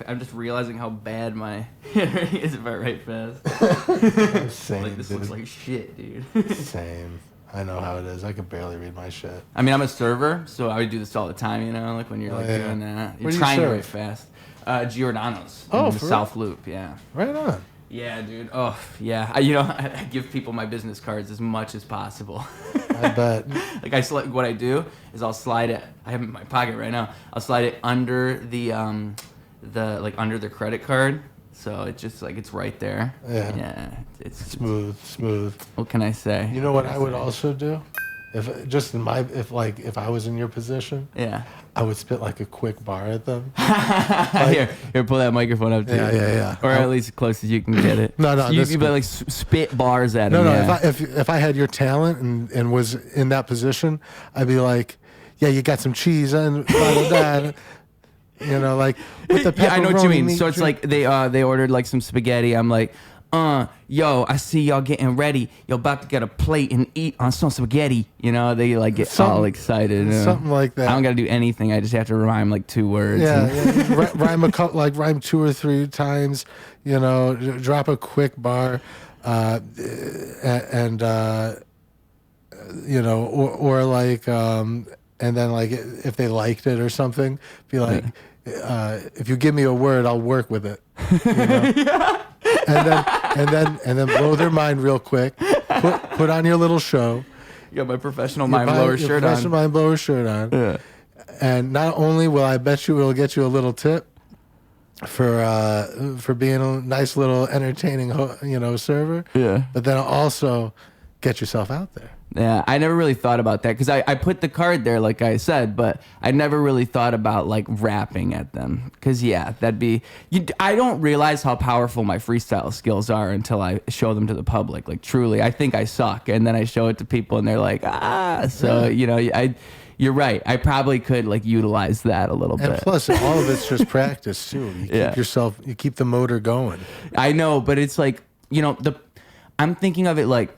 I'm just realizing how bad my handwriting is if I write fast. Same, like this dude. looks like shit, dude. Same. I know how it is. I can barely read my shit. I mean, I'm a server, so I would do this all the time, you know, like when you're like doing that. You're Where do you trying to serve? write fast. Giordano's Oh, in the for South Loop, yeah. Right on. Yeah, dude. Oh, yeah. I give people my business cards as much as possible. I bet. Like what I do is I'll slide it. I have it in my pocket right now. I'll slide it under the under the credit card, so it's just like it's right there. Yeah. Yeah. It's Smooth. What can I say? You know what I would also do? If I was in your position, Yeah. I would spit like a quick bar at them. Here, pull that microphone up to you. Yeah. Or at least as close as you can get it. No, So you can like spit bars at him. No. Yeah. If I had your talent and was in that position, I'd be like, yeah, you got some cheese and blah, blah, blah. You know, like with the pepperoni. Yeah, I know what you mean. meat So it's drink. like they ordered like some spaghetti. I'm like, yo, I see y'all getting ready. You're about to get a plate and eat on some spaghetti. You know, they like get all excited. You know? Something like that. I don't got to do anything. I just have to rhyme like 2 words. Yeah. rhyme 2 or 3 times. You know, drop a quick bar, and you know, or like, and then like if they liked it or something, be like, if you give me a word, I'll work with it. You know? Yeah. And then blow their mind real quick. Put on your little show. You got my professional mind blower shirt on. Professional mind blower shirt on. Yeah. And not only will I bet you it'll get you a little tip for being a nice little entertaining server. Yeah. But then also get yourself out there. Yeah, I never really thought about that because I put the card there, like I said, but I never really thought about like rapping at them. Because that'd be. I don't realize how powerful my freestyle skills are until I show them to the public. Like truly, I think I suck, and then I show it to people, and they're like, ah. So you're right. I probably could like utilize that a little bit. And plus, all of it's just practice too. You keep the motor going. I know, but it's like I'm thinking of it like.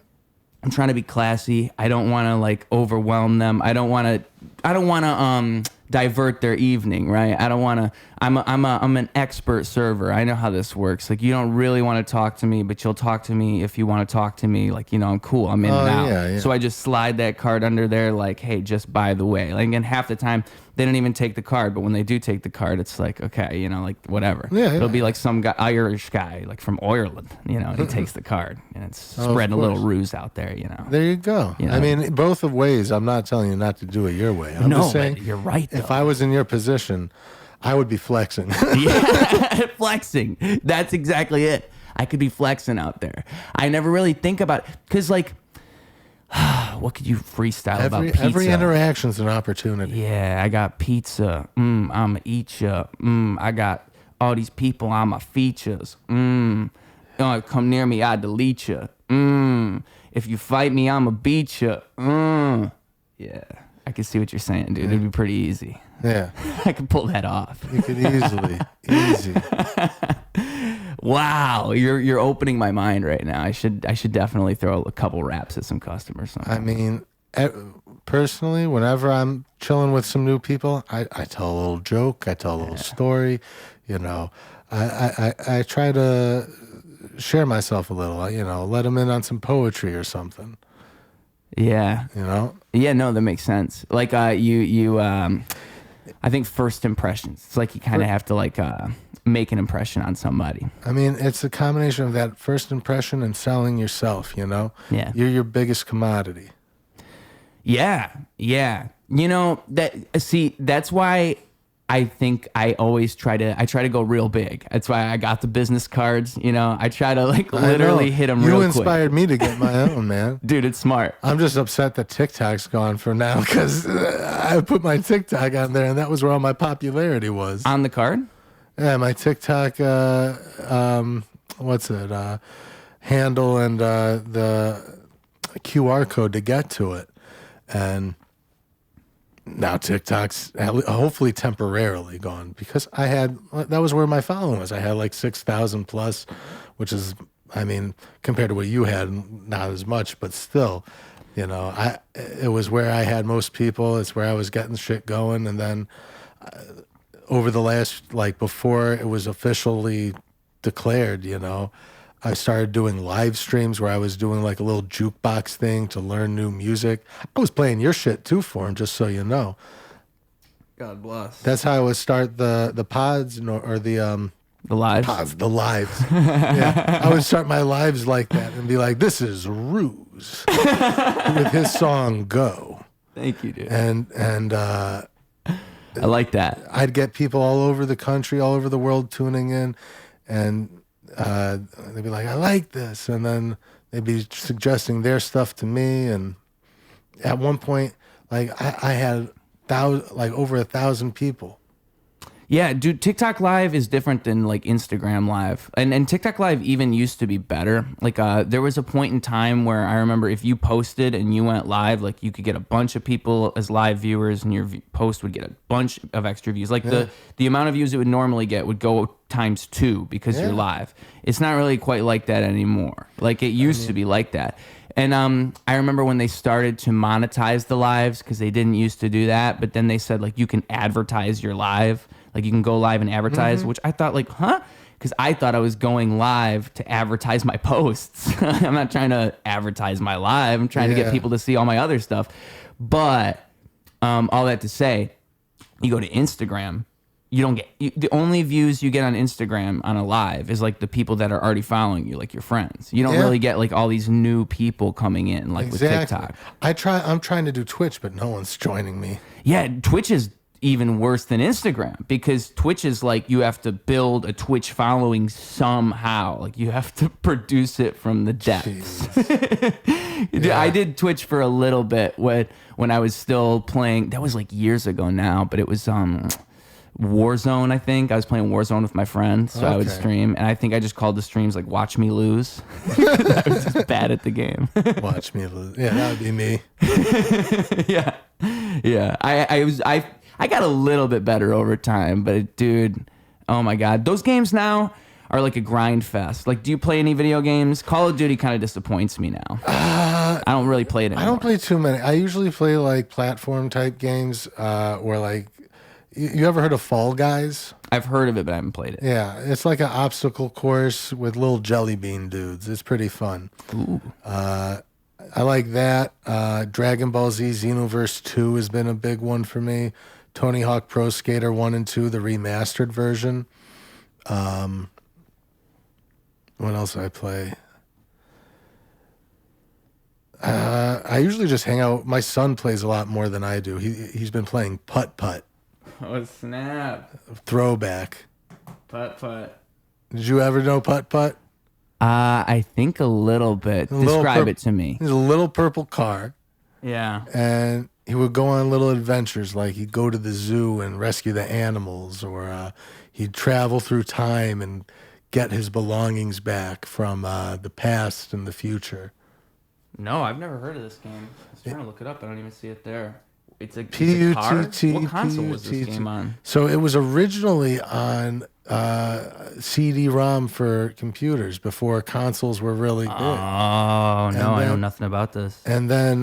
I'm trying to be classy. I don't want to like overwhelm them. I don't want to divert their evening, right? I don't want to. I'm an expert server. I know how this works. Like you don't really want to talk to me, but you'll talk to me if you want to talk to me. Like I'm cool. I'm in and out. Yeah. So I just slide that card under there, like, hey, just by the way. Like, and half the time they don't even take the card, but when they do take the card, it's like, okay, like whatever. Yeah. It'll be like some guy, Irish guy, like from Ireland, and he takes the card, and it's spreading a little ruse out there, There you go. I mean, both of ways. I'm not telling you not to do it your way. I'm just saying, but you're right. Though. If I was in your position, I would be flexing. Yeah, flexing. That's exactly it. I could be flexing out there. I never really think about it because, like, what could you freestyle about pizza? Every interaction's an opportunity. Yeah, I got pizza. I'ma eat ya. I got all these people on my features. Come near me, I delete ya. If you fight me, I'ma beat ya. Yeah, I can see what you're saying, dude. It'd be pretty easy. Yeah, I could pull that off. You could easy. Wow, you're opening my mind right now. I should definitely throw a couple raps at some customers. Sometime. I mean, personally, whenever I'm chilling with some new people, I tell a little joke, I tell a little story. I try to share myself a little. Let them in on some poetry or something. Yeah. Yeah, no, that makes sense. Like I think first impressions. It's like you kind of have to like make an impression on somebody. I mean, it's a combination of that first impression and selling yourself, Yeah. You're your biggest commodity. Yeah. That's why I think I always try to go real big. That's why I got the business cards. I try to like literally hit them real quick. You inspired me to get my own, man. Dude, it's smart. I'm just upset that TikTok's gone for now because I put my TikTok on there and that was where all my popularity was. On the card? Yeah, my TikTok, handle and the QR code to get to it. And now TikTok's hopefully temporarily gone because that was where my following was. I had like 6,000 plus, which is, I mean, compared to what you had, not as much, but still, it was where I had most people. It's where I was getting shit going. And then over the last, like before it was officially declared, I started doing live streams where I was doing like a little jukebox thing to learn new music. I was playing your shit too for him, just so you know. God bless. That's how I would start the pods or The lives. pods, the lives. Yeah, I would start my lives like that and be like, "This is Ruse with his song Go." Thank you, dude. And I like that. I'd get people all over the country, all over the world tuning in, and they'd be like, "I like this," and then they'd be suggesting their stuff to me. And at one point, like I had over 1,000 people. Yeah, dude, TikTok Live is different than like Instagram Live. And TikTok Live even used to be better. Like there was a point in time where I remember if you posted and you went live, like you could get a bunch of people as live viewers and your post would get a bunch of extra views. Like the amount of views it would normally get would go times 2 because you're live. It's not really quite like that anymore. Like it used to be like that. And I remember when they started to monetize the lives, because they didn't used to do that, but then they said like you can advertise your live, like you can go live and advertise, which I thought like, huh? Because I thought I was going live to advertise my posts. I'm not trying to advertise my live. I'm trying to get people to see all my other stuff. But all that to say, you go to Instagram, you don't get the only views you get on Instagram on a live is like the people that are already following you, like your friends. You don't really get like all these new people coming in, like with TikTok. I'm trying to do Twitch, but no one's joining me. Yeah, Twitch is even worse than Instagram, because Twitch is like you have to build a Twitch following somehow. Like you have to produce it from the depths. I did Twitch for a little bit when I was still playing. That was like years ago now, but it was Warzone, I think. I was playing Warzone with my friend, so I would stream, and I think I just called the streams like "Watch Me Lose." I was just bad at the game. Watch me lose. Yeah, that would be me. Yeah. I got a little bit better over time, but dude, oh my god, those games now are like a grind fest. Like, do you play any video games? Call of Duty kind of disappoints me now. I don't really play it anymore. I don't play too many. I usually play like platform type games, where like. You ever heard of Fall Guys? I've heard of it, but I haven't played it. Yeah, it's like an obstacle course with little jelly bean dudes. It's pretty fun. Ooh. I like that. Dragon Ball Z Xenoverse 2 has been a big one for me. Tony Hawk Pro Skater 1 and 2, the remastered version. What else do I play? I usually just hang out. My son plays a lot more than I do. He's been playing putt-putt. Oh, snap. Throwback. Putt-putt. Did you ever know putt-putt? I think a little bit. Describe it to me. There's a little purple car. Yeah. And he would go on little adventures, like he'd go to the zoo and rescue the animals, or he'd travel through time and get his belongings back from the past and the future. No, I've never heard of this game. I was trying to look it up. I don't even see it there. It's a P-U-T-T. What console was this game on? So it was originally on CD-ROM for computers before consoles were really big. Oh, no, I know nothing about this. And then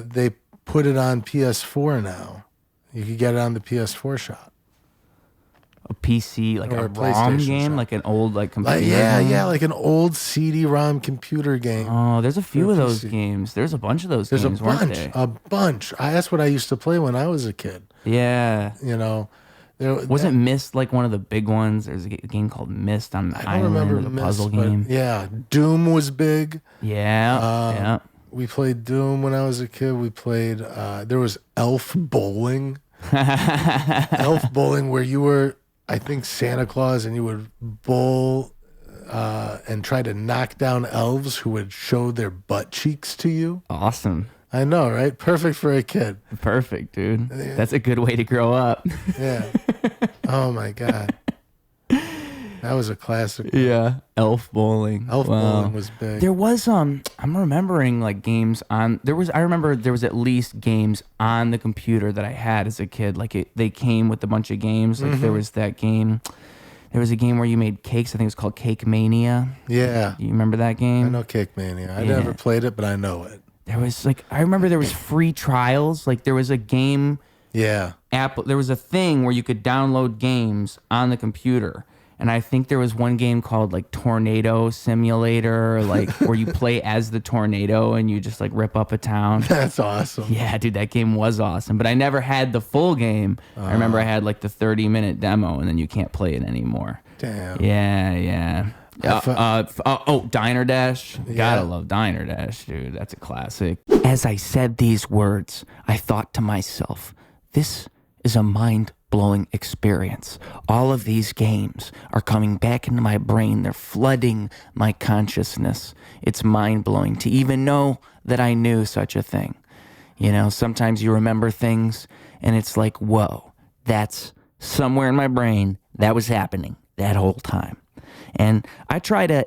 they put it on PS4 now. You could get it on the PS4 shop. A PC, like Or a a ROM PlayStation game, shop. like an old computer. Like an old CD-ROM computer game. Oh, there's a few For of those PC. games. There's a bunch of those There's games, weren't there? a bunch. That's what I used to play when I was a kid. Yeah. Wasn't Myst like one of the big ones? There's a game called Myst on an I don't island, remember with a Myst, puzzle but game. yeah, Doom was big. Yeah. We played Doom when I was a kid. We played. There was Elf Bowling. Elf Bowling, where you were, I think, Santa Claus, and you would bowl and try to knock down elves who would show their butt cheeks to you. Awesome. I know, right? Perfect for a kid. Perfect, dude. That's a good way to grow up. Yeah. Oh my God. That was a classic. Yeah. Elf Bowling. Bowling was big. There was I'm remembering like games on I remember there was at least games on the computer that I had as a kid. Like they came with a bunch of games. Like there was that game. There was a game where you made cakes. I think it was called Cake Mania. Yeah. You remember that game? I know Cake Mania. I never played it, but I know it. There was I remember there was free trials. Like there was a game Yeah. Apple, there was a thing where you could download games on the computer. And I think there was one game called like Tornado Simulator, like where you play as the tornado and you just like rip up a town. That's awesome. Yeah, dude, that game was awesome. But I never had the full game. I remember I had like the 30-minute demo and then you can't play it anymore. Damn. Yeah. Diner Dash. Gotta love Diner Dash, dude. That's a classic. As I said these words, I thought to myself, this is a mind-blowing experience. All of these games are coming back into my brain. They're flooding my consciousness. It's mind-blowing to even know that I knew such a thing. You know, sometimes you remember things and it's like, whoa, that's somewhere in my brain that was happening that whole time. And I try to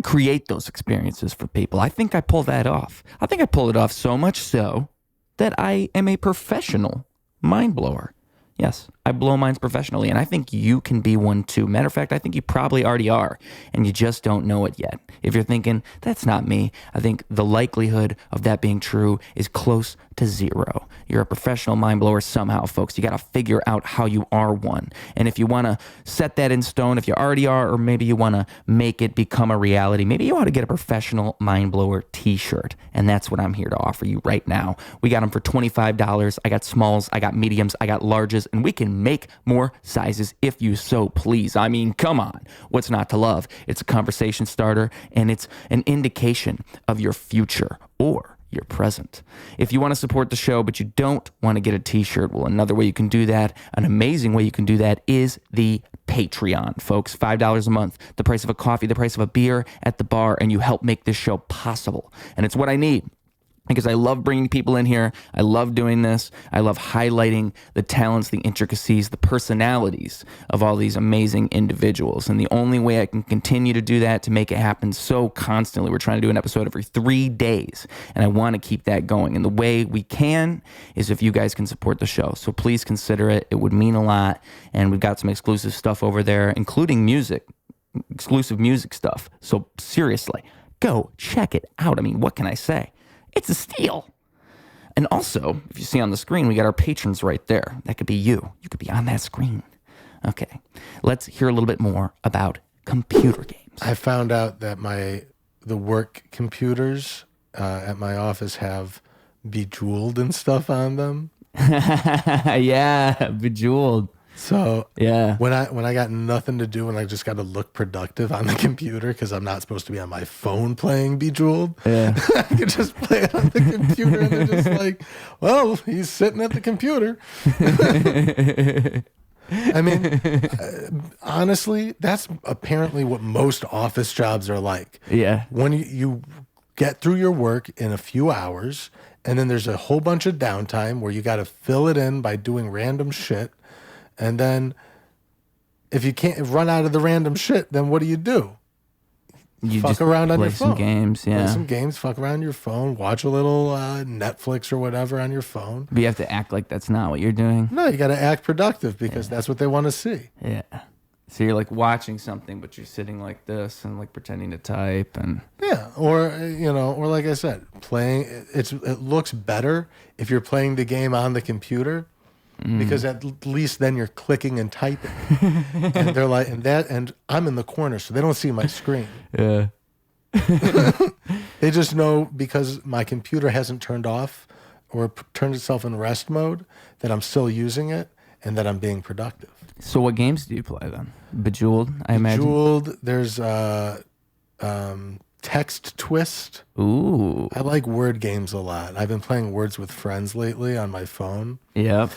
create those experiences for people. I think I pull that off. I think I pull it off so much so that I am a professional mind blower. Yes, I blow minds professionally, and I think you can be one too. Matter of fact, I think you probably already are, and you just don't know it yet. If you're thinking, that's not me, I think the likelihood of that being true is close to zero. You're a professional mind blower somehow, folks. You got to figure out how you are one. And if you want to set that in stone, if you already are, or maybe you want to make it become a reality, maybe you ought to get a professional mind blower t-shirt. And that's what I'm here to offer you right now. We got them for $25. I got smalls, I got mediums, I got larges, and we can make more sizes if you so please. I mean, come on. What's not to love? It's a conversation starter, and it's an indication of your future or your present. If you want to support the show, but you don't want to get a t-shirt, well, another way you can do that, an amazing way you can do that, is the Patreon, folks. $5 a month, the price of a coffee, the price of a beer at the bar, and you help make this show possible. And it's what I need, because I love bringing people in here. I love doing this. I love highlighting the talents, the intricacies, the personalities of all these amazing individuals. And the only way I can continue to do that, to make it happen so constantly, we're trying to do an episode every 3 days, and I want to keep that going. And the way we can is if you guys can support the show. So please consider it. It would mean a lot. And we've got some exclusive stuff over there, including exclusive music stuff. So seriously, go check it out. I mean, what can I say? It's a steal. And also, if you see on the screen, we got our patrons right there. That could be you. You could be on that screen. Okay, let's hear a little bit more about computer games. I found out that the work computers at my office have Bejeweled and stuff on them. Yeah, Bejeweled. So yeah, when I got nothing to do and I just got to look productive on the computer because I'm not supposed to be on my phone playing Bejeweled, I could just play it on the computer and they're just like, well, he's sitting at the computer. I mean, honestly, that's apparently what most office jobs are like. Yeah. When you get through your work in a few hours and then there's a whole bunch of downtime where you got to fill it in by doing random shit. And then if you can't run out of the random shit, then what do? You fuck around on your phone. Play some games, yeah. Play some games, fuck around your phone, watch a little Netflix or whatever on your phone. But you have to act like that's not what you're doing. No, you got to act productive because that's what they want to see. Yeah. So you're like watching something, but you're sitting like this and like pretending to type and... Yeah, or like I said, playing, it looks better if you're playing the game on the computer. Because at least then you're clicking and typing, and they're like, and I'm in the corner, so they don't see my screen. Yeah, they just know because my computer hasn't turned off or turned itself in rest mode that I'm still using it and that I'm being productive. So what games do you play then? Bejeweled, I imagine. Bejeweled. There's Text Twist. Ooh, I like word games a lot. I've been playing Words with Friends lately on my phone. Yep.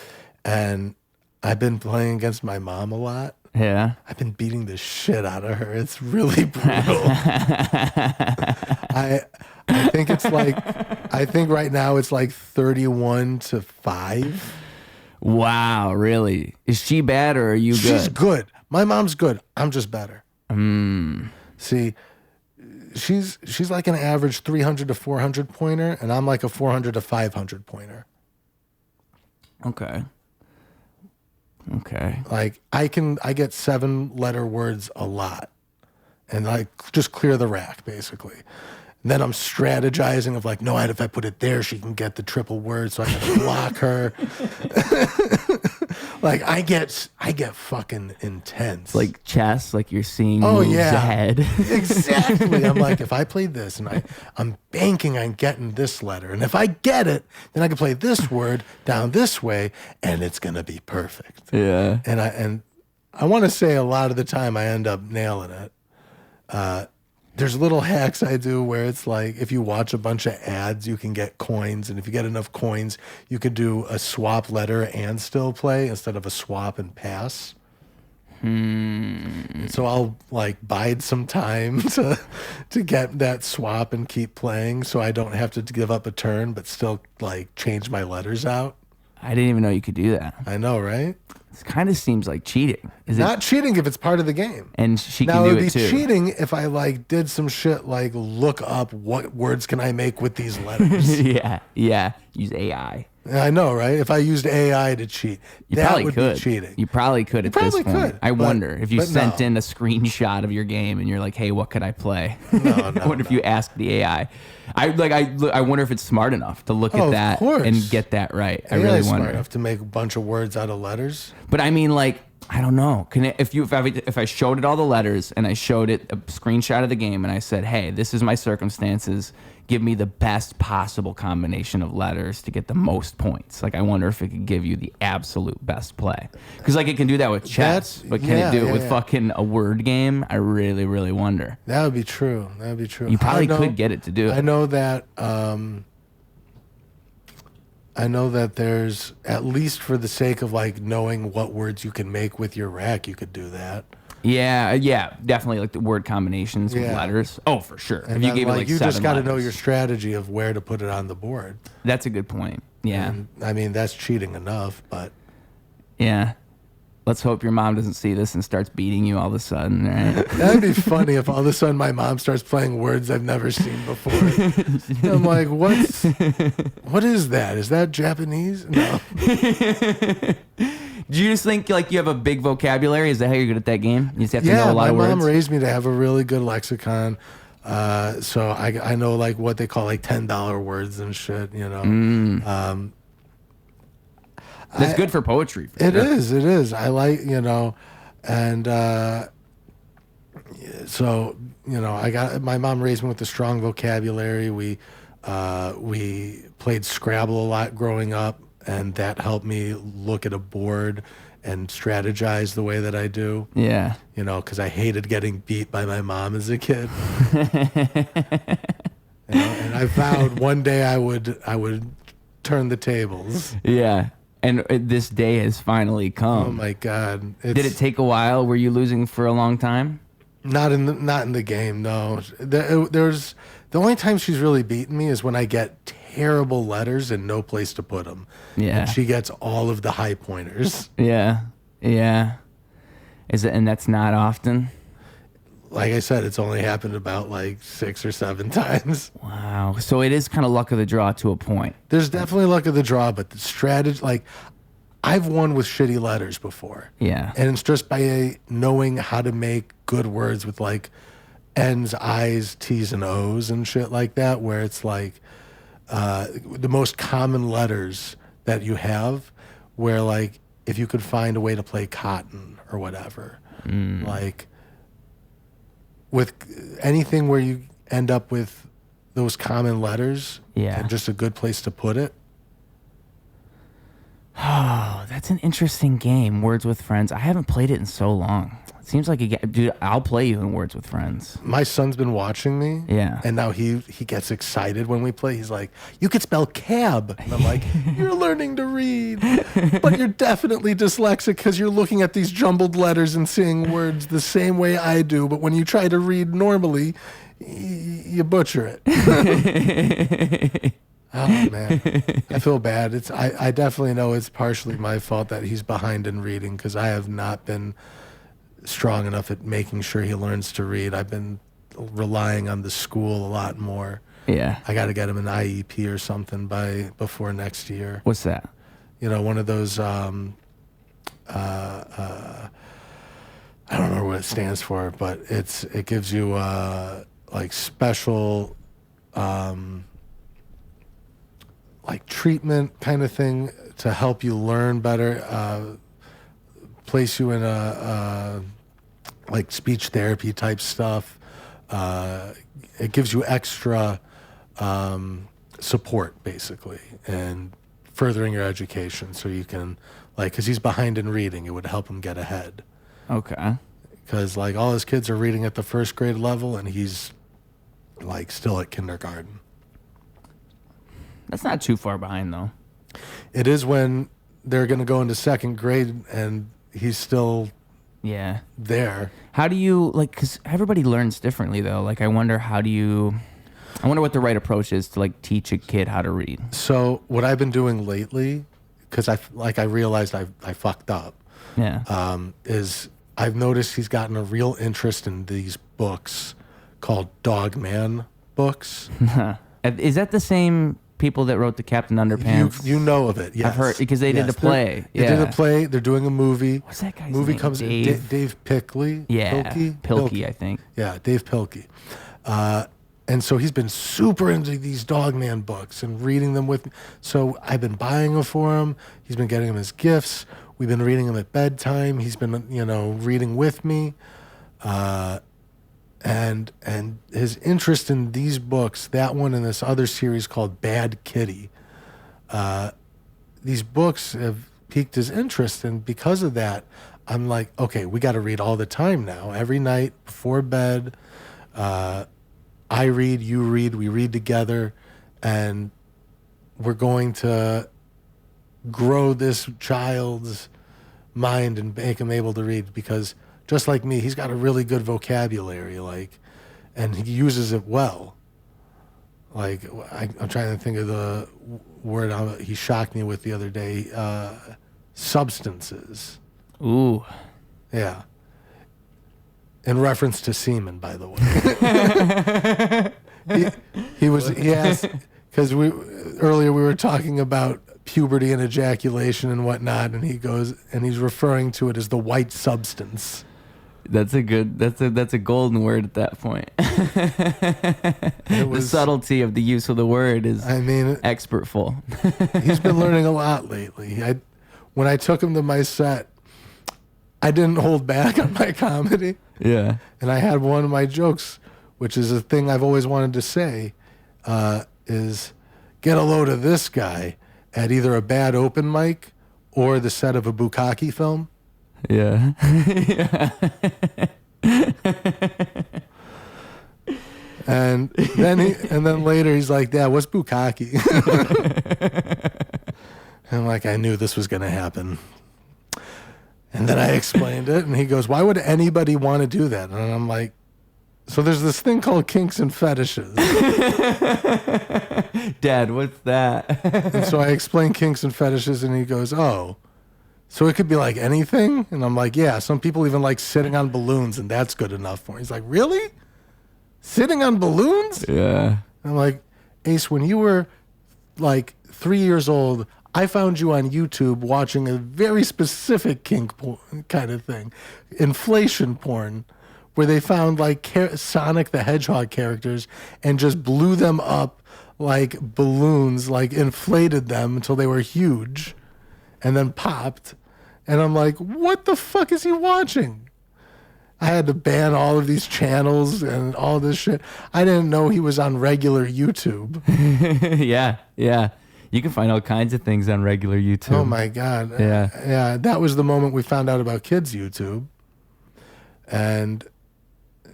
And I've been playing against my mom a lot. Yeah. I've been beating the shit out of her. It's really brutal. I think right now it's like 31-5. Wow, really? Is she bad or are you good? She's good. My mom's good. I'm just better. See, she's like an average 300 to 400 pointer, and I'm like a 400 to 500 pointer. Okay. Like I get 7-letter words a lot, and like just clear the rack basically. Then I'm strategizing of like, no, if I put it there, she can get the triple word, so I gotta block her. Like I get fucking intense. Like chess, like you're seeing Oh moves yeah, ahead. exactly. I'm like, if I play this and I'm banking on getting this letter, and if I get it, then I can play this word down this way, and it's gonna be perfect. Yeah. And I want to say a lot of the time I end up nailing it. There's little hacks I do where it's like if you watch a bunch of ads, you can get coins. And if you get enough coins, you could do a swap letter and still play instead of a swap and pass. So I'll like bide some time to get that swap and keep playing so I don't have to give up a turn but still like change my letters out. I didn't even know you could do that. I know, right? It kind of seems like cheating. Is Not it? cheating if it's part of the game. And she Now can it do would be it too. cheating if I like did some shit like look up what words can I make with these letters. Yeah. Use AI. I know, right? If I used AI to cheat, You that probably would could. be cheating. You probably could at probably this point. could, I but- wonder if you but sent no. in a screenshot of your game and you're like, "Hey, what could I play?" No, I wonder if you ask the AI. I wonder if it's smart enough to look Oh, at of that course. and get that right. I AI really is smart wonder. enough to make a bunch of words out of letters. But I mean, like, I don't know. Can it, if I showed it all the letters and I showed it a screenshot of the game and I said, "Hey, this is my circumstances. Give me the best possible combination of letters to get the most points." Like, I wonder if it could give you the absolute best play. Because like it can do that with chess, That's- but can yeah, it do it yeah, with yeah. fucking a word game? I really, really wonder. That would be true. That would be true. You probably I know- could get it to do I it. know that. I know that there's at least for the sake of like knowing what words you can make with your rack, you could do that. Yeah, definitely like the word combinations with Yeah. letters. Oh, for sure. And If you then, gave it like you just 7 got to know letters. your strategy of where to put it on the board. That's a good point. Yeah. And, I mean, that's cheating enough, but Yeah. Let's hope your mom doesn't see this and starts beating you all of a sudden, right? that'd be funny if all of a sudden my mom starts playing words I've never seen before. I'm like, what is that? Is that Japanese? No. Do you just think like you have a big vocabulary? Is that how you're good at that game? You just have to know Yeah, a lot my of mom words? raised me to have a really good lexicon. So I know like what they call like $10 words and shit, you know. That's good for poetry. For It sure. is. I like, you know, and so, you know, my mom raised me with a strong vocabulary. We played Scrabble a lot growing up, and that helped me look at a board and strategize the way that I do. Yeah. You know, because I hated getting beat by my mom as a kid. You know, and I vowed one day I would turn the tables. Yeah. And this day has finally come. Oh my God! Did it take a while? Were you losing for a long time? Not in the game. No, there's the only time she's really beaten me is when I get terrible letters and no place to put them. Yeah. And she gets all of the high pointers. Yeah. Is it? And that's not often. Like I said, it's only happened about like 6 or 7 times. Wow. So it is kind of luck of the draw to a point. There's definitely luck of the draw, but the strategy, like I've won with shitty letters before. Yeah. And it's just by knowing how to make good words with like N's, I's, T's, and O's and shit like that, where it's like the most common letters that you have, where like if you could find a way to play cotton or whatever, like with anything where you end up with those common letters, Yeah. and just a good place to put it. Oh, that's an interesting game, Words with Friends. I haven't played it in so long. It seems like dude, I'll play you in Words with Friends. My son's been watching me. Yeah. And now he gets excited when we play. He's like, "You could spell cab." And I'm like, "You're learning to read, but you're definitely dyslexic because you're looking at these jumbled letters and seeing words the same way I do. But when you try to read normally, you butcher it." Oh man, I feel bad. I definitely know it's partially my fault that he's behind in reading because I have not been strong enough at making sure he learns to read. I've been relying on the school a lot more. Yeah. I got to get him an IEP or something before next year. What's that? You know, one of those. I don't remember what it stands for, but it gives you like special like treatment kind of thing to help you learn better, place you in a like speech therapy type stuff. It gives you extra support, basically, and furthering your education so you can, like, because he's behind in reading, it would help him get ahead. Okay. Because, like, all his kids are reading at the first grade level, and he's, like, still at kindergarten. That's not too far behind, though. It is when they're going to go into second grade, and he's still Yeah. there. How do you, like, because everybody learns differently, though. Like, I wonder I wonder what the right approach is to, like, teach a kid how to read. So what I've been doing lately, because I realized I fucked up, is I've noticed he's gotten a real interest in these books called Dog Man books. Is that the same people that wrote the Captain Underpants? You know of it, yes. I've heard, because they did the play. They did a play. They're doing a movie. What's that guy's movie name? comes Dave Pilkey. Yeah, Pilkey, I think. Yeah, Dave Pilkey. And so he's been super into these Dogman books and reading them with me. So I've been buying them for him. He's been getting them as gifts. We've been reading them at bedtime. He's been, reading with me. And his interest in these books, that one and this other series called Bad Kitty, these books have piqued his interest. And because of that, I'm like, okay, we got to read all the time now. Every night before bed, I read, you read, we read together, and we're going to grow this child's mind and make him able to read, because just like me, he's got a really good vocabulary, and he uses it well. Like, I'm trying to think of the word he shocked me with the other day, substances. Ooh. Yeah. In reference to semen, by the way. he asked, because earlier we were talking about puberty and ejaculation and whatnot, and he's referring to it as the white substance. That's a golden word at that point. The subtlety of the use of the word is expertful. He's been learning a lot lately. When I took him to my set, I didn't hold back on my comedy. Yeah. And I had one of my jokes, which is a thing I've always wanted to say, is get a load of this guy at either a bad open mic or the set of a Bukkake film. Yeah. And then later he's like, Dad, what's Bukkake? And I'm like, I knew this was going to happen. And then I explained it, and he goes, why would anybody want to do that? And I'm like, so there's this thing called kinks and fetishes. Dad, what's that? And so I explained kinks and fetishes, and he goes, oh, so it could be like anything? And I'm like, yeah, some people even like sitting on balloons, and that's good enough for me. He's like, really? Sitting on balloons? Yeah. And I'm like, Ace, when you were like 3 years old, I found you on YouTube watching a very specific kink porn kind of thing, inflation porn, where they found like Sonic the Hedgehog characters and just blew them up like balloons, like inflated them until they were huge and then popped. And I'm like, what the fuck is he watching? I had to ban all of these channels and all this shit. I didn't know he was on regular YouTube. Yeah. You can find all kinds of things on regular YouTube. Oh my God. Yeah. That was the moment we found out about kids' YouTube. And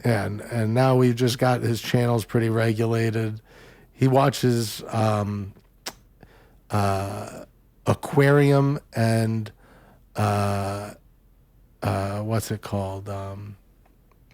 now we've just got his channels pretty regulated. He watches aquarium and what's it called?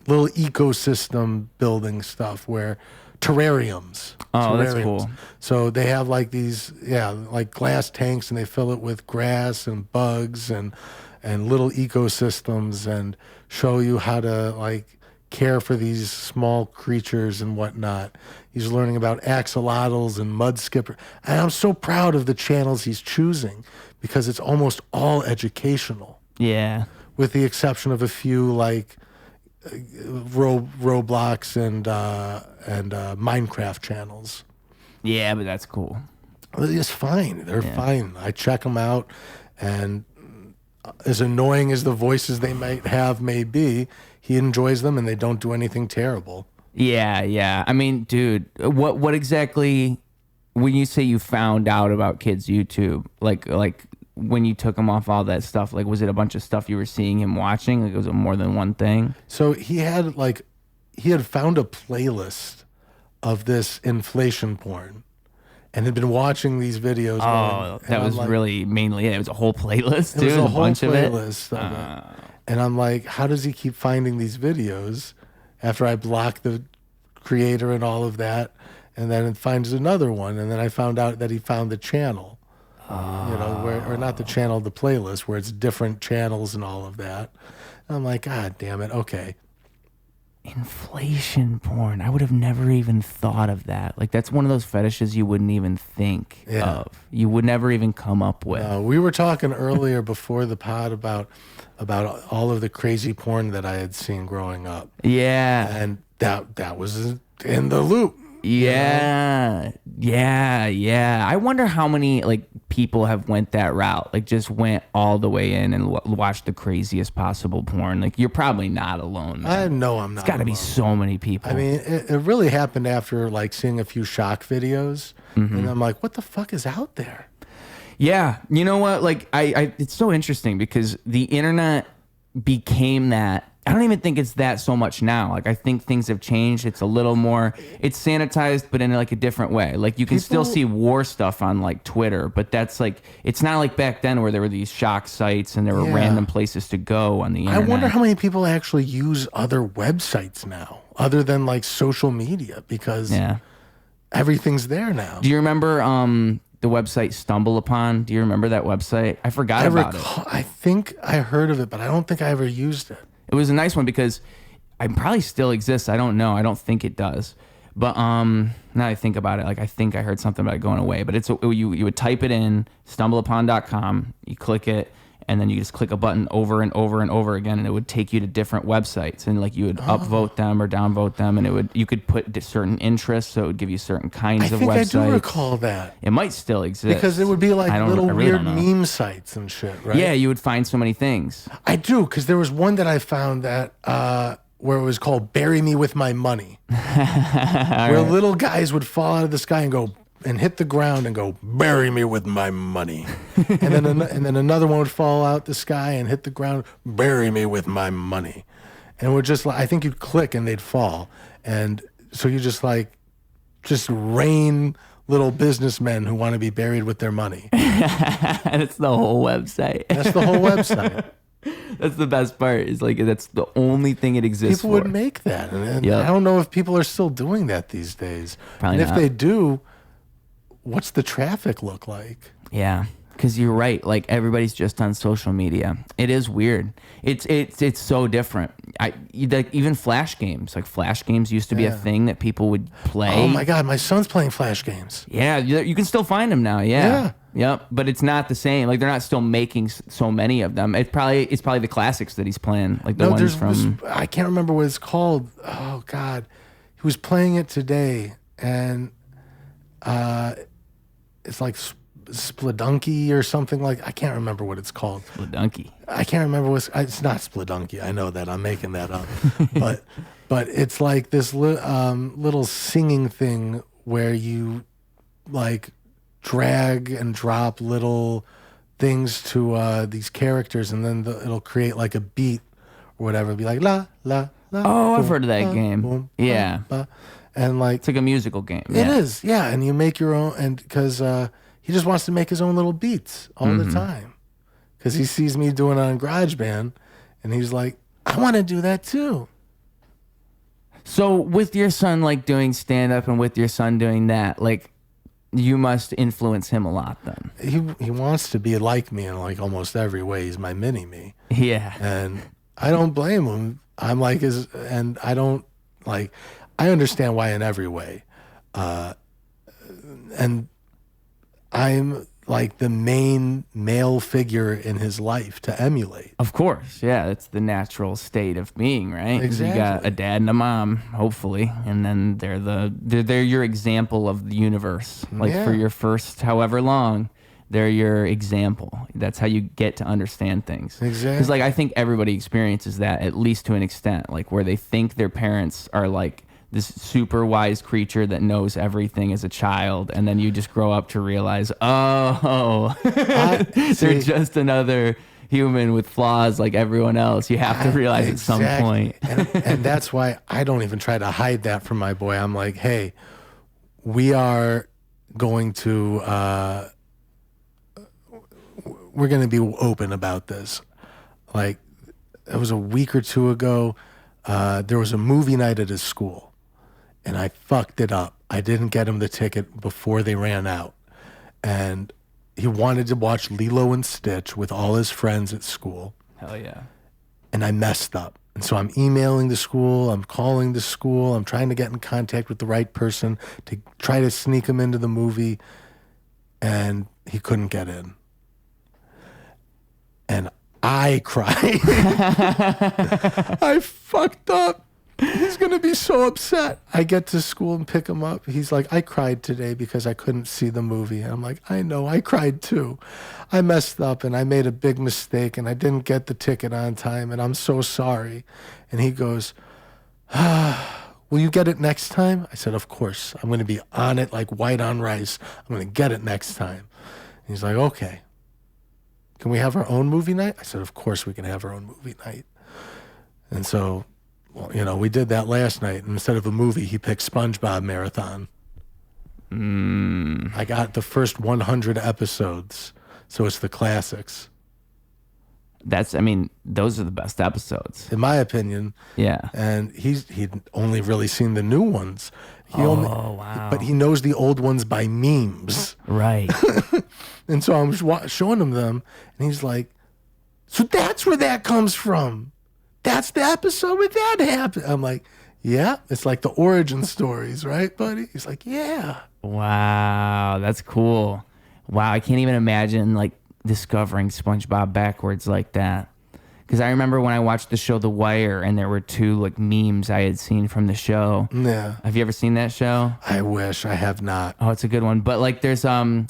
Little ecosystem building stuff where terrariums. Oh, that's cool. So they have like these, like glass tanks, and they fill it with grass and bugs and little ecosystems, and show you how to like care for these small creatures and whatnot. He's learning about axolotls and mud skipper. And I'm so proud of the channels he's choosing, because it's almost all educational. Yeah. With the exception of a few like robot Roblox and Minecraft channels. Yeah, but that's cool. It's fine. They're fine. I check them out, and as annoying as the voices they may be, he enjoys them, and they don't do anything terrible. Yeah. I mean, dude, what exactly, when you say you found out about kids' YouTube, like when you took him off all that stuff, like, was it a bunch of stuff you were seeing him watching? Like, was it more than one thing? So he had found a playlist of this inflation porn, and had been watching these videos. That was really mainly it. It was a whole playlist, dude. It was a whole bunch playlist of it. of it. And I'm like, how does he keep finding these videos after I block the creator and all of that? And then it finds another one. And then I found out that he found the channel, or not the channel, the playlist, where it's different channels and all of that. And I'm like, God damn it. Okay. Inflation porn. I would have never even thought of that. Like, that's one of those fetishes you wouldn't even think of. You would never even come up with. We were talking earlier before the pod about all of the crazy porn that I had seen growing up. Yeah. And that was in the loop. Yeah. I wonder how many people have went that route. Like, just went all the way in and watched the craziest possible porn. Like, you're probably not alone, man. I know I'm not. It's got to be so many people. I mean, it really happened after seeing a few shock videos, and I'm like, what the fuck is out there? Yeah, you know what? It's so interesting because the internet became that. I don't even think it's that so much now. I think things have changed. It's a little more, it's sanitized, but in a different way. You can still see war stuff on Twitter, but that's it's not like back then where there were these shock sites and there were random places to go on the internet. I wonder how many people actually use other websites now, other than social media, because everything's there now. Do you remember the website Stumble Upon? Do you remember that website? I forgot about it. I think I heard of it, but I don't think I ever used it. It was a nice one because it probably still exists. I don't know. I don't think it does. But now I think about it, I think I heard something about it going away. But you would type it in, stumbleupon.com, you click it, and then you just click a button over and over and over again, and it would take you to different websites. And you would upvote them or downvote them, and you could put certain interests, so it would give you certain kinds of websites. I think I do recall that. It might still exist. Because it would be little weird meme sites and shit, right? Yeah, you would find so many things. I do, because there was one that I found that where it was called "Bury Me with My Money," where little guys would fall out of the sky and go and hit the ground and go, "Bury me with my money," and then another one would fall out the sky and hit the ground, "Bury me with my money," and it would just I think you'd click and they'd fall, and so you just rain little businessmen who want to be buried with their money. That's the whole website. That's the whole website. That's the best part. Is that's the only thing it exists people for. Would make that, and I don't know if people are still doing that these days. Probably and not. If they do, what's the traffic look like? Yeah, because you're right. Everybody's just on social media. It is weird. It's so different. Even Flash games. Flash games used to be a thing that people would play. Oh my God, my son's playing Flash games. Yeah, you can still find them now. Yeah. Yep, but it's not the same. They're not still making so many of them. It's probably the classics that he's playing, the ones from. I can't remember what it's called. Oh God, he was playing it today, and it's Splodunky or something I can't remember what it's called. Splodunky. I can't remember it's not Splodunky. I know that. I'm making that up. but it's this little singing thing where you drag and drop little things to these characters, and then it'll create a beat or whatever. It'll be la la la. Oh, I've heard of that game. Boom, yeah. And it's like a musical game. It is, yeah. And you make your own, and because he just wants to make his own little beats all the time, because he sees me doing it on GarageBand, and he's like, I want to do that too. So with your son doing stand up and with your son doing that, you must influence him a lot then. He wants to be like me in almost every way. He's my mini me. Yeah. And I don't blame him. I'm and I don't I understand why in every way. And I'm like the main male figure in his life to emulate. Of course, yeah, it's the natural state of being, right? Exactly. You got a dad and a mom, hopefully, and then they're your example of the universe. Like for your first however long, they're your example. That's how you get to understand things. Exactly. Because like I think everybody experiences that at least to an extent, like where they think their parents are like this super wise creature that knows everything as a child, and then you just grow up to realize, oh, they're just another human with flaws like everyone else. You have to realize at some point. and that's why I don't even try to hide that from my boy. I'm like, hey, we are going to we're going to be open about this. Like, it was a week or two ago. There was a movie night at his school, and I fucked it up. I didn't get him the ticket before they ran out. And he wanted to watch Lilo and Stitch with all his friends at school. Hell yeah. And I messed up. And so I'm emailing the school, I'm calling the school, I'm trying to get in contact with the right person to try to sneak him into the movie. And he couldn't get in. And I cried. I fucked up. He's going to be so upset. I get to school and pick him up. He's like, I cried today because I couldn't see the movie. And I'm like, I know, I cried too. I messed up and I made a big mistake and I didn't get the ticket on time and I'm so sorry. And he goes, will you get it next time? I said, of course. I'm going to be on it like white on rice. I'm going to get it next time. And he's like, okay. Can we have our own movie night? I said, of course we can have our own movie night. And so, well, you know, we did that last night. And instead of a movie, he picked Spongebob Marathon. I got the first 100 episodes. So it's the classics. I mean, those are the best episodes. In my opinion. Yeah. And he'd only really seen the new ones. Wow. But he knows the old ones by memes. Right. And so I'm showing him them. And he's like, so that's where that comes from. That's the episode where that happened. I'm like, yeah, it's like the origin stories, right, buddy? He's like, yeah. Wow, that's cool. Wow, I can't even imagine like discovering SpongeBob backwards like that. Because I remember when I watched the show The Wire, and there were two like memes I had seen from the show. Yeah. Have you ever seen that show? I wish. I have not. Oh, it's a good one. But like, there's a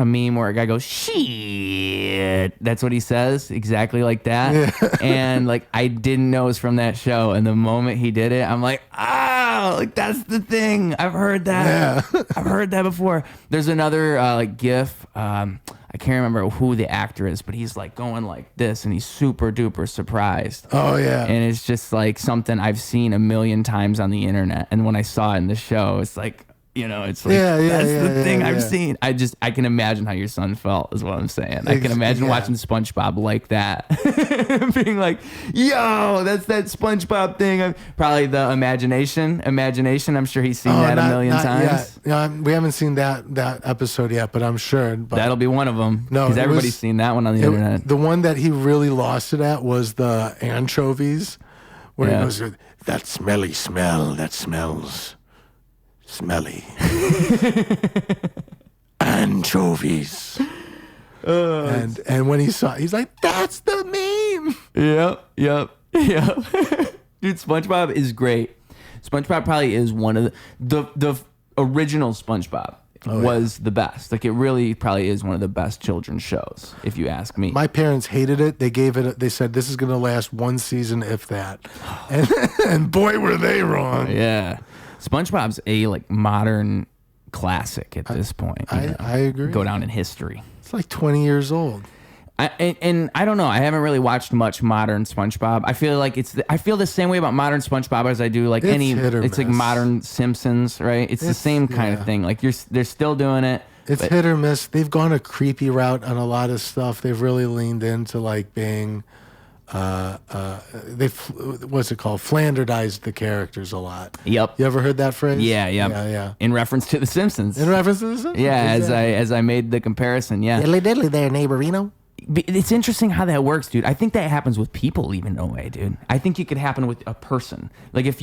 meme where a guy goes, shit. That's what he says, exactly like that. Yeah. And like, I didn't know it was from that show. And the moment he did it, I'm like, like that's the thing. I've heard that. Yeah. I've heard that before. There's another like GIF. I can't remember who the actor is, but he's like going like this and he's super duper surprised. Oh yeah. And it's just like something I've seen a million times on the internet. And when I saw it in the show, it's like, you know, it's like, that's the thing I've seen. I can imagine how your son felt, is what I'm saying. I can imagine watching SpongeBob like that. Being like, yo, that's that SpongeBob thing. Probably the imagination. I'm sure he's seen that a million times. Yeah, we haven't seen that episode yet, but I'm sure. But that'll be one of them. No, because everybody's seen that one on the internet. The one that he really lost it at was the anchovies, where he goes, that smelly smell that smells smelly. Anchovies. And when he saw it, he's like, that's the meme. Yep. Dude, SpongeBob is great. SpongeBob probably is one of the original SpongeBob was the best. Like, it really probably is one of the best children's shows, if you ask me. My parents hated it. They said this is going to last one season, if that. And boy, were they wrong. Yeah. SpongeBob's a like modern classic at this point. I agree. Go down in history. It's like 20 years old. And I don't know. I haven't really watched much modern SpongeBob. I feel like I feel the same way about modern SpongeBob as I do like it's like modern Simpsons, right? It's the same kind of thing. Like they're still doing it. It's hit or miss. They've gone a creepy route on a lot of stuff. They've really leaned into like being what's it called? Flanderized the characters a lot. Yep. You ever heard that phrase? Yeah. In reference to The Simpsons. In reference to The Simpsons? Yeah, exactly. as I made the comparison, yeah. Diddly diddly there, neighborino. It's interesting how that works, dude. I think that happens with people even in a way, dude. I think it could happen with a person. Like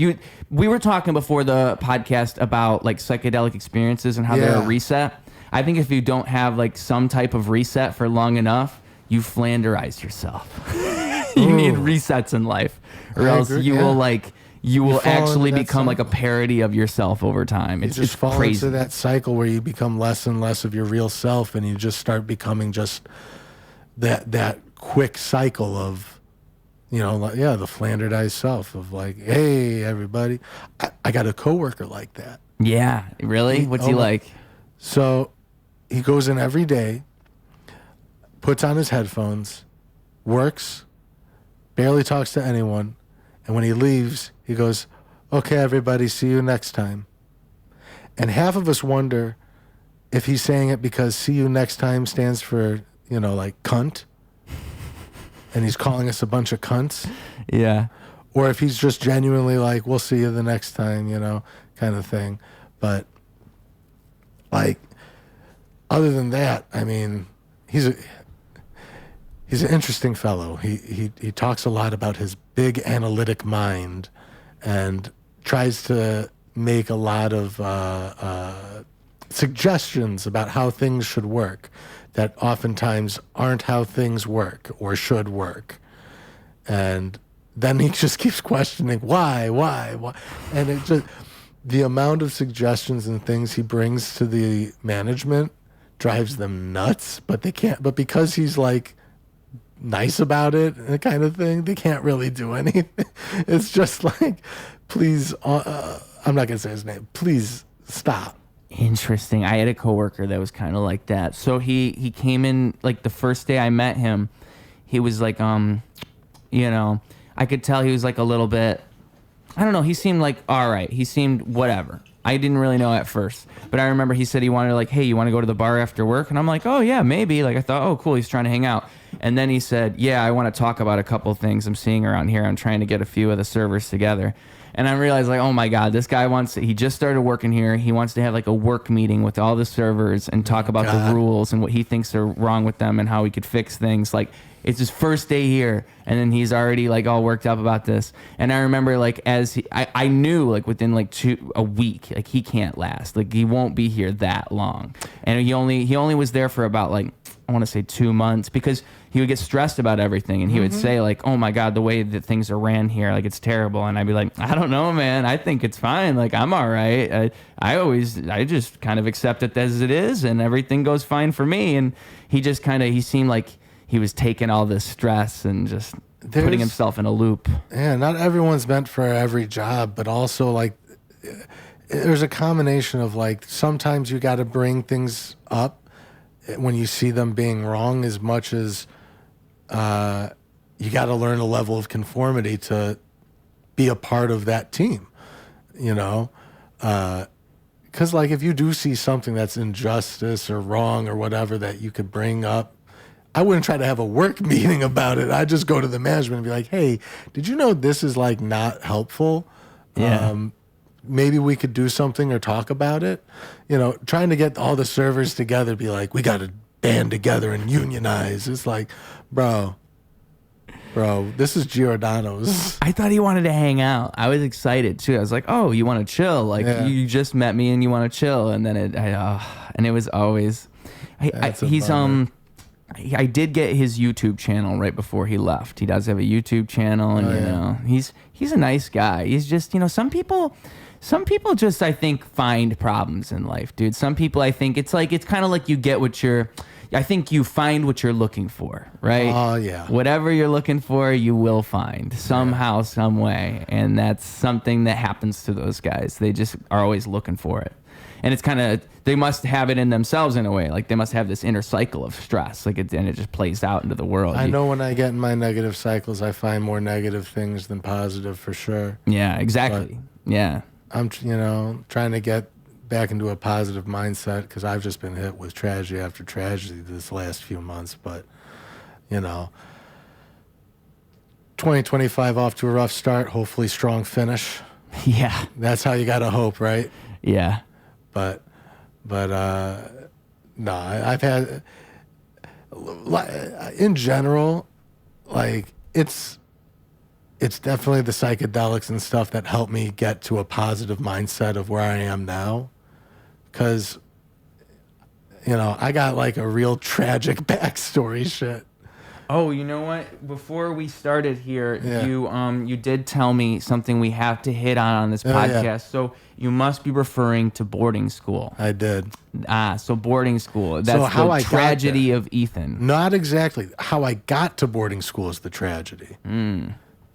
we were talking before the podcast about like psychedelic experiences and how they're a reset. I think if you don't have like some type of reset for long enough, you flanderize yourself. You need resets in life, or else you will like you will actually become like a parody of yourself over time. It's just fall crazy. into that cycle where you become less and less of your real self, and you just start becoming just that quick cycle of, you know, like, the flanderdized self of like, hey, everybody. I got a coworker like that. Yeah, really? What's he like? So he goes in every day, puts on his headphones, works, barely talks to anyone, and when he leaves, he goes, okay, everybody, see you next time. And half of us wonder if he's saying it because see you next time stands for, you know, like cunt, and he's calling us a bunch of cunts. Yeah. Or if he's just genuinely like, we'll see you the next time, you know, kind of thing. But, like, other than that, I mean, he's an interesting fellow. He talks a lot about his big analytic mind and tries to make a lot of suggestions about how things should work that oftentimes aren't how things work or should work. And then he just keeps questioning why, and it just, the amount of suggestions and things he brings to the management drives them nuts. But they can't. But because he's like nice about it, and kind of thing, they can't really do anything. It's just like, please, I'm not gonna say his name. Please stop. Interesting. I had a coworker that was kind of like that. So he came in like the first day I met him. He was like, you know, I could tell he was like a little bit, I don't know. He seemed like, all right. He seemed whatever. I didn't really know at first, but I remember he said he wanted to like, hey, you want to go to the bar after work? And I'm like, oh yeah, maybe. Like I thought, oh cool, he's trying to hang out. And then he said, yeah, I want to talk about a couple of things I'm seeing around here. I'm trying to get a few of the servers together. And I realized like, oh my God, this guy he just started working here. He wants to have like a work meeting with all the servers and talk about the rules and what he thinks are wrong with them and how he could fix things. Like it's his first day here. And then he's already like all worked up about this. And I remember like I knew like within like a week, like he can't last. Like he won't be here that long. And he only was there for about like, I want to say 2 months because he would get stressed about everything and he would say like, oh my God, the way that things are ran here, like it's terrible. And I'd be like, I don't know, man. I think it's fine. Like I'm all right. I just kind of accept it as it is and everything goes fine for me. And he just he seemed like he was taking all this stress and just putting himself in a loop. Yeah, not everyone's meant for every job, but also like there's a combination of like sometimes you got to bring things up when you see them being wrong as much as you got to learn a level of conformity to be a part of that team, you know? Because like if you do see something that's injustice or wrong or whatever that you could bring up, I wouldn't try to have a work meeting about it. I'd just go to the management and be like, hey, did you know this is like not helpful? Yeah. Maybe we could do something or talk about it. You know, trying to get all the servers together, be like, we got to band together and unionize. It's like, bro, this is Giordano's. I thought he wanted to hang out. I was excited too. I was like, oh, you want to chill? Like you just met me and you want to chill. And then it was always, I did get his YouTube channel right before he left. He does have a YouTube channel and you know, he's a nice guy. He's just, you know, some people just, I think, find problems in life, dude. Some people, I think it's kind of like you get I think you find what you're looking for, right? Oh, yeah. Whatever you're looking for, you will find somehow, some way. And that's something that happens to those guys. They just are always looking for it. And it's kind of, they must have it in themselves in a way. Like they must have this inner cycle of stress. And it just plays out into the world. I know when I get in my negative cycles, I find more negative things than positive for sure. Yeah, exactly. But yeah. I'm, you know, trying to get back into a positive mindset because I've just been hit with tragedy after tragedy this last few months. But, you know, 2025 off to a rough start, hopefully strong finish. Yeah. That's how you got to hope, right? Yeah. But no, I've had, in general, like it's definitely the psychedelics and stuff that helped me get to a positive mindset of where I am now. Because, you know, I got like a real tragic backstory shit. Oh, you know what? Before we started here, Yeah. you did tell me something we have to hit on this podcast. yeah. So you must be referring to boarding school. I did. So boarding school. That's how the I got tragedy there. of Ethan. Not exactly. How I got to boarding school is the tragedy.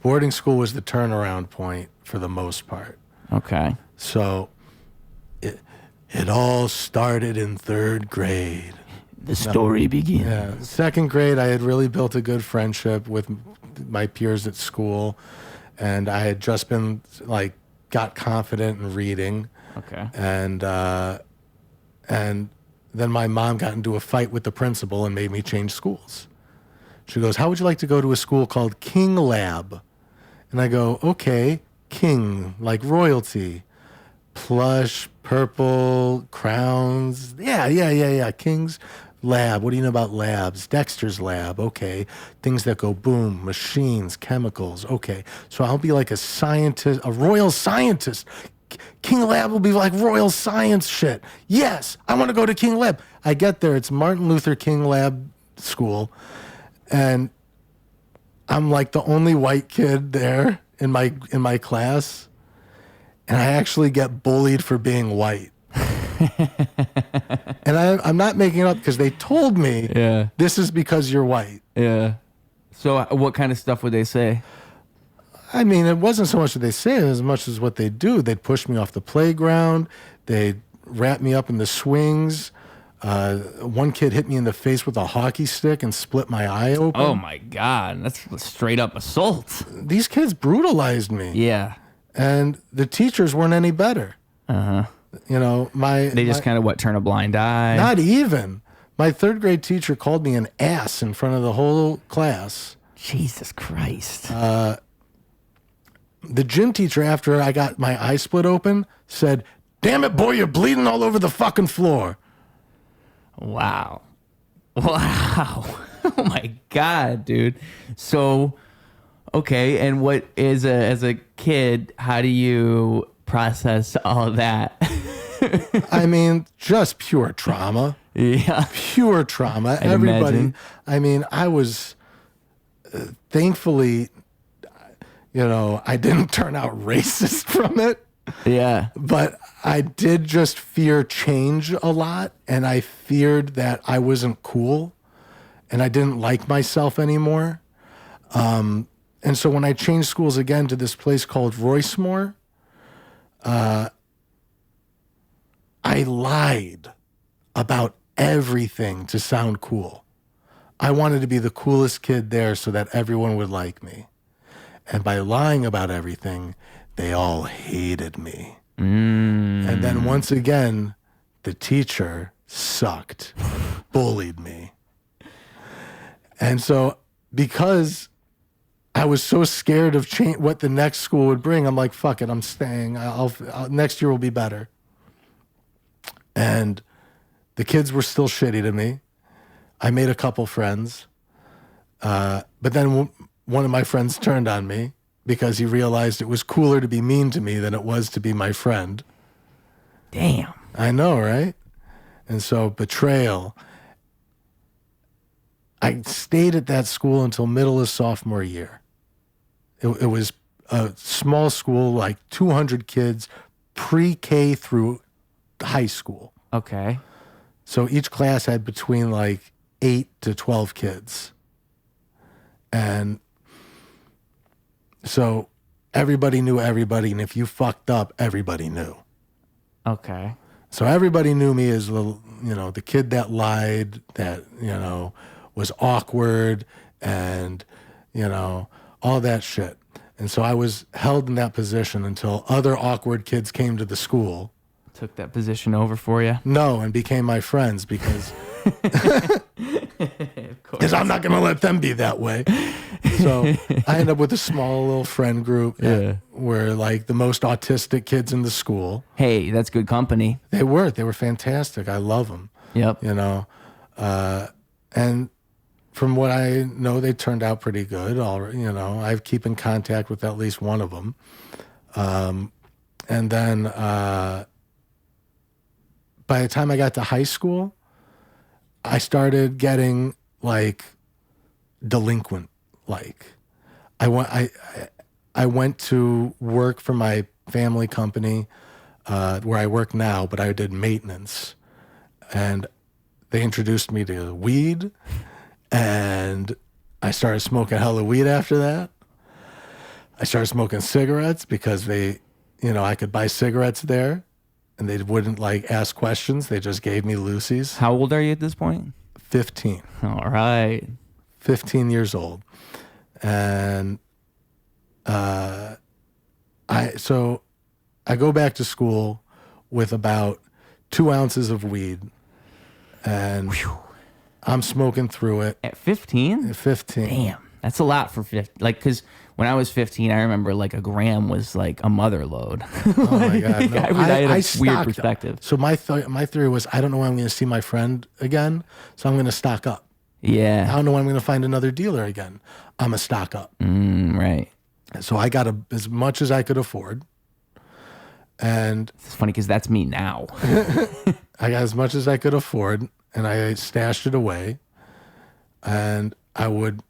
Boarding school was the turnaround point for the most part. Okay. So it all started in 3rd grade. The story begins. Yeah. 2nd grade, I had really built a good friendship with my peers at school, and I had just been like got confident in reading. Okay. And then my mom got into a fight with the principal and made me change schools. She goes, "How would you like to go to a school called King Lab?" And I go, "Okay, king, like royalty. Plush, purple, crowns. Yeah. King's Lab. What do you know about labs? Dexter's Lab. Okay. Things that go boom. Machines, chemicals. Okay. So I'll be like a scientist, a royal scientist. King Lab will be like royal science shit. Yes, I want to go to King Lab." I get there. It's Martin Luther King Lab School. And I'm like the only white kid there in my class. And I actually get bullied for being white. And I'm not making it up because they told me, this is because you're white. Yeah. So what kind of stuff would they say? I mean, it wasn't so much what they say as much as what they do. They'd push me off the playground. They'd wrap me up in the swings. One kid hit me in the face with a hockey stick and split my eye open. Oh my God. That's straight up assault. These kids brutalized me. Yeah. And the teachers weren't any better. Uh-huh. You know, They just kind of turn a blind eye. Not even. My 3rd grade teacher called me an ass in front of the whole class. Jesus Christ. The gym teacher, after I got my eye split open, said, "Damn it, boy, you're bleeding all over the fucking floor." Wow. Oh my God, dude. So, okay, and what is as a kid, how do you process all of that? I mean, just pure trauma. Yeah. Pure trauma. I'd Everybody. imagine. I mean, I was thankfully, you know, I didn't turn out racist from it. Yeah. But I did just fear change a lot, and I feared that I wasn't cool, and I didn't like myself anymore. And so when I changed schools again to this place called Roycemore, I lied about everything to sound cool. I wanted to be the coolest kid there so that everyone would like me. And by lying about everything, they all hated me. And then once again, the teacher sucked, bullied me. And so because I was so scared of what the next school would bring, I'm like, fuck it, I'm staying. Next year will be better. And the kids were still shitty to me. I made a couple friends. But then one of my friends turned on me because he realized it was cooler to be mean to me than it was to be my friend. Damn. I know, right? And so betrayal. I stayed at that school until middle of sophomore year. It was a small school, like 200 kids, pre-K through high school. Okay. So each class had between like 8 to 12 kids. And so everybody knew everybody, and if you fucked up, everybody knew. Okay. So everybody knew me as the kid that lied, that, was awkward, and, all that shit. And so I was held in that position until other awkward kids came to the school. Took that position over for you? No, and became my friends because I'm not going to let them be that way. So I ended up with a small little friend group that were like the most autistic kids in the school. Hey, that's good company. They were fantastic. I love them. Yep. And from what I know, they turned out pretty good. I keep in contact with at least one of them. And then by the time I got to high school, I started getting like delinquent. Like I went to work for my family company where I work now, but I did maintenance, and they introduced me to weed, and I started smoking hella weed after that. I started smoking cigarettes because I could buy cigarettes there, and they wouldn't like ask questions. They just gave me loosies. How old are you at this point? 15. All right. 15 years old. And I go back to school with about 2 ounces of weed, and I'm smoking through it. At 15? At 15. Damn. That's a lot for 15. Like, because when I was 15, I remember like a gram was like a mother load. Oh my God. No. I had a stocked weird up. perspective. So my theory was, I don't know when I'm going to see my friend again, so I'm going to stock up. I Yeah. don't know when I'm going to find another dealer again. I'm a stock up. Right. So I got as much as I could afford. And It's funny because that's me now. I got as much as I could afford, and I stashed it away. And I would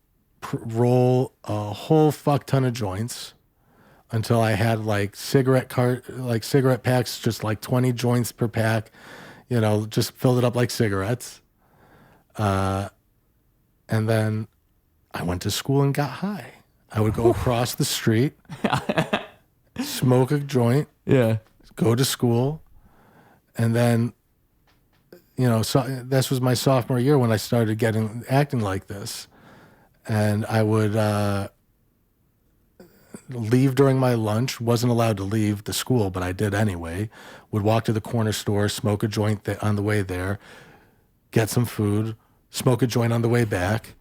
roll a whole fuck ton of joints until I had like cigarette packs, just like 20 joints per pack, just filled it up like cigarettes. And then I went to school and got high. I would go across the street, smoke a joint, Yeah. go to school, and then, so this was my sophomore year when I started acting like this. And I would leave during my lunch. Wasn't allowed to leave the school, but I did anyway. Would walk to the corner store, smoke a joint on the way there, get some food, smoke a joint on the way back,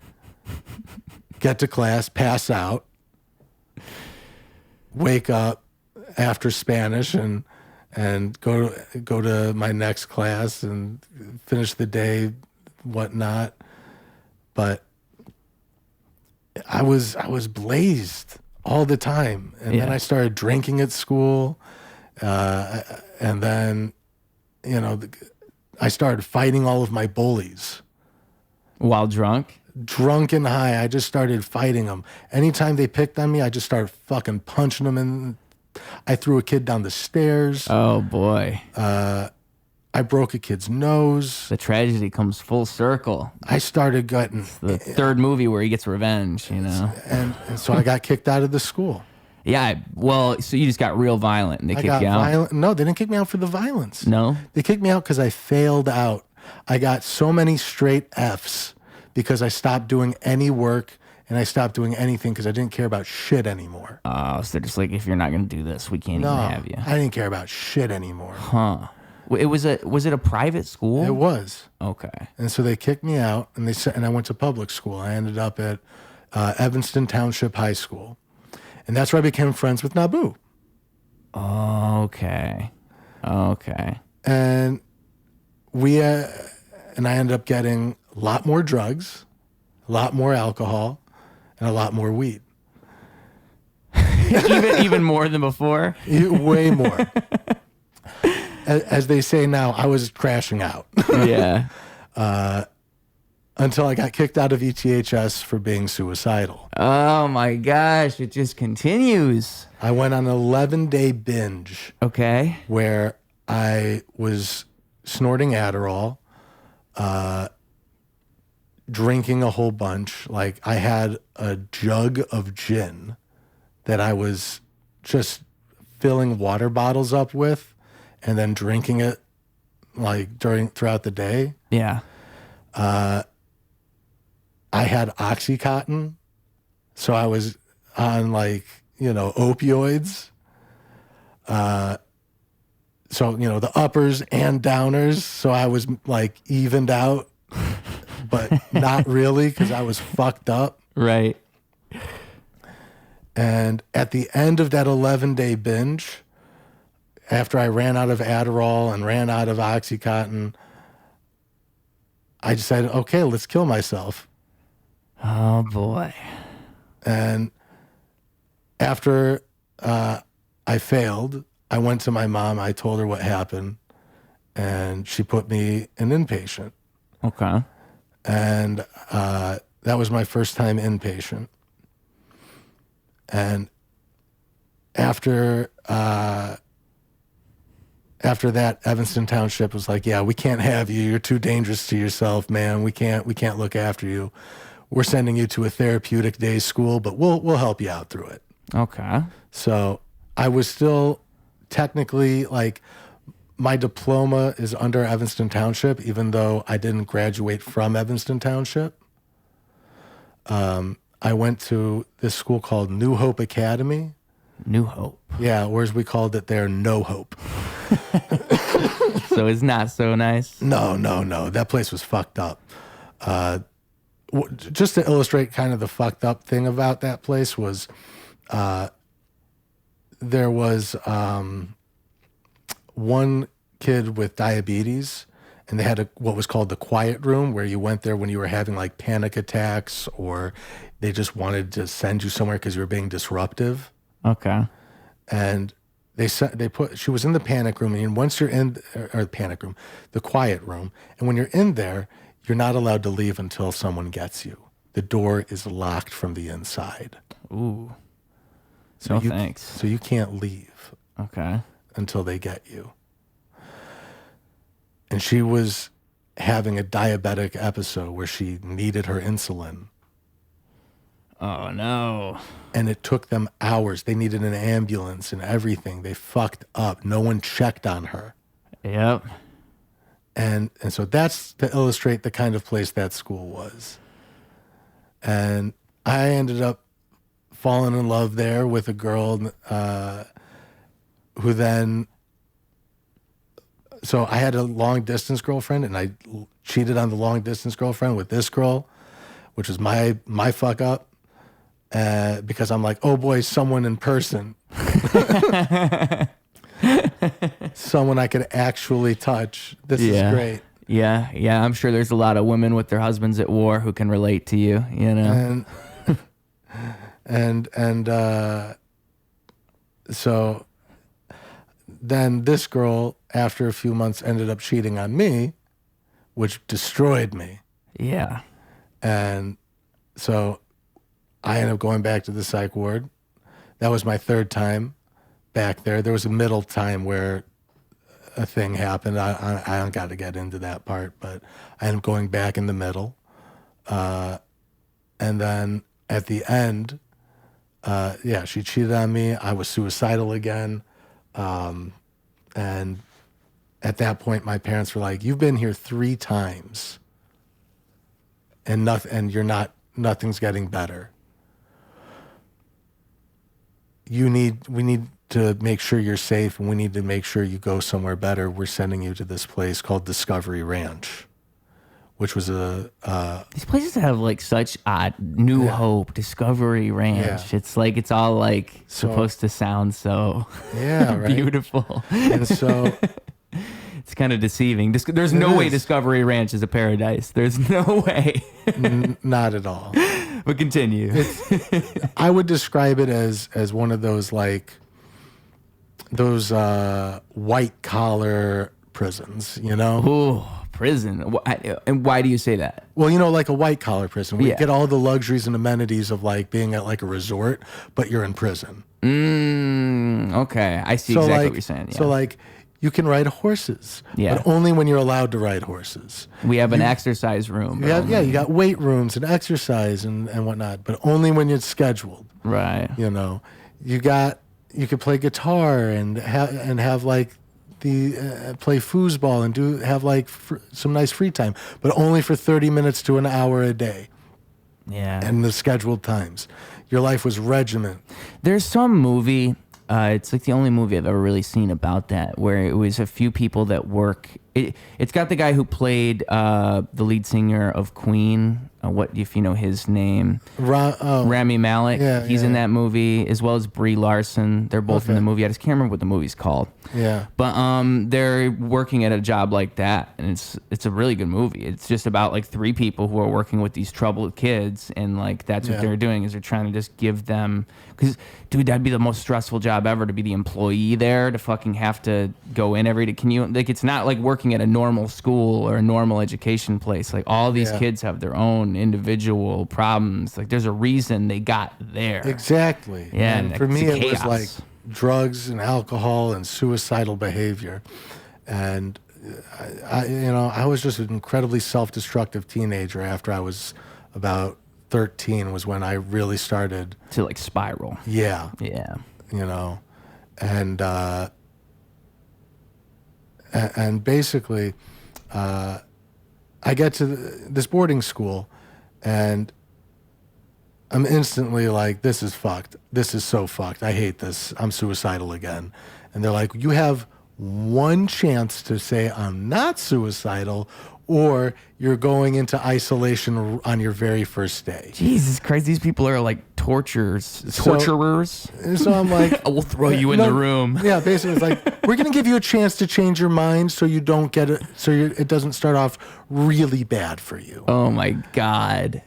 get to class, pass out, wake up after Spanish and go to my next class and finish the day, whatnot. But I was blazed all the time, and then I started drinking at school, and then I started fighting all of my bullies. While drunk? Drunk and high, I just started fighting them. Anytime they picked on me, I just started fucking punching them, and I threw a kid down the stairs. Oh, boy. I broke a kid's nose. The tragedy comes full circle. I started getting The third movie where he gets revenge, and so I got kicked out of the school. Yeah, well, so you just got real violent and they kicked you out? Violent. No, they didn't kick me out for the violence. No? They kicked me out because I failed out. I got so many straight Fs because I stopped doing any work and I stopped doing anything because I didn't care about shit anymore. Oh, so they're just like, if you're not going to do this, we can't even have you. I didn't care about shit anymore. Huh. Was it a private school? It was. Okay. And so they kicked me out, and I went to public school. I ended up at Evanston Township High School, and that's where I became friends with Nabu. Okay. And and I ended up getting a lot more drugs, a lot more alcohol, and a lot more weed. even more than before? Way more. As they say now, I was crashing out. Yeah. Until I got kicked out of ETHS for being suicidal. Oh my gosh, it just continues. I went on an 11-day binge. Okay. Where I was snorting Adderall, drinking a whole bunch. Like I had a jug of gin that I was just filling water bottles up with and then drinking it like throughout the day. Yeah. I had Oxycontin, so I was on opioids. So, the uppers and downers. So I was like evened out, but not really because I was fucked up. Right. And at the end of that 11-day binge, after I ran out of Adderall and ran out of Oxycontin, I decided, okay, let's kill myself. Oh, boy. And after I failed, I went to my mom. I told her what happened, and she put me in inpatient. Okay. And that was my first time inpatient. And after that, Evanston Township was like, yeah, we can't have you. You're too dangerous to yourself, man. We can't look after you. We're sending you to a therapeutic day school, but we'll help you out through it. Okay. So I was still technically like, my diploma is under Evanston Township, even though I didn't graduate from Evanston Township. I went to this school called New Hope Academy. New Hope. Yeah, or as we called it there, No Hope. So it's not so nice. No. That place was fucked up. Just to illustrate kind of the fucked up thing about that place was there was one kid with diabetes, and they had what was called the quiet room, where you went there when you were having like panic attacks, or they just wanted to send you somewhere because you were being disruptive. Okay. And she was in the panic room, and once you're in, or the panic room, the quiet room, and when you're in there, you're not allowed to leave until someone gets you. The door is locked from the inside. Ooh. So thanks. So you can't leave. Okay. Until they get you. And she was having a diabetic episode where she needed her insulin. Oh, no. And it took them hours. They needed an ambulance and everything. They fucked up. No one checked on her. Yep. And so that's to illustrate the kind of place that school was. And I ended up falling in love there with a girl who then... So I had a long distance girlfriend, and I cheated on the long distance girlfriend with this girl, which was my fuck up, because I'm like, oh boy, someone in person, someone I could actually touch. This is great. Yeah, I'm sure there's a lot of women with their husbands at war who can relate to you. You know, and so then this girl, after a few months, ended up cheating on me, which destroyed me. Yeah. And so I ended up going back to the psych ward. That was my third time back there. There was a middle time where a thing happened. I don't got to get into that part, but I ended up going back in the middle. And then at the end, she cheated on me. I was suicidal again. And at that point, my parents were like, "You've been here 3 times, and nothing's getting better. We need to make sure you're safe, and we need to make sure you go somewhere better. We're sending you to this place called Discovery Ranch," which was these places have like such odd New Hope, Discovery Ranch. Yeah. It's like it's all like supposed to sound so right? beautiful. And so it's kind of deceiving. There's no way Discovery Ranch is a paradise. There's no way. Not at all. But continue. I would describe it as one of those like those white collar prisons, you know? Ooh, prison. And why do you say that? Well, you know, like a white collar prison where you get all the luxuries and amenities of like being at like a resort, but you're in prison. Okay. I see exactly what you're saying. Yeah. So like you can ride horses, but only when you're allowed to ride horses. We have an exercise room. You got weight rooms and exercise and whatnot, but only when it's scheduled. Right. You know, you could play guitar and have like play foosball and have like some nice free time, but only for 30 minutes to an hour a day. Yeah. And the scheduled times. Your life was regiment. There's some movie, it's like the only movie I've ever really seen about that, where it was a few people that work. It's got the guy who played the lead singer of Queen. What if you know his name? Rami Malek. Yeah, He's in that movie, as well as Brie Larson. They're both in the movie. I just can't remember what the movie's called. Yeah. But they're working at a job like that, and it's a really good movie. It's just about like 3 people who are working with these troubled kids, and like that's what they're doing is they're trying to just give them, because dude, that'd be the most stressful job ever, to be the employee there, to fucking have to go in every day. Can you, like, it's not like working working at a normal school or a normal education place. Like all these Yeah. kids have their own individual problems. Like there's a reason they got there. Exactly. Yeah, And and for it's me, a it was chaos. like drugs and alcohol and suicidal behavior. And I was just an incredibly self-destructive teenager. After I was about 13 was when I really started. To like spiral. Yeah. Yeah. And basically, I get to this boarding school, and I'm instantly like, this is fucked. This is so fucked. I hate this. I'm suicidal again. And they're like, you have one chance to say I'm not suicidal, or you're going into isolation on your very first day. Jesus Christ, these people are like torturers. So I'm like, I will throw you in the room. Yeah, basically, it's like, we're going to give you a chance to change your mind so you don't get it, it doesn't start off really bad for you. Oh my God.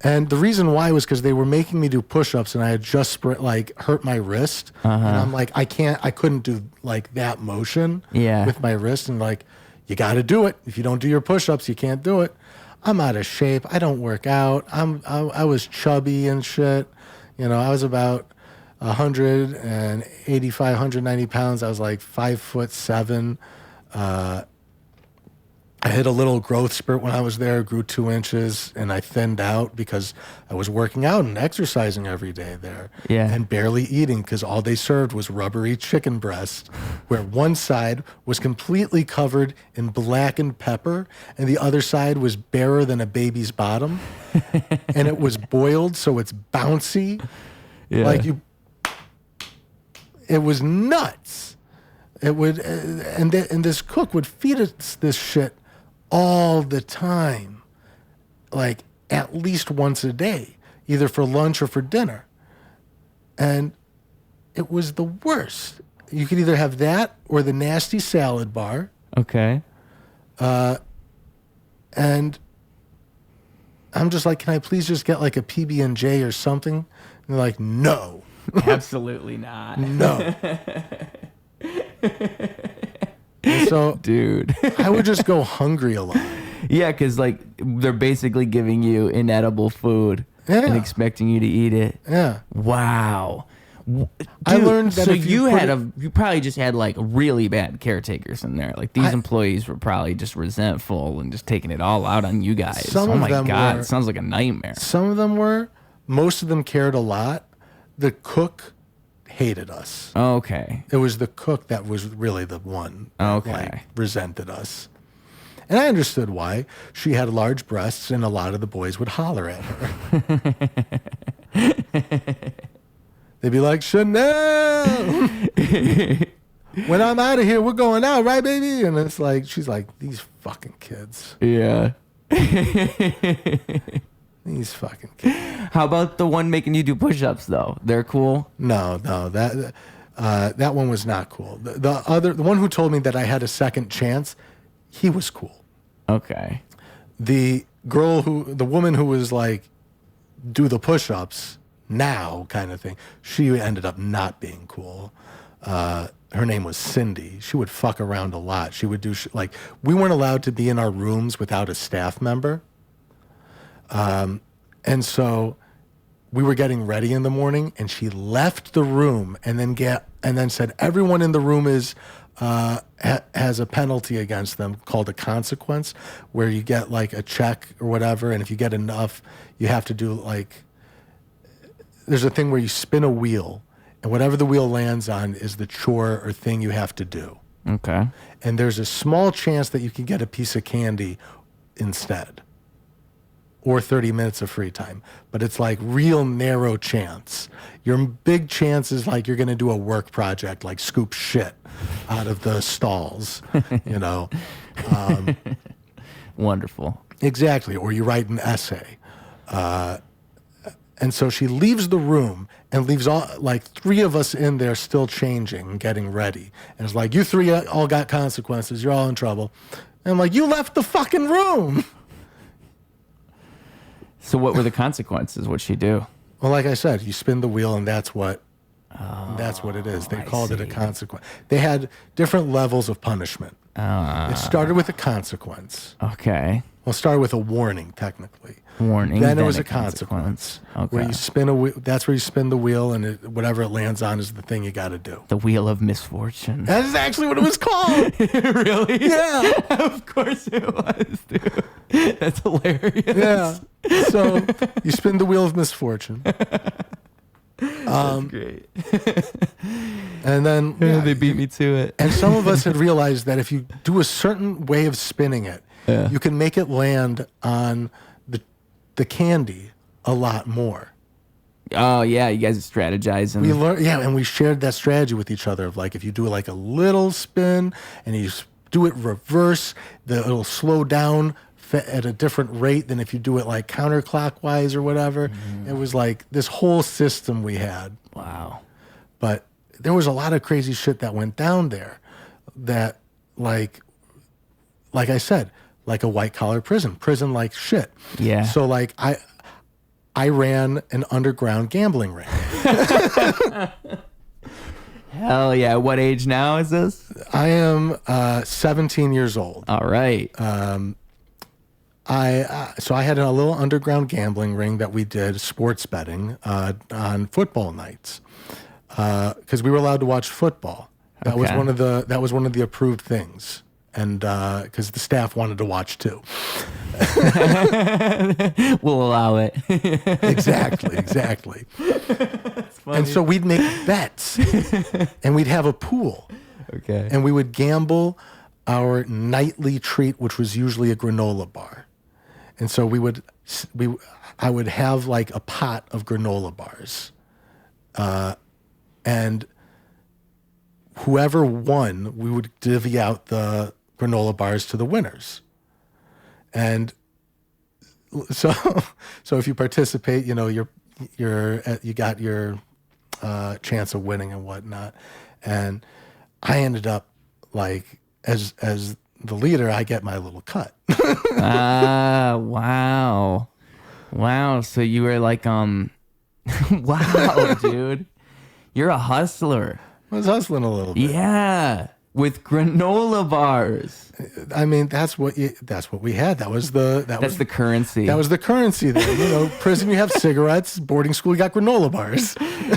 And the reason why was because they were making me do push-ups, and I had just hurt my wrist. And I'm like, I couldn't do like that motion with my wrist. And like, you got to do it. If you don't do your push-ups, you can't do it. I'm out of shape. I don't work out. I was chubby and shit. I was about 185, 190 pounds. I was like 5'7". I hit a little growth spurt when I was there, grew 2 inches, and I thinned out because I was working out and exercising every day there. Yeah. And barely eating because all they served was rubbery chicken breast, where one side was completely covered in blackened pepper and the other side was barer than a baby's bottom. And it was boiled, so it's bouncy. Yeah. It was nuts. It would, and this cook would feed us this shit all the time, like at least once a day, either for lunch or for dinner. And it was the worst. You could either have that or the nasty salad bar. Okay. And I'm just like, can I please just get like a PB&J or something? And they're like, no. Absolutely not. No. And so, Dude. I would just go hungry a lot. Yeah, because like they're basically giving you inedible food and expecting you to eat it. Yeah. Wow. Dude, I learned that so if you you probably just had like really bad caretakers in there. Like these employees were probably just resentful and just taking it all out on you guys. Some oh of my them God, were. it sounds like a nightmare. Some of them were. Most of them cared a lot. The cook hated us. Okay. It was the cook that was really the one that resented us. And I understood why. She had large breasts, and a lot of the boys would holler at her. They'd be like, Chanel! When I'm out of here, we're going out, right, baby? And it's like, she's like, these fucking kids. Yeah. These fucking kids. How about the one making you do push-ups though? They're cool. No, that one was not cool. The one who told me that I had a second chance, he was cool. Okay. The woman who was like, do the push-ups now kind of thing, she ended up not being cool. Her name was Cindy. She would fuck around a lot. She would do like, we weren't allowed to be in our rooms without a staff member. And so we were getting ready in the morning, and she left the room and then said, everyone in the room has a penalty against them called a consequence, where you get like a check or whatever. And if you get enough, you have to do like, there's a thing where you spin a wheel, and whatever the wheel lands on is the chore or thing you have to do. Okay. And there's a small chance that you can get a piece of candy instead, or 30 minutes of free time. But it's like real narrow chance. Your big chance is like you're going to do a work project, like scoop shit out of the stalls, Wonderful. Exactly. Or you write an essay. And so she leaves the room and leaves all like 3 of us in there still changing, getting ready. And it's like, you 3 all got consequences. You're all in trouble. And I'm like, you left the fucking room. So what were the consequences? What'd she do? Well, like I said, you spin the wheel, and that's what That's what it is. They I called it a see. consequence. They had different levels of punishment. It started with a consequence. Okay. Well, it started with a warning, technically. Warning. Then it was a consequence. Where you spin that's where you spin the wheel, and whatever it lands on is the thing you got to do. The wheel of misfortune. That is actually what it was called. Really? Yeah. Of course it was, dude. That's hilarious. Yeah. So you spin the wheel of misfortune. That's great. And then They beat me to it. And some of us had realized that if you do a certain way of spinning it, you can make it land on the candy a lot more. Oh yeah, you guys are strategizing. We learned, and we shared that strategy with each other of like, if you do like a little spin and you do it reverse, it'll slow down at a different rate than if you do it like counterclockwise or whatever. It was like this whole system we had. Wow. But there was a lot of crazy shit that went down there that like I said, like a white collar prison like shit. Yeah. So like I ran an underground gambling ring. Hell yeah. What age now is this? I am 17 years old. All right. So I had a little underground gambling ring that we did sports betting on football nights because we were allowed to watch football. That was one of the approved things, and because the staff wanted to watch too. We'll allow it. Exactly. And so we'd make bets, and we'd have a pool. Okay. And we would gamble our nightly treat, which was usually a granola bar. And so I would have like a pot of granola bars, and whoever won, we would divvy out the granola bars to the winners. And so if you participate, you know, you got your chance of winning and whatnot. And I ended up like as the leader, I get my little cut. Wow. So you were like, wow, dude, you're a hustler. I was hustling a little bit. Yeah. With granola bars. I mean, that's what we had. That's the currency. That was the currency there. You know, prison, you have cigarettes. Boarding school, you got granola bars.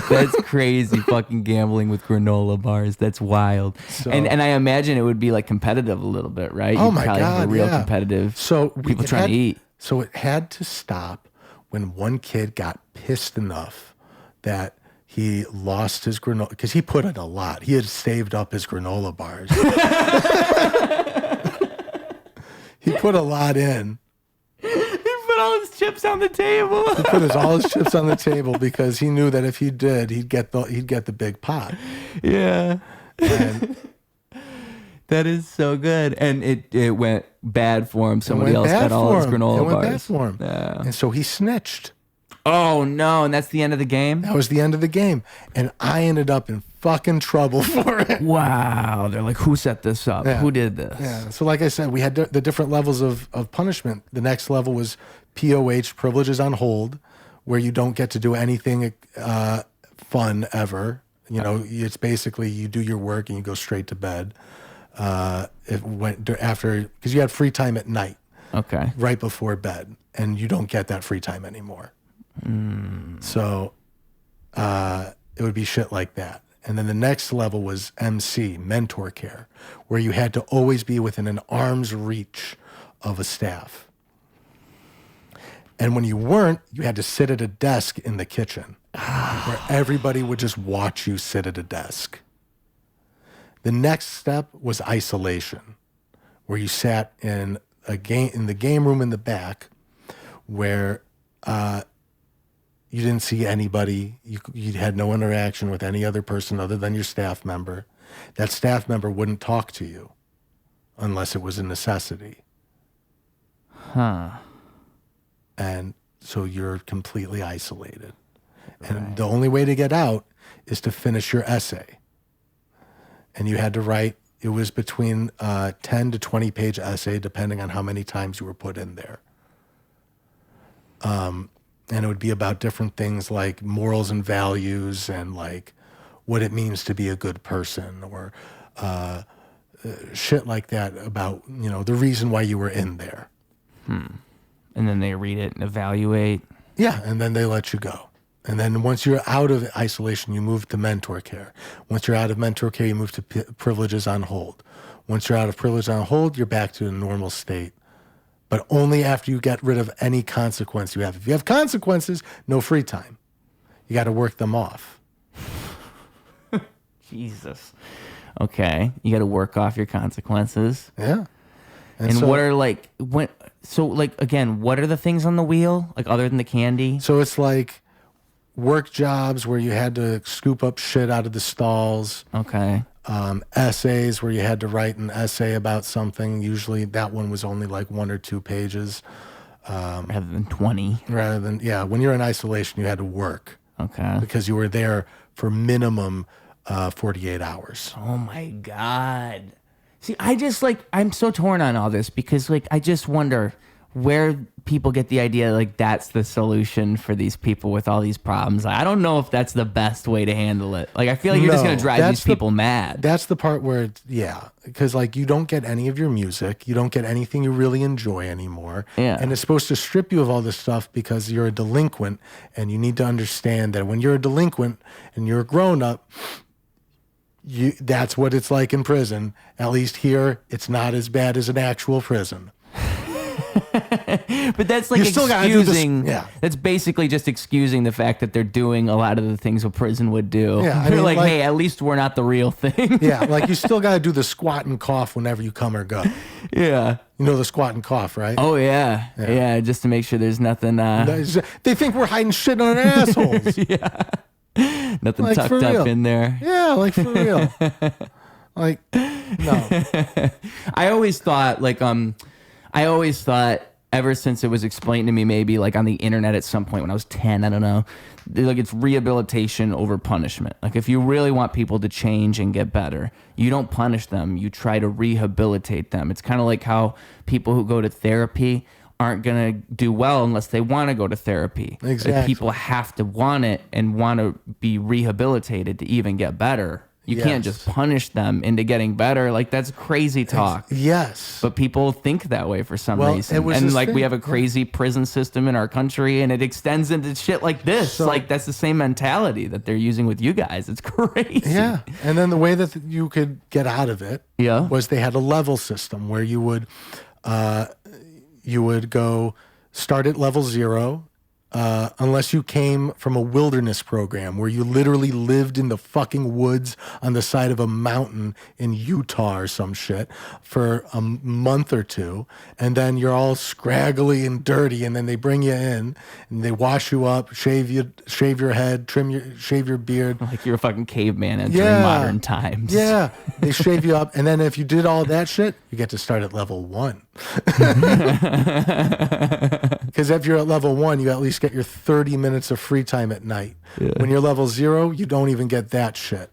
That's crazy. Fucking gambling with granola bars. That's wild. So, and I imagine it would be like competitive a little bit, right? Oh You'd my probably have God, a real yeah. competitive. So people trying to eat. So it had to stop when one kid got pissed enough that he lost his granola, because he put in a lot. He had saved up his granola bars. He put a lot in. He put all his chips on the table. He put all his chips on the table because he knew that if he did, he'd get the big pot. Yeah. And that is so good. And it went bad for him. Somebody else got all his granola it went bars. bad for him. Yeah. And so he snitched. Oh no, and that's the end of the game? That was the end of the game. And I ended up in fucking trouble for it. Wow. They're like, who set this up? Yeah. Who did this? Yeah. So like I said, we had the different levels of punishment. The next level was POH, privileges on hold, where you don't get to do anything fun ever. You know, it's basically you do your work and you go straight to bed. It went after, because you had free time at night. Okay. Right before bed, and you don't get that free time anymore. So it would be shit like that. And then the next level was MC, mentor care, where you had to always be within an arm's reach of a staff. And when you weren't, you had to sit at a desk in the kitchen where everybody would just watch you sit at a desk. The next step was isolation, where you sat in the game room in the back, where you didn't see anybody. You had no interaction with any other person other than your staff member. That staff member wouldn't talk to you unless it was a necessity. Huh. And so you're completely isolated. Right. And the only way to get out is to finish your essay. And you had to write, it was between 10 to 20 page essay, depending on how many times you were put in there. And it would be about different things like morals and values and like what it means to be a good person, or shit like that about, the reason why you were in there. And then they read it and evaluate. Yeah, and then they let you go. And then once you're out of isolation, you move to mentor care. Once you're out of mentor care, you move to privileges on hold. Once you're out of privilege on hold, you're back to a normal state. But only after you get rid of any consequence you have. If you have consequences, no free time. You got to work them off. Jesus. Okay. You got to work off your consequences. Yeah. And so, what are again, what are the things on the wheel? Like other than the candy? So it's like work jobs where you had to scoop up shit out of the stalls. Okay. Essays where you had to write an essay about something. Usually that one was only like 1 or 2 pages. Rather than 20. When you're in isolation, you had to work. Okay. Because you were there for minimum 48 hours. Oh my God. See, I'm so torn on all this because I just wonder where people get the idea that's the solution for these people with all these problems. I don't know if that's the best way to handle it. I feel like you're just going to drive these people mad. That's the part where because you don't get any of your music. You don't get anything you really enjoy anymore. Yeah. And it's supposed to strip you of all this stuff because you're a delinquent, and you need to understand that when you're a delinquent and you're a grown up, that's what it's like in prison. At least here, it's not as bad as an actual prison. But that's excusing. That's basically just excusing the fact that they're doing a lot of the things a prison would do. Yeah, they're hey, at least we're not the real thing. Yeah, you still got to do the squat and cough whenever you come or go. Yeah. You know the squat and cough, right? Oh, yeah, just to make sure there's nothing. They think we're hiding shit on our assholes. Yeah. Nothing tucked up in there. Yeah, for real. No. I always thought ever since it was explained to me, maybe on the internet at some point when I was 10, I don't know, it's rehabilitation over punishment. If you really want people to change and get better, you don't punish them, you try to rehabilitate them. It's kind of like how people who go to therapy aren't going to do well unless they want to go to therapy. Exactly. People have to want it and want to be rehabilitated to even get better. You can't just punish them into getting better. That's crazy talk. Yes. But people think that way for some reason. And we have a crazy prison system in our country, and it extends into shit like this. So, that's the same mentality that they're using with you guys. It's crazy. Yeah. And then the way that you could get out of it was they had a level system where you would go start at level 0, unless you came from a wilderness program where you literally lived in the fucking woods on the side of a mountain in Utah or some shit for a month or 2, and then you're all scraggly and dirty, and then they bring you in and they wash you up, shave your head, shave your beard, like you're a fucking caveman entering modern times. Yeah, they shave you up, and then if you did all that shit, you get to start at level 1. Because if you're at level 1, you at least get your 30 minutes of free time at night. Yeah. When you're level 0, you don't even get that shit.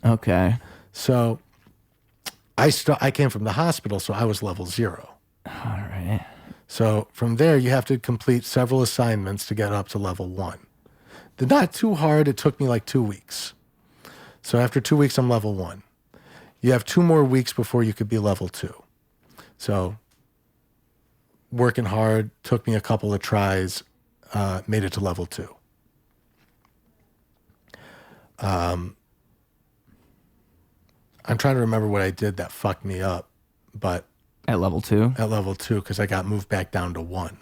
Okay. So I came from the hospital, so I was level 0. All right. So from there, you have to complete several assignments to get up to level 1. They're not too hard. It took me 2 weeks. So after 2 weeks, I'm level 1. You have 2 more weeks before you could be level 2. So working hard, took me a couple of tries, made it to level 2. I'm trying to remember what I did that fucked me up, but at level 2? At level 2, because I got moved back down to 1.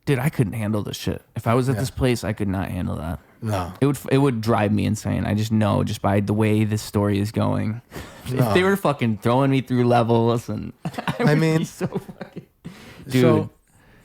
Dude, I couldn't handle this shit. If I was at this place, I could not handle that. No. It would drive me insane. I just know, just by the way this story is going. No. If they were fucking throwing me through levels, and I mean, be so fucking... Dude. So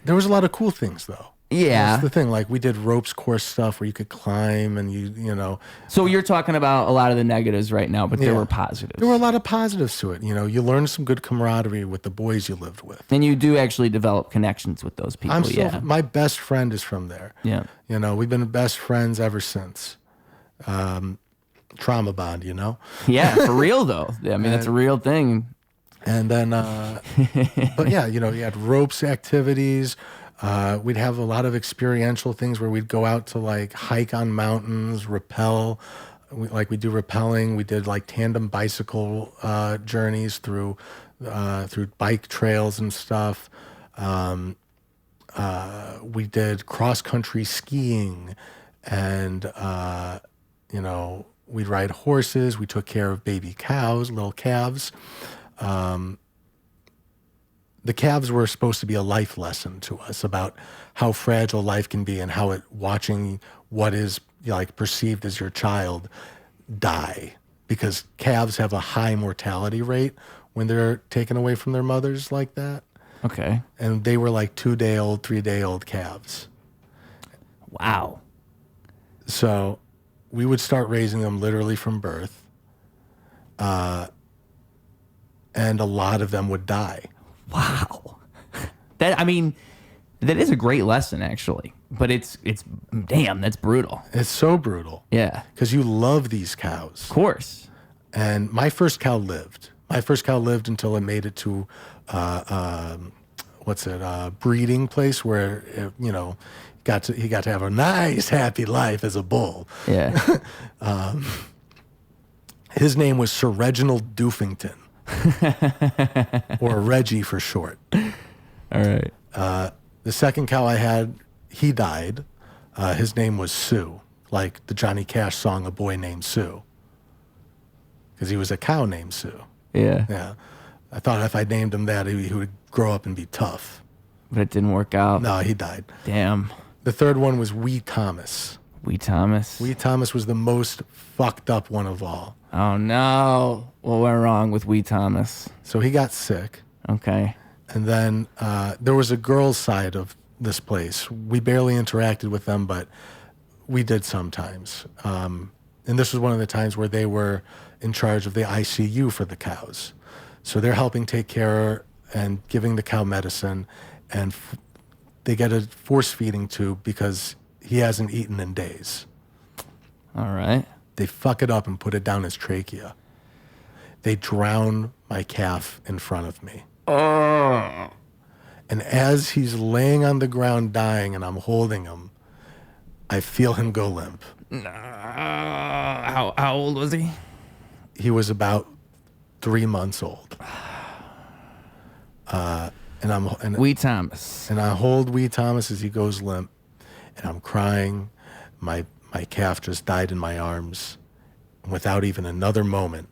there was a lot of cool things, though. Yeah. That's the thing. We did ropes course stuff where you could climb and you know. So you're talking about a lot of the negatives right now, but there were positives. There were a lot of positives to it. You learned some good camaraderie with the boys you lived with. And you do actually develop connections with those people. My best friend is from there. Yeah. We've been best friends ever since. Trauma bond, Yeah, for real, though. I mean, that's a real thing. And then, but yeah, you had ropes activities. We'd have a lot of experiential things where we'd go out to like hike on mountains, rappel. We do rappelling. We did like tandem bicycle journeys through bike trails and stuff. We did cross country skiing, and we'd ride horses. We took care of baby cows, little calves. The calves were supposed to be a life lesson to us about how fragile life can be and how watching what is like perceived as your child die, because calves have a high mortality rate when they're taken away from their mothers like that. Okay. And they were like 2-day-old, 3-day-old calves. Wow. So we would start raising them literally from birth. And a lot of them would die. Wow. That is a great lesson, actually. But it's damn, that's brutal. It's so brutal. Yeah. Because you love these cows. Of course. And my first cow lived. My first cow lived until it made it to breeding place where he got to have a nice happy life as a bull. Yeah. His name was Sir Reginald Doofington, or Reggie for short. All right. The second cow I had, he died. His name was Sue, like the Johnny Cash song "A Boy Named Sue," because he was a cow named Sue. Yeah. Yeah. I thought if I named him that, he would grow up and be tough. But it didn't work out. No, he died. Damn. The third one was Wee Thomas. Wee Thomas. Wee Thomas was the most fucked up one of all. Oh, no. What went wrong with Wee Thomas? So he got sick. Okay. And then there was a girl's side of this place. We barely interacted with them, but we did sometimes. And this was one of the times where they were in charge of the ICU for the cows. So they're helping take care and giving the cow medicine, and they get a force feeding tube because he hasn't eaten in days. All right. They fuck it up and put it down his trachea. They drown my calf in front of me. Oh. And as he's laying on the ground dying and I'm holding him, I feel him go limp. How old was he? He was about 3 months old. Wee Thomas. And I hold Wee Thomas as he goes limp, and I'm crying. My calf just died in my arms. And without even another moment,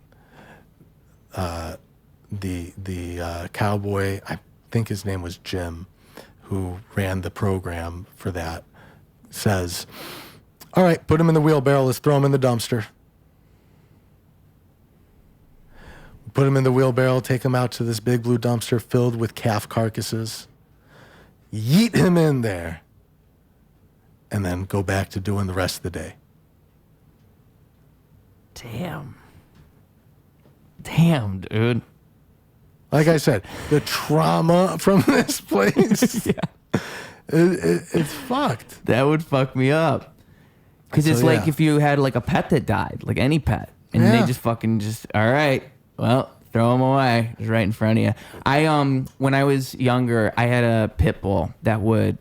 the cowboy, I think his name was Jim, who ran the program for that, says, "All right, put him in the wheelbarrow. Let's throw him in the dumpster." Put him in the wheelbarrow, take him out to this big blue dumpster filled with calf carcasses, yeet him in there, and then go back to doing the rest of the day. Damn, dude. Like I said, the trauma from this place, Yeah. it's fucked. That would fuck me up. Because it's So, like yeah. if you had like a pet that died, like any pet, and Yeah. they just all right, well, throw them away. Just right in front of you. When I was younger, I had a pit bull that would,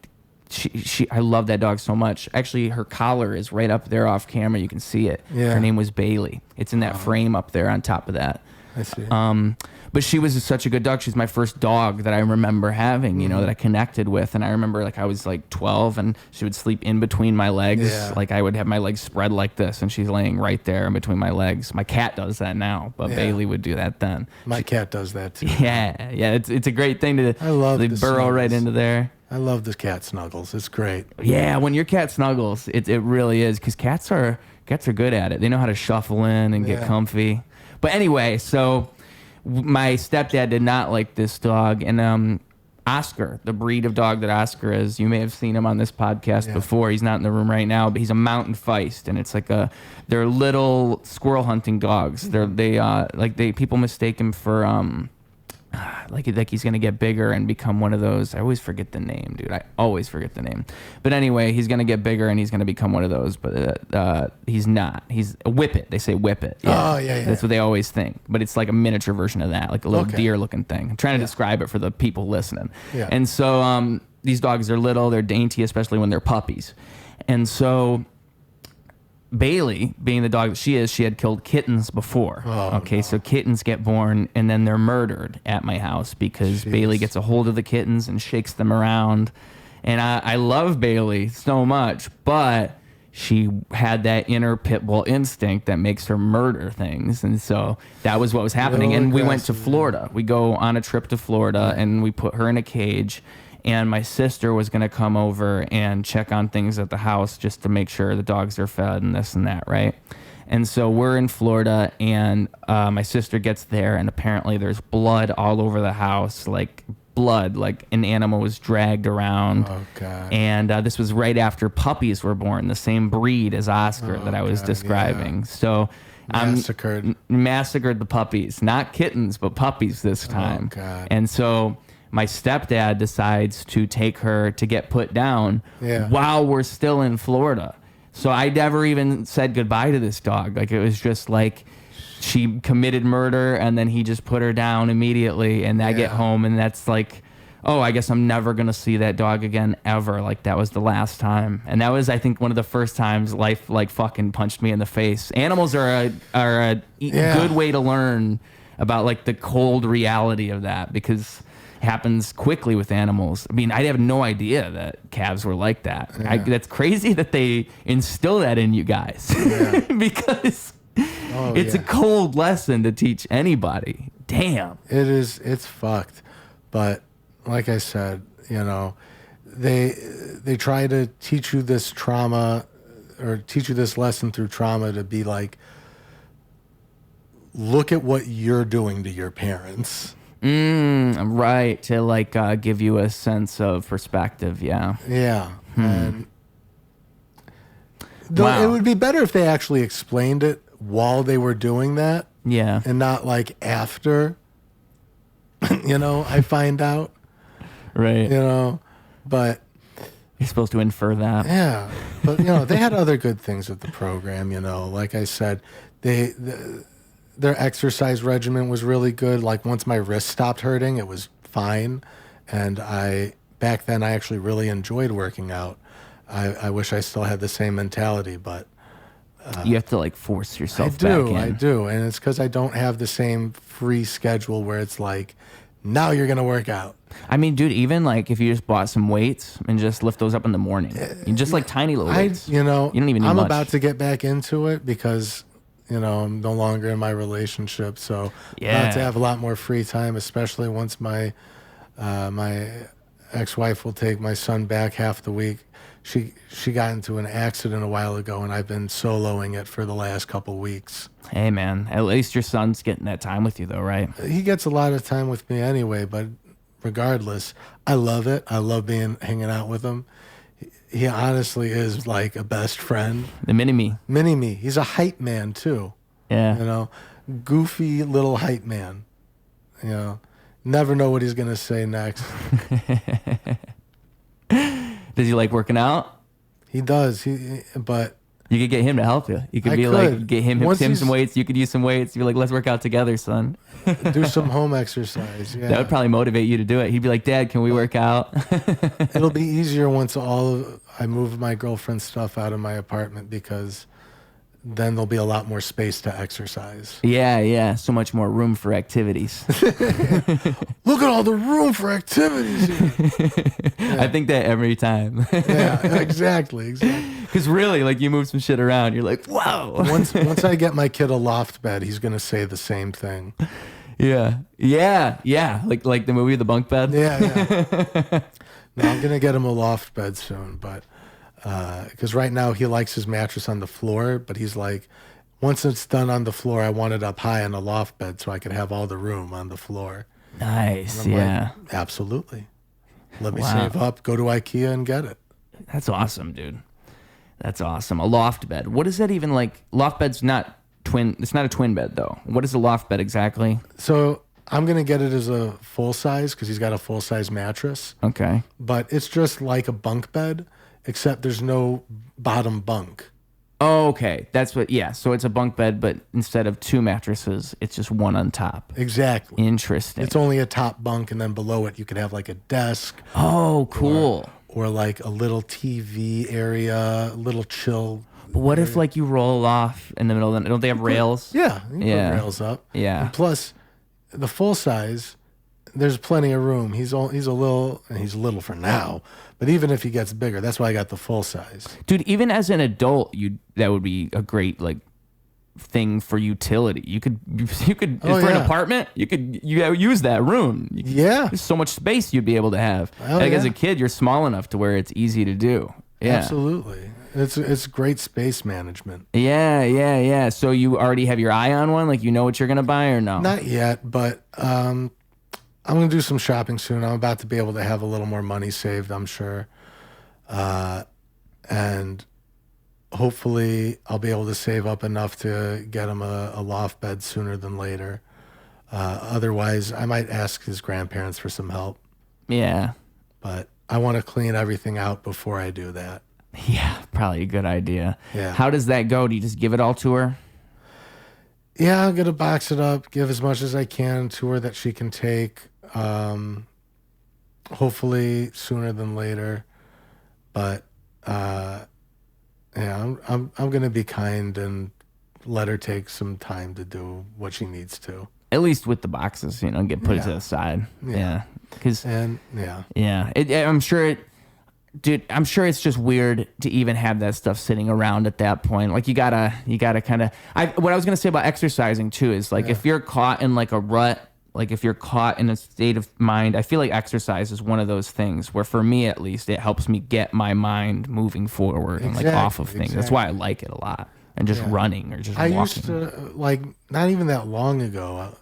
I love that dog so much. Actually, her collar is right up there off camera. You can see it. Yeah. Her name was Bailey. It's in that frame up there on top of that. I see. But she was such a good dog. She's my first dog that I remember having, that I connected with. And I remember like I was like 12 and she would sleep in between my legs. Yeah. Like I would have my legs spread like this and she's laying right there in between my legs. My cat does that now, but Yeah. Bailey would do that then. My cat does that too. Yeah. It's a great thing to I love like, the burrow right snuggles. into there. I love the cat snuggles. It's great. Yeah, when your cat snuggles, it really is, because cats are good at it. They know how to shuffle in and get Yeah. comfy. But anyway, so my stepdad did not like this dog, and Oscar, the breed of dog that Oscar is, you may have seen him on this podcast before. He's not in the room right now, but he's a mountain feist, and it's like they're little squirrel hunting dogs. People mistake him for like he's gonna get bigger and become one of those. I always forget the name, dude. I always forget the name. But anyway, he's gonna get bigger and he's gonna become one of those. But he's not. He's a whippet. They say whippet. Oh, yeah. That's what they always think. But it's like a miniature version of that, like a little Okay. deer-looking thing. I'm trying to describe it for the people listening. Yeah. And so these dogs are little, they're dainty, especially when they're puppies. And so Bailey, being the dog that she is, she had killed kittens before. Okay, so kittens get born and then they're murdered at my house because Bailey gets a hold of the kittens and shakes them around. And I love Bailey so much, but she had that inner pit bull instinct that makes her murder things. And so that was what was happening. And we went to Florida. We go on a trip to Florida and we put her in a cage. And my sister was going to come over and check on things at the house just to make sure the dogs are fed and this and that, right? And so we're in Florida, and my sister gets there, and apparently there's blood all over the house, like blood, like an animal was dragged around. Oh, God. And this was right after puppies were born, the same breed as Oscar that I was describing. Yeah. So massacred the puppies, not kittens, but puppies this time. Oh, God. And so my stepdad decides to take her to get put down while we're still in Florida. So I never even said goodbye to this dog. Like, it was just like she committed murder and then he just put her down immediately. And I get home and that's like, oh, I guess I'm never going to see that dog again ever. Like, that was the last time. And that was, I think, one of the first times life like fucking punched me in the face. Animals are a good way to learn about like the cold reality of that, because happens quickly with animals. I mean, I have no idea that calves were like that. That's crazy that they instill that in you guys because it's a cold lesson to teach anybody. Damn. It is. It's fucked. But like I said, you know, they try to teach you this trauma or teach you this lesson through trauma to be like, look at what you're doing to your parents. Right, to like give you a sense of perspective, yeah. And it would be better if they actually explained it while they were doing that, and not like after. You know, I find out, right? You know, but you're supposed to infer that, But you know, they had other good things with the program. You know, like I said, their exercise regimen was really good. Like, once my wrist stopped hurting, it was fine. And back then I actually really enjoyed working out. I wish I still had the same mentality, but you have to like force yourself back in. I do. And it's because I don't have the same free schedule where it's like, now you're going to work out. I mean, dude, even like if you just bought some weights and just lift those up in the morning, you just like tiny little weights. You don't even need much. I'm about to get back into it because, you know, I'm no longer in my relationship, so I'm about to have a lot more free time, especially once my ex-wife will take my son back half the week. She got into an accident a while ago, and I've been soloing it for the last couple weeks. Hey, man, at least your son's getting that time with you, though, right? He gets a lot of time with me anyway, but regardless, I love it. I love hanging out with him. He honestly is like a best friend. The mini-me. Mini-me. He's a hype man, too. Yeah. You know, goofy little hype man. You know, never know what he's going to say next. Does he like working out? He does. But you could get him to help you. You could like, get him some weights. You could use some weights. You'd be like, let's work out together, son. Do some home exercise. Yeah. That would probably motivate you to do it. He'd be like, Dad, can we work out? It'll be easier once I move my girlfriend's stuff out of my apartment, because then there'll be a lot more space to exercise. Yeah. So much more room for activities. Look at all the room for activities here. I think that every time. Yeah, exactly. Because really, like, you move some shit around, you're like, whoa. Once I get my kid a loft bed, he's going to say the same thing. Yeah. Like the movie The Bunk Bed. Yeah. No, I'm going to get him a loft bed soon, but because right now he likes his mattress on the floor, but he's like, once it's done on the floor, I want it up high on a loft bed so I can have all the room on the floor. Nice. Like, absolutely. Let me save up, go to IKEA and get it. That's awesome, dude. That's awesome. A loft bed. What is that even like? Loft bed's not twin. It's not a twin bed though. What is a loft bed exactly? So I'm going to get it as a full size because he's got a full size mattress. Okay. But it's just like a bunk bed, except there's no bottom bunk. Oh, okay. That's what, yeah. So it's a bunk bed, but instead of 2 mattresses, it's just one on top. Exactly. Interesting. It's only a top bunk, and then below it, you could have like a desk. Oh, cool. Or like a little TV area, a little chill. But what if like you roll off in the middle of the, don't they have rails? Yeah. You can put rails up. Yeah. And plus, the full size, there's plenty of room. He's a little for now, but even if he gets bigger, that's why I got the full size. Dude, even as an adult, that would be a great like thing for utility. You could for an apartment, you use that room. There's so much space you'd be able to have. As a kid, you're small enough to where it's easy to do. Yeah. Absolutely. It's great space management. Yeah. So you already have your eye on one? Like you know what you're gonna buy or no? Not yet, but I'm gonna do some shopping soon. I'm about to be able to have a little more money saved, I'm sure. And hopefully I'll be able to save up enough to get him a loft bed sooner than later. Otherwise, I might ask his grandparents for some help. Yeah. But I want to clean everything out before I do that. Yeah, probably a good idea. Yeah. How does that go? Do you just give it all to her? Yeah, I'm going to box it up, give as much as I can to her that she can take. Hopefully sooner than later. But yeah, I'm going to be kind and let her take some time to do what she needs to. At least with the boxes, put it to the side. Yeah. I'm sure I'm sure it's just weird to even have that stuff sitting around at that point. Like you gotta kind of. What I was gonna say about exercising too is like if you're caught in like a rut, like if you're caught in a state of mind, I feel like exercise is one of those things where, for me at least, it helps me get my mind moving forward and like off of things. That's why I like it a lot. And just running or just walking. I used to, like, not even that long ago,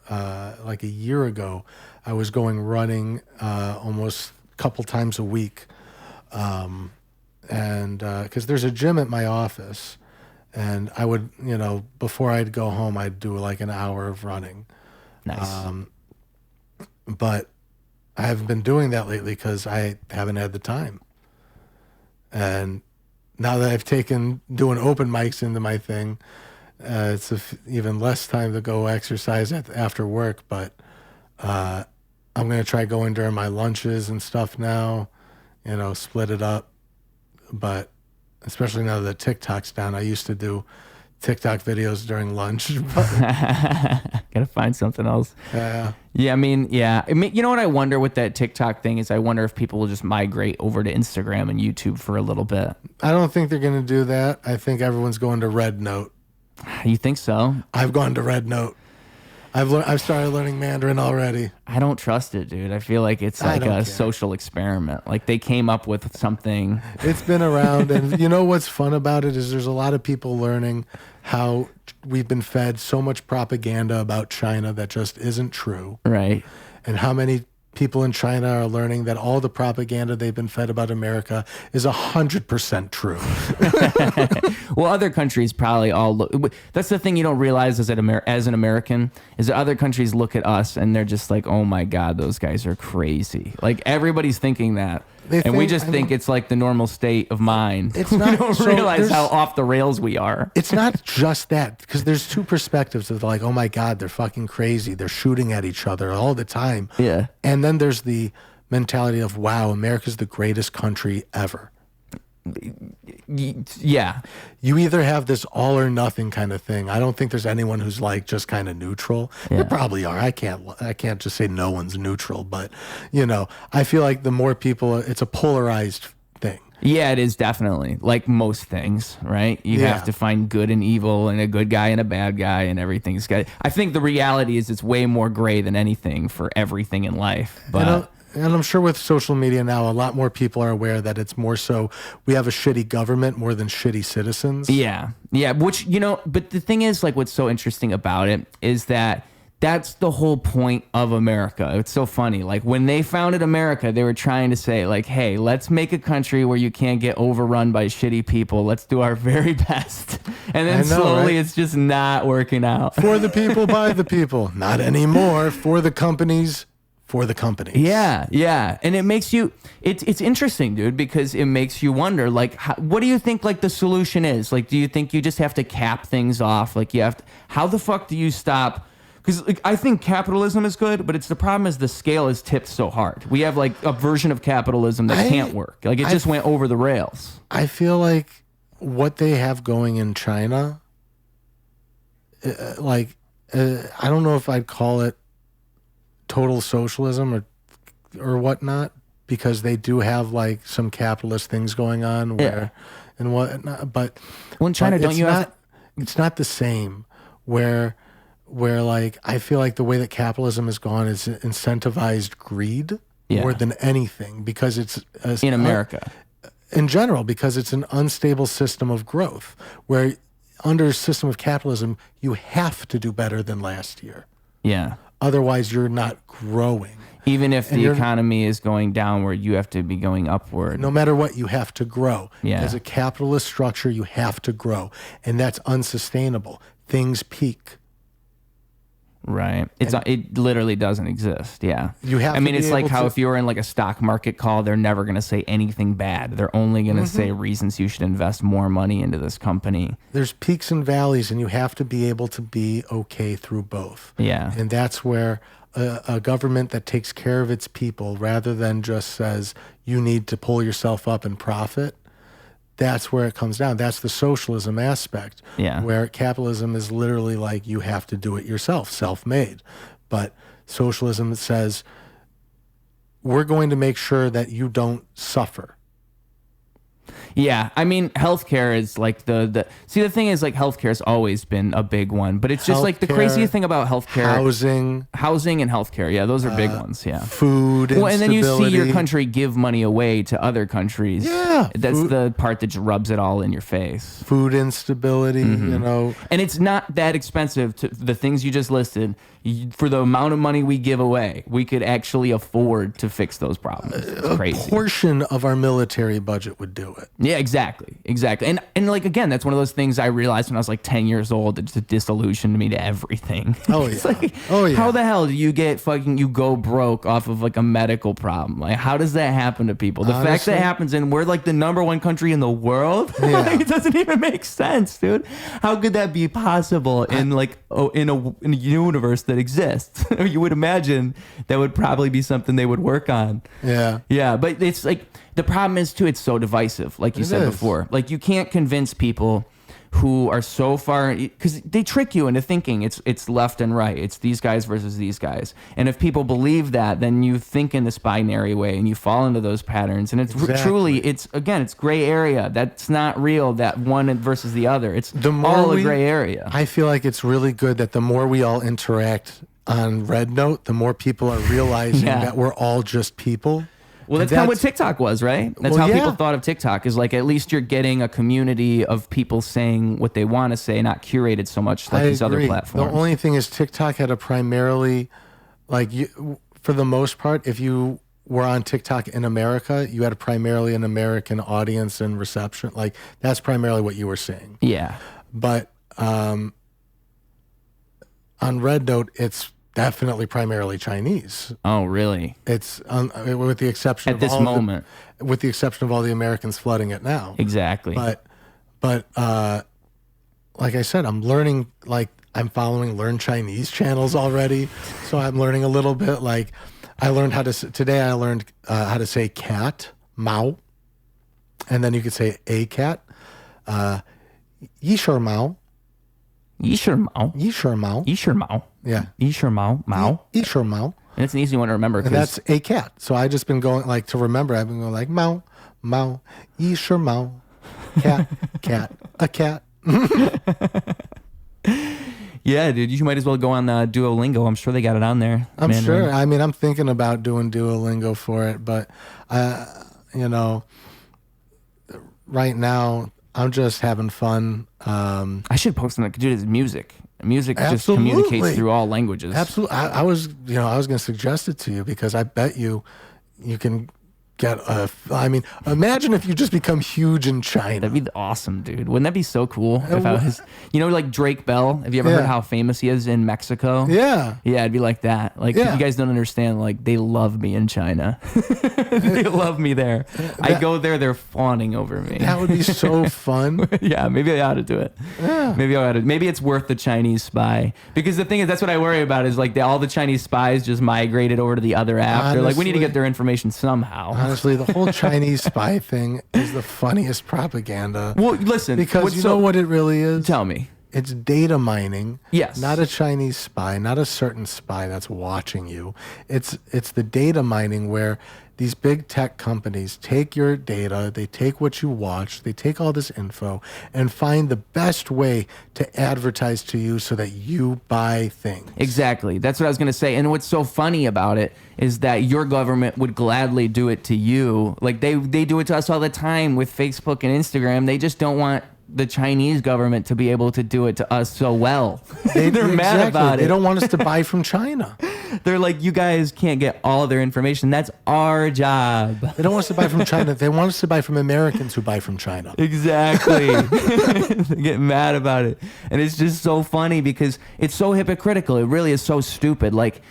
like a year ago, I was going running almost a couple times a week. And because there's a gym at my office, and I would, before I'd go home, I'd do like an hour of running. Nice. But I haven't been doing that lately because I haven't had the time. And now that I've taken doing open mics into my thing, it's even less time to go exercise after work. But I'm going to try going during my lunches and stuff now, split it up. But especially now that TikTok's down, I used to do TikTok videos during lunch. Gotta find something else. Yeah. Yeah, I mean, you know what I wonder with that TikTok thing is I wonder if people will just migrate over to Instagram and YouTube for a little bit. I don't think they're going to do that. I think everyone's going to RedNote. You think so? I've gone to RedNote. I've started learning Mandarin already. I don't trust it, dude. I feel like it's like a social experiment. Like they came up with something. It's been around, and you know what's fun about it is there's a lot of people learning how we've been fed so much propaganda about China that just isn't true. Right. And how many people in China are learning that all the propaganda they've been fed about America is 100% true. Well, other countries probably all look. That's the thing you don't realize as an American is that other countries look at us and they're just like, oh my God, those guys are crazy. Like everybody's thinking that. We just think it's like the normal state of mind. It's not, we don't realize how off the rails we are. It's not just that, because there's two perspectives of like, oh my God, they're fucking crazy. They're shooting at each other all the time. Yeah. And then there's the mentality of, wow, America's the greatest country ever. Yeah. You either have this all or nothing kind of thing. I don't think there's anyone who's like just kind of neutral. Yeah. There probably are. I can't just say no one's neutral, but I feel like the more people, it's a polarized thing. Yeah, it is definitely like most things, right? You have to find good and evil and a good guy and a bad guy and everything's got. I think the reality is it's way more gray than anything for everything in life. But and I'm sure with social media now, a lot more people are aware that it's more so we have a shitty government more than shitty citizens. Yeah. Yeah. Which, but the thing is, like, what's so interesting about it is that that's the whole point of America. It's so funny. Like, when they founded America, they were trying to say, like, hey, let's make a country where you can't get overrun by shitty people. Let's do our very best. And then slowly it's just not working out. For the people, by the people. Not anymore. For the companies, for the companies. Yeah. And it makes you, it's interesting, dude, because it makes you wonder, like, what do you think, like, the solution is? Like, do you think you just have to cap things off? Like, you have to, how the fuck do you stop? Because, like, I think capitalism is good, but the problem is the scale is tipped so hard. We have, like, a version of capitalism that can't work. Like, it just went over the rails. I feel like what they have going in China, I don't know if I'd call it total socialism or whatnot, because they do have like some capitalist things going on and whatnot. But in China, it's not the same. Where like I feel like the way that capitalism has gone is incentivized greed more than anything, because it's in America in general, because it's an unstable system of growth where under a system of capitalism you have to do better than last year. Yeah. Otherwise, you're not growing. Even if the economy is going downward, you have to be going upward. No matter what, you have to grow. Yeah. As a capitalist structure, you have to grow. And that's unsustainable. Things peak. Right. It literally doesn't exist. Yeah. You have. I mean, it's like how if you were in like a stock market call, they're never going to say anything bad. They're only going to say reasons you should invest more money into this company. There's peaks and valleys, and you have to be able to be okay through both. Yeah. And that's where a government that takes care of its people, rather than just says you need to pull yourself up and profit, that's where it comes down. That's the socialism aspect. Yeah. Where capitalism is literally like you have to do it yourself, self-made. But socialism says we're going to make sure that you don't suffer. Yeah, I mean, healthcare is like the thing is, like, healthcare has always been a big one, but it's just like the craziest thing about healthcare, housing and healthcare. Yeah, those are big ones. Yeah, food, and then you see your country give money away to other countries. Yeah, that's the part that just rubs it all in your face. Food instability, you know, and it's not that expensive to the things you just listed. For the amount of money we give away, we could actually afford to fix those problems. It's crazy. A portion of our military budget would do it. Yeah, exactly. And like, again, that's one of those things I realized when I was like 10 years old. It just disillusioned me to everything. Oh, yeah. It's like, how the hell do you you go broke off of like a medical problem? Like, how does that happen to people? The fact that happens, and we're like the #1 country in the world, like, it doesn't even make sense, dude. How could that be possible in a universe that exists? You would imagine that would probably be something they would work on. Yeah, but it's like, the problem is too, it's so divisive, like you said before. Like, you can't convince people who are so far, because they trick you into thinking it's left and right, it's these guys versus these guys. And if people believe that, then you think in this binary way and you fall into those patterns. And it's truly, it's gray area. That's not real, that one versus the other. It's all a gray area. I feel like it's really good that the more we all interact on RedNote, the more people are realizing that we're all just people. Well, that's kind of what TikTok was, right? That's how people thought of TikTok, is like, at least you're getting a community of people saying what they want to say, not curated so much like these other platforms. The only thing is, TikTok had a primarily, for the most part, if you were on TikTok in America, you had primarily an American audience and reception. Like, that's primarily what you were seeing. Yeah. But on RedNote, it's definitely primarily Chinese. Oh, really? It's with the exception at this moment, with the exception of all the Americans flooding it now. Exactly. But like I said, I'm learning. Like, I'm following Learn Chinese channels already, so I'm learning a little bit. Like, I learned how to say cat, Mao, and then you could say a cat, Yi Shi Mao. Yi Shi Mao. Yi Shi Mao. Yi Shi Mao. Yeah. Yi Shi Mao. Mao. Yi Shi Mao. And it's an easy one to remember. And that's a cat. So I just been going, like, to remember, I've been going like Mao, Mao, Yi Shi Mao, cat, cat, a cat. Yeah, dude, you might as well go on Duolingo. I'm sure they got it on there. I'm sure. I mean, I'm thinking about doing Duolingo for it, but right now I'm just having fun. I should post something. Dude, it's music. Music just communicates through all languages. Absolutely. I was going to suggest it to you, because I bet you can get a. I mean, imagine if you just become huge in China. That'd be awesome, dude. Wouldn't that be so cool? If I was, like Drake Bell. Have you ever heard how famous he is in Mexico? Yeah. Yeah, it'd be like that. Like, you guys don't understand. Like, they love me in China. They love me there. I go there, they're fawning over me. That would be so fun. Yeah, maybe I ought to do it. Yeah. Maybe it's worth the Chinese spy. Because the thing is, that's what I worry about is like all the Chinese spies just migrated over to the other app. Honestly, they're like, we need to get their information somehow. Honestly, the whole Chinese spy thing is the funniest propaganda. Well, listen. Because you know what it really is? Tell me. It's data mining. Yes. Not a Chinese spy, not a certain spy that's watching you. It's the data mining where these big tech companies take your data, they take what you watch, they take all this info and find the best way to advertise to you so that you buy things. Exactly. That's what I was going to say. And what's so funny about it is that your government would gladly do it to you. Like they do it to us all the time with Facebook and Instagram. They just don't want the Chinese government to be able to do it to us so well. They're mad about it. They don't want us to buy from China. They're like, you guys can't get all of their information. That's our job. They don't want us to buy from China. They want us to buy from Americans who buy from China. Exactly. They get mad about it. And it's just so funny because it's so hypocritical. It really is so stupid. Like,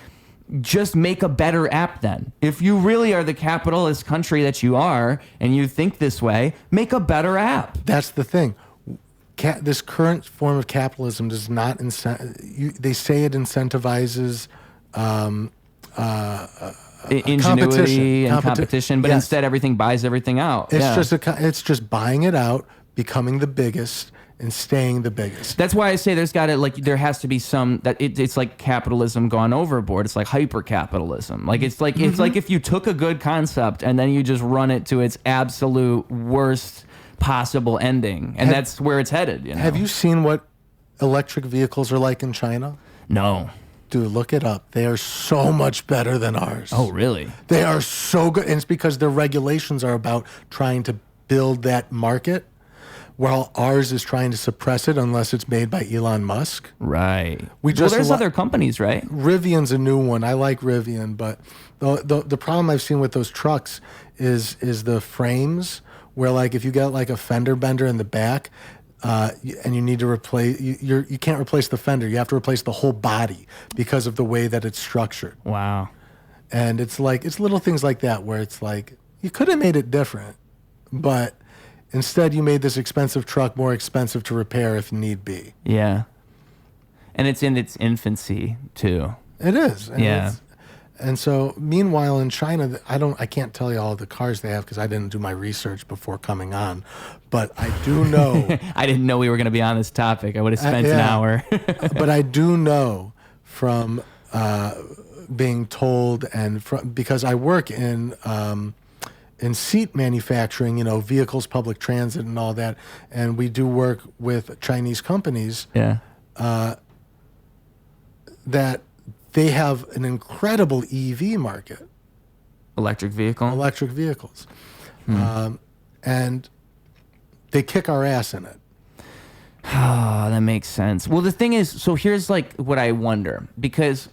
just make a better app then. If you really are the capitalist country that you are and you think this way, make a better app. That's the thing. This current form of capitalism does not they say it incentivizes ingenuity and competition, but instead everything buys everything out. It's just buying it out, becoming the biggest, and staying the biggest. That's why I say there has to be some that it's like capitalism gone overboard. It's like hyper capitalism. Like it's like if you took a good concept and then you just run it to its absolute worst possible ending, and that's where it's headed. Have you seen what electric vehicles are like in China? No. Dude, look it up. They are so much better than ours. Oh, really? They are so good. And it's because their regulations are about trying to build that market, while ours is trying to suppress it unless it's made by Elon Musk. Right. There's other companies, right? Rivian's a new one. I like Rivian, but the problem I've seen with those trucks is the frames, where like if you get like a fender bender in the back, and you need to replace, you can't replace the fender. You have to replace the whole body because of the way that it's structured. Wow. And it's little things like that where it's like, you could have made it different, but instead you made this expensive truck more expensive to repair if need be. Yeah. And it's in its infancy too. It is. Yeah. And so, meanwhile, in China, I can't tell you all the cars they have because I didn't do my research before coming on, but I do know. I didn't know we were going to be on this topic. I would have spent an hour. But I do know from being told because I work in seat manufacturing, vehicles, public transit, and all that, and we do work with Chinese companies. Yeah. That. They have an incredible EV market. Electric vehicles. And they kick our ass in it. Oh, that makes sense. Well, the thing is, so here's like what I wonder, because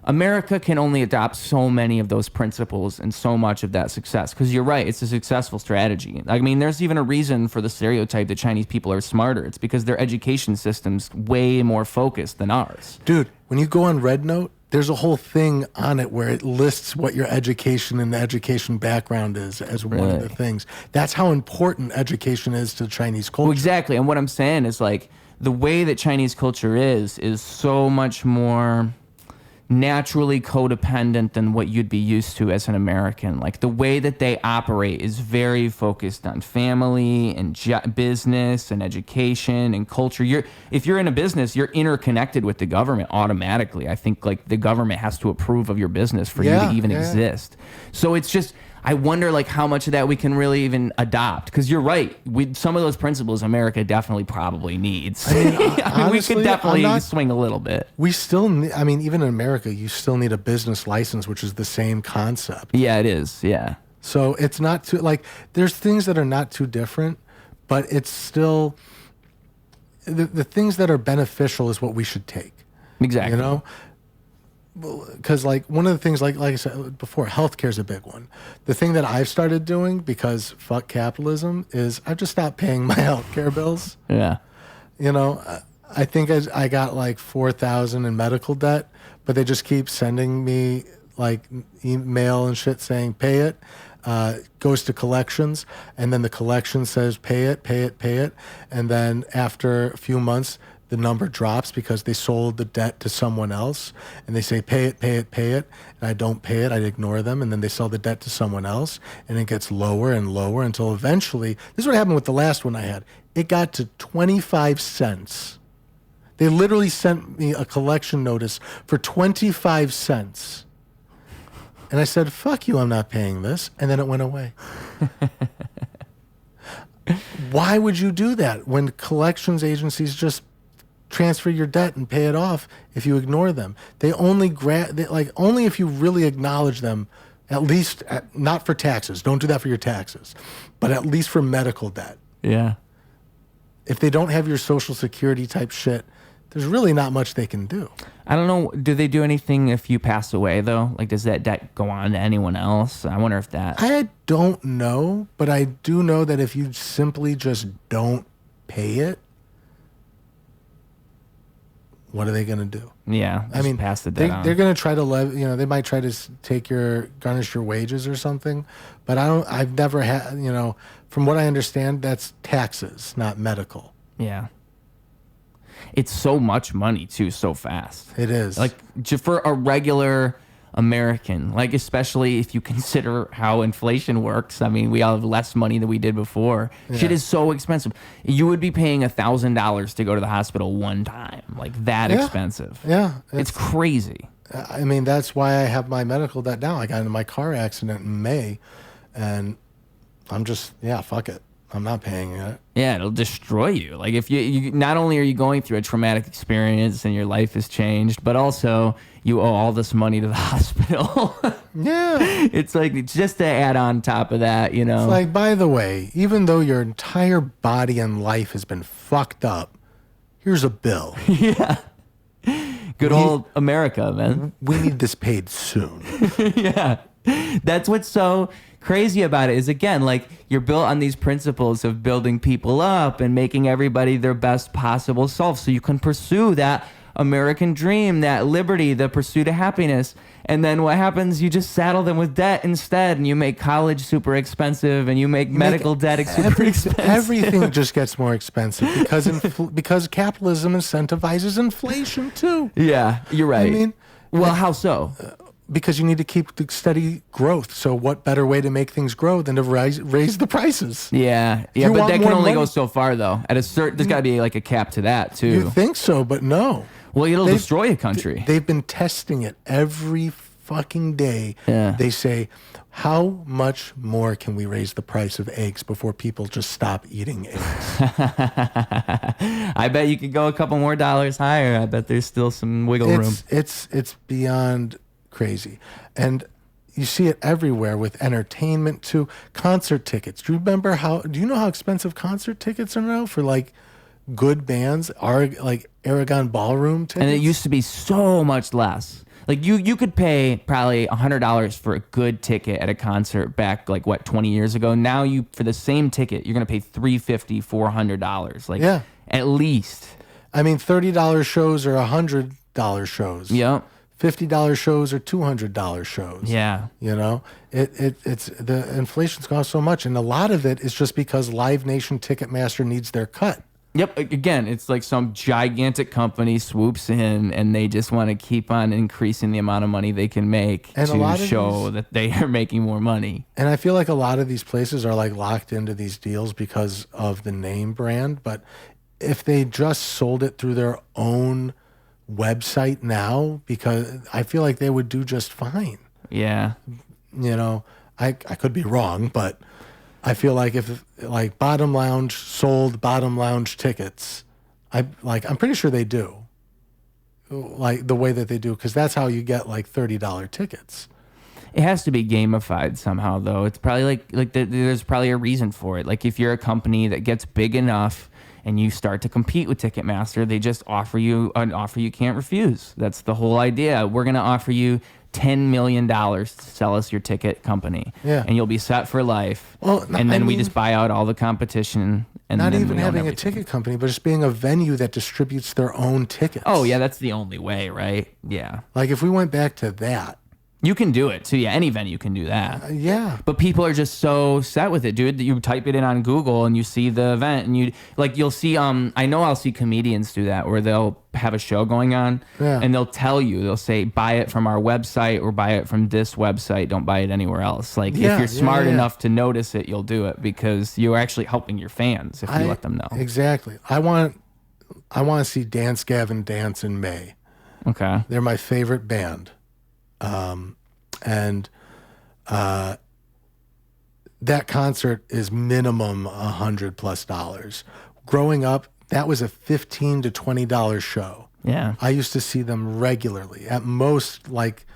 America can only adopt so many of those principles and so much of that success. Because you're right, it's a successful strategy. I mean, there's even a reason for the stereotype that Chinese people are smarter. It's because their education system's way more focused than ours. Dude, when you go on RedNote, there's a whole thing on it where it lists what your education and the education background is as one of the things. That's how important education is to Chinese culture. Well, exactly. And what I'm saying is like the way that Chinese culture is so much more naturally codependent than what you'd be used to as an American. Like the way that they operate is very focused on family and business and education and culture. If you're in a business, you're interconnected with the government automatically. I think like the government has to approve of your business for you to even exist. So it's just, I wonder like how much of that we can really even adopt, because you're right. Some of those principles America definitely probably needs. I mean, honestly, we could definitely swing a little bit. We still, even in America, you still need a business license, which is the same concept. Yeah, it is. Yeah. So it's not too, like, there's things that are not too different, but it's still, the things that are beneficial is what we should take. Exactly. because like one of the things, like I said before, healthcare is a big one. The thing that I've started doing, because fuck capitalism, is I've just stopped paying my healthcare bills. Yeah. You know, I think I got like 4,000 in medical debt, but they just keep sending me like email and shit saying pay it. Goes to collections, and then the collection says pay it, pay it, pay it, and then after a few months the number drops because they sold the debt to someone else, and they say pay it, pay it, pay it, and I don't pay it, I ignore them, and then they sell the debt to someone else, and it gets lower and lower until eventually, this is what happened with the last one I had, it got to 25 cents. They literally sent me a collection notice for 25 cents. And I said, fuck you, I'm not paying this. And then it went away. Why would you do that when collections agencies just transfer your debt and pay it off if you ignore them? They only only if you really acknowledge them, at least not for taxes. Don't do that for your taxes, but at least for medical debt. Yeah. If they don't have your Social Security type shit, there's really not much they can do. I don't know. Do they do anything if you pass away, though? Like, does that debt go on to anyone else? I wonder if that... I don't know, but I do know that if you simply just don't pay it, what are they going to do? Yeah, I mean, pass the debt on. They're going to try to they might try to garnish your wages or something, but I've never had, from what I understand, that's taxes, not medical. Yeah. It's so much money too, so fast. It is. Like for a regular American, like especially if you consider how inflation works. I mean, we all have less money than we did before. Yeah. Shit is so expensive. You would be paying $1,000 to go to the hospital one time, like that expensive. Yeah, it's crazy. I mean, that's why I have my medical debt now. I got into my car accident in May, and I'm just fuck it. I'm not paying it. Yeah, it'll destroy you. Like if you not only are you going through a traumatic experience and your life has changed, but also you owe all this money to the hospital. Yeah. It's like just to add on top of that, It's like, by the way, even though your entire body and life has been fucked up, here's a bill. Yeah. Good old America, man. We need this paid soon. Yeah. That's what's so crazy about it is, again, like you're built on these principles of building people up and making everybody their best possible self so you can pursue that American dream, that liberty, the pursuit of happiness. And then what happens? You just saddle them with debt instead, and you make college super expensive, and you make medical debt super expensive. Everything just gets more expensive because capitalism incentivizes inflation too. Yeah, you're right. I mean, well, how so? Because you need to keep the steady growth. So what better way to make things grow than to raise the prices? Yeah, but that can only go so far, though. At a certain, there's got to be like a cap to that too. You think so, but no. Well, it'll destroy a country. They've been testing it every fucking day. Yeah. They say, how much more can we raise the price of eggs before people just stop eating eggs? I bet you could go a couple more dollars higher. I bet there's still some wiggle room. It's beyond crazy. And you see it everywhere with entertainment too. Concert tickets. Do you know how expensive concert tickets are now for like good bands? Like Aragon Ballroom tickets? And it used to be so much less. Like you could pay probably $100 for a good ticket at a concert back 20 years ago. Now for the same ticket, you're going to pay $350, $400. At least. I mean, $30 shows are $100 shows. Yep. $50 shows or $200 shows. Yeah. It's the inflation's gone so much, and a lot of it is just because Live Nation Ticketmaster needs their cut. Yep. Again, it's like some gigantic company swoops in and they just want to keep on increasing the amount of money they can make to show that they are making more money. And I feel like a lot of these places are like locked into these deals because of the name brand, but if they just sold it through their own website now, because I feel like they would do just fine. Yeah. I could be wrong, but I feel like if like Bottom Lounge sold Bottom Lounge tickets, I'm pretty sure they do. Like the way that they do, because that's how you get like $30 tickets. It has to be gamified somehow, though. It's probably like there's probably a reason for it. Like if you're a company that gets big enough, and you start to compete with Ticketmaster, they just offer you an offer you can't refuse. That's the whole idea. We're going to offer you $10 million to sell us your ticket company. Yeah. And you'll be set for life. Well, and then we mean, just buy out all the competition. And not then even having a ticket company, but just being a venue that distributes their own tickets. Oh, yeah, that's the only way, right? Yeah. Like if we went back to that. You can do it too. Yeah, any venue can do that. Yeah. But people are just so set with it, dude, that you type it in on Google and you see the event and you'll see I know I'll see comedians do that where they'll have a show going on and they'll say buy it from our website or buy it from this website, don't buy it anywhere else. Like if you're smart enough to notice it, you'll do it because you're actually helping your fans if you let them know. Exactly. I want to see Gavin Dance in May. Okay. They're my favorite band. That concert is minimum $100+. Growing up, that was a $15 to $20 show. Yeah. I used to see them regularly. At most, like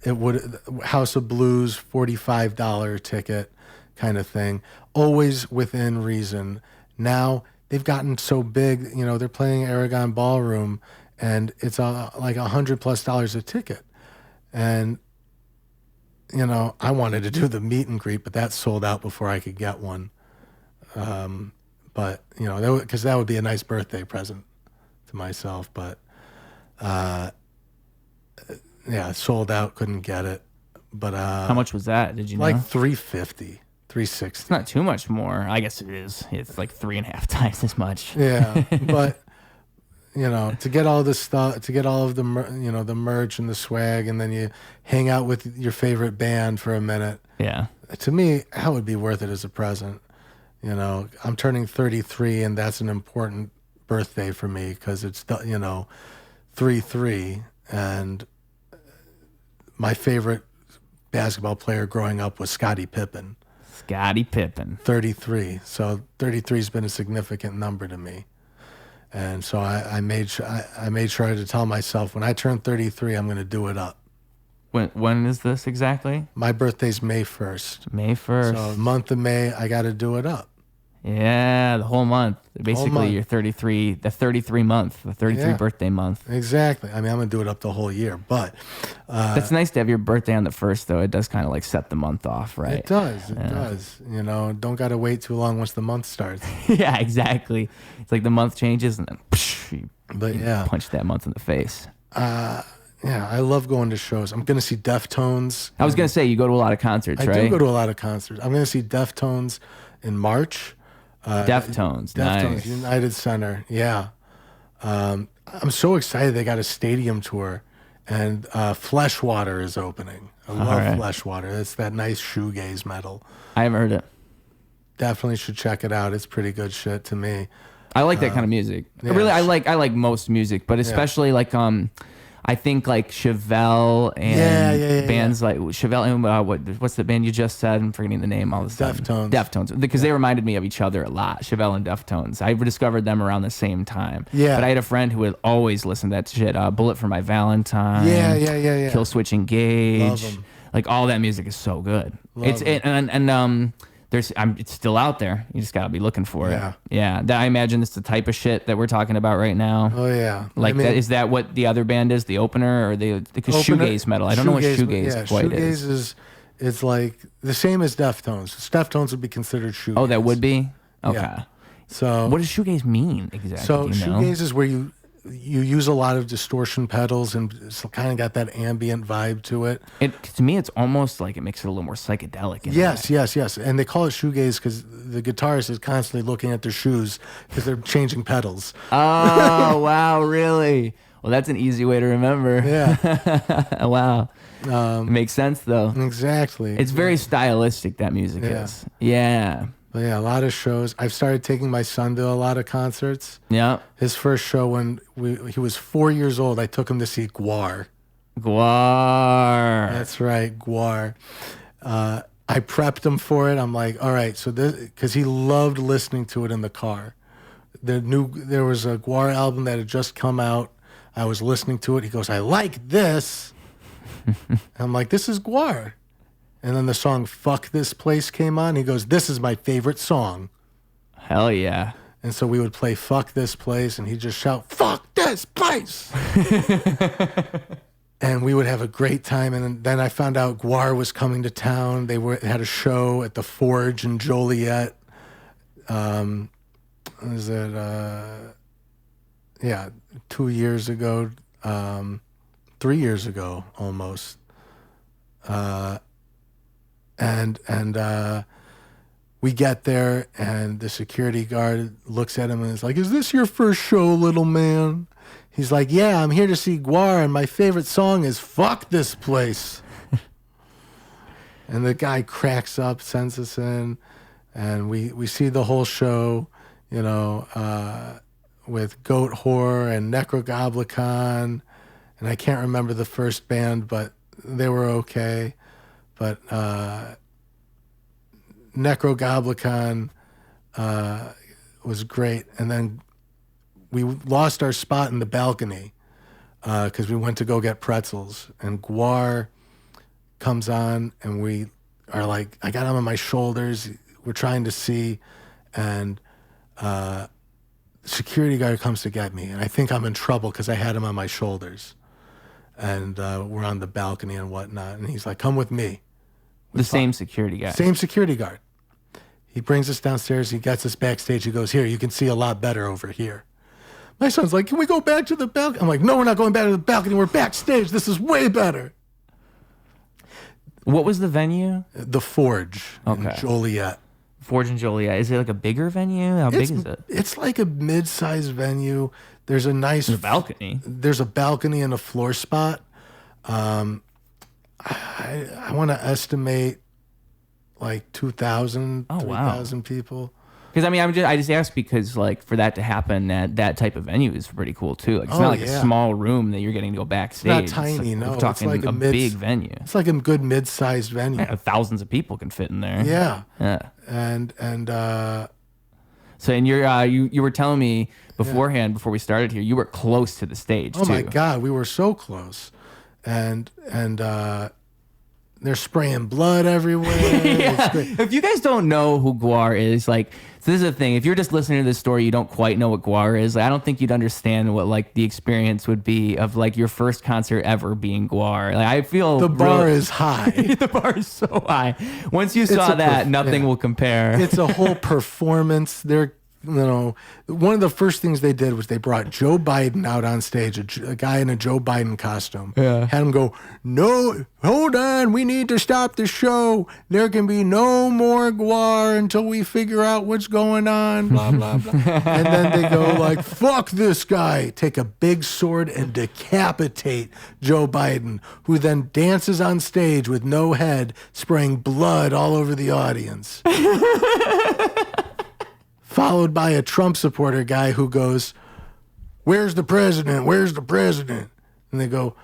it would House of Blues, $45 ticket kind of thing. Always within reason. Now they've gotten so big, they're playing Aragon Ballroom and it's like $100+ a ticket. And, I wanted to do the meet and greet, but that sold out before I could get one. But, because that would be a nice birthday present to myself. But, sold out, couldn't get it. But how much was that? Did you know? Like $350, $360. It's not too much more. I guess it is. It's like 3.5 times as much. Yeah, but... to get all this stuff, to get all of the, the merch and the swag, and then you hang out with your favorite band for a minute. Yeah. To me, that would be worth it as a present. I'm turning 33, and that's an important birthday for me because it's, 3-3, and my favorite basketball player growing up was Scottie Pippen. Scottie Pippen. 33. So 33 has been a significant number to me. And so I made sure to tell myself when I turn 33, I'm going to do it up. When is this exactly? My birthday's May 1st. May 1st. So month of May, I got to do it up. Yeah, the whole month. Basically, you're 33, the 33 month, the 33 birthday month. Exactly. I mean, I'm going to do it up the whole year. But that's nice to have your birthday on the 1st, though. It does kind of like set the month off, right? It does. It does. Don't got to wait too long once the month starts. Yeah, exactly. It's like the month changes and then you punch that month in the face. Yeah, I love going to shows. I'm going to see Deftones. I was going to say, you go to a lot of concerts, right? I do go to a lot of concerts. I'm going to see Deftones in March. Deftones, nice. United Center, yeah. I'm so excited they got a stadium tour, and Fleshwater is opening. I love Fleshwater. It's that nice shoegaze metal. I haven't heard it. Definitely should check it out. It's pretty good shit to me. I like that kind of music. Yeah, really, I like most music, but especially like I think like Chevelle and bands like Chevelle and what's the band you just said? I'm forgetting the name all of a sudden. Deftones. Because they reminded me of each other a lot. Chevelle and Deftones. I discovered them around the same time. Yeah. But I had a friend who would always listen to that shit. Bullet for My Valentine. Yeah. Kill Switch Engage. Love 'em. Like all that music is so good. It's still out there. You just gotta be looking for it. Yeah. I imagine it's the type of shit that we're talking about right now. Oh yeah. Like that. Is that what the other band is? The opener or because shoegaze metal? I don't know what shoegaze quite is. Shoegaze is like the same as Deftones. Deftones would be considered shoegaze. Oh, that would be. Okay. Yeah. So what does shoegaze mean exactly? So shoegaze is where you use a lot of distortion pedals and it's kind of got that ambient vibe to it. To me, it's almost like it makes it a little more psychedelic. Yes. And they call it shoegaze because the guitarist is constantly looking at their shoes because they're changing pedals. Oh, wow, really? Well, that's an easy way to remember. Yeah. Wow. It makes sense, though. Exactly. It's very stylistic, that music is. Yeah. But yeah, a lot of shows. I've started taking my son to a lot of concerts. Yeah. His first show when he was 4 years old, I took him to see GWAR. GWAR. That's right, GWAR. I prepped him for it. I'm like, all right, so this, because he loved listening to it in the car. There was a GWAR album that had just come out. I was listening to it. He goes, I like this. I'm like, this is GWAR. And then the song Fuck This Place came on. He goes, this is my favorite song. Hell yeah. And so we would play Fuck This Place, and he'd just shout, "Fuck this place!" And we would have a great time. And then I found out GWAR was coming to town. They had a show at the Forge in Joliet. Was it, 2 years ago, 3 years ago almost. And we get there, and the security guard looks at him and is like, "Is this your first show, little man?" He's like, "Yeah, I'm here to see GWAR, and my favorite song is Fuck This Place." And the guy cracks up, sends us in, and we see the whole show, you know, with Goat Whore and Necrogoblicon, and I can't remember the first band, but they were okay. But Necrogoblicon was great. And then we lost our spot in the balcony because we went to go get pretzels. And GWAR comes on, and we are like, I got him on my shoulders. We're trying to see. And security guard comes to get me. And I think I'm in trouble because I had him on my shoulders. And we're on the balcony and whatnot. And he's like, "Come with me." The same security guy. Same security guard. He brings us downstairs. He gets us backstage. He goes, "Here, you can see a lot better over here." My son's like, "Can we go back to the balcony?" I'm like, "No, we're not going back to the balcony. We're backstage. This is way better." What was the venue? The Forge in Joliet. Forge in Joliet. Is it like a bigger venue? How big is it? It's like a mid-sized venue. There's a nice balcony. There's a balcony and a floor spot. I want to estimate like 2,000, 3,000 people. Because I mean, I just asked because like for that to happen at that type of venue is pretty cool too. Like it's not like a small room that you're getting to go backstage. It's not tiny, no. We're talking it's like a big venue. It's like a good mid-sized venue. Yeah, thousands of people can fit in there. Yeah. Yeah. And so and you were telling me beforehand before we started here, you were close to the stage. Oh my God, we were so close. And they're spraying blood everywhere. Yeah. If you guys don't know who GWAR is, like, so this is the thing. If you're just listening to this story, you don't quite know what GWAR is. Like, I don't think you'd understand what like the experience would be of like your first concert ever being GWAR. Like, I feel the bar is high. The bar is so high. Once you saw that, nothing will compare. It's a whole performance. One of the first things they did was they brought Joe Biden out on stage, a guy in a Joe Biden costume. Yeah. Had him go, "No, hold on, we need to stop the show. There can be no more GWAR until we figure out what's going on, blah, blah, blah." And then they go like, "Fuck this guy." Take a big sword and decapitate Joe Biden, who then dances on stage with no head, spraying blood all over the audience. Followed by a Trump supporter guy who goes, "Where's the president? Where's the president?" And they go,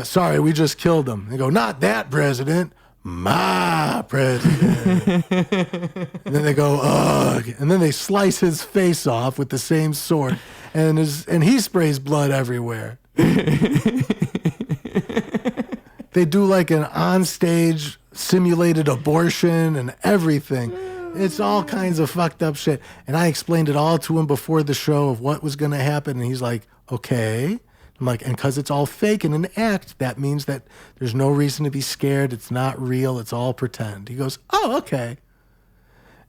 "Sorry, we just killed him." They go, "Not that president, my president." And then they go, "Ugh." And then they slice his face off with the same sword, and he sprays blood everywhere. They do like an onstage simulated abortion and everything. It's all kinds of fucked up shit. And I explained it all to him before the show of what was going to happen. And he's like, "Okay." I'm like, "And because it's all fake and an act, that means that there's no reason to be scared. It's not real. It's all pretend." He goes, "Oh, okay."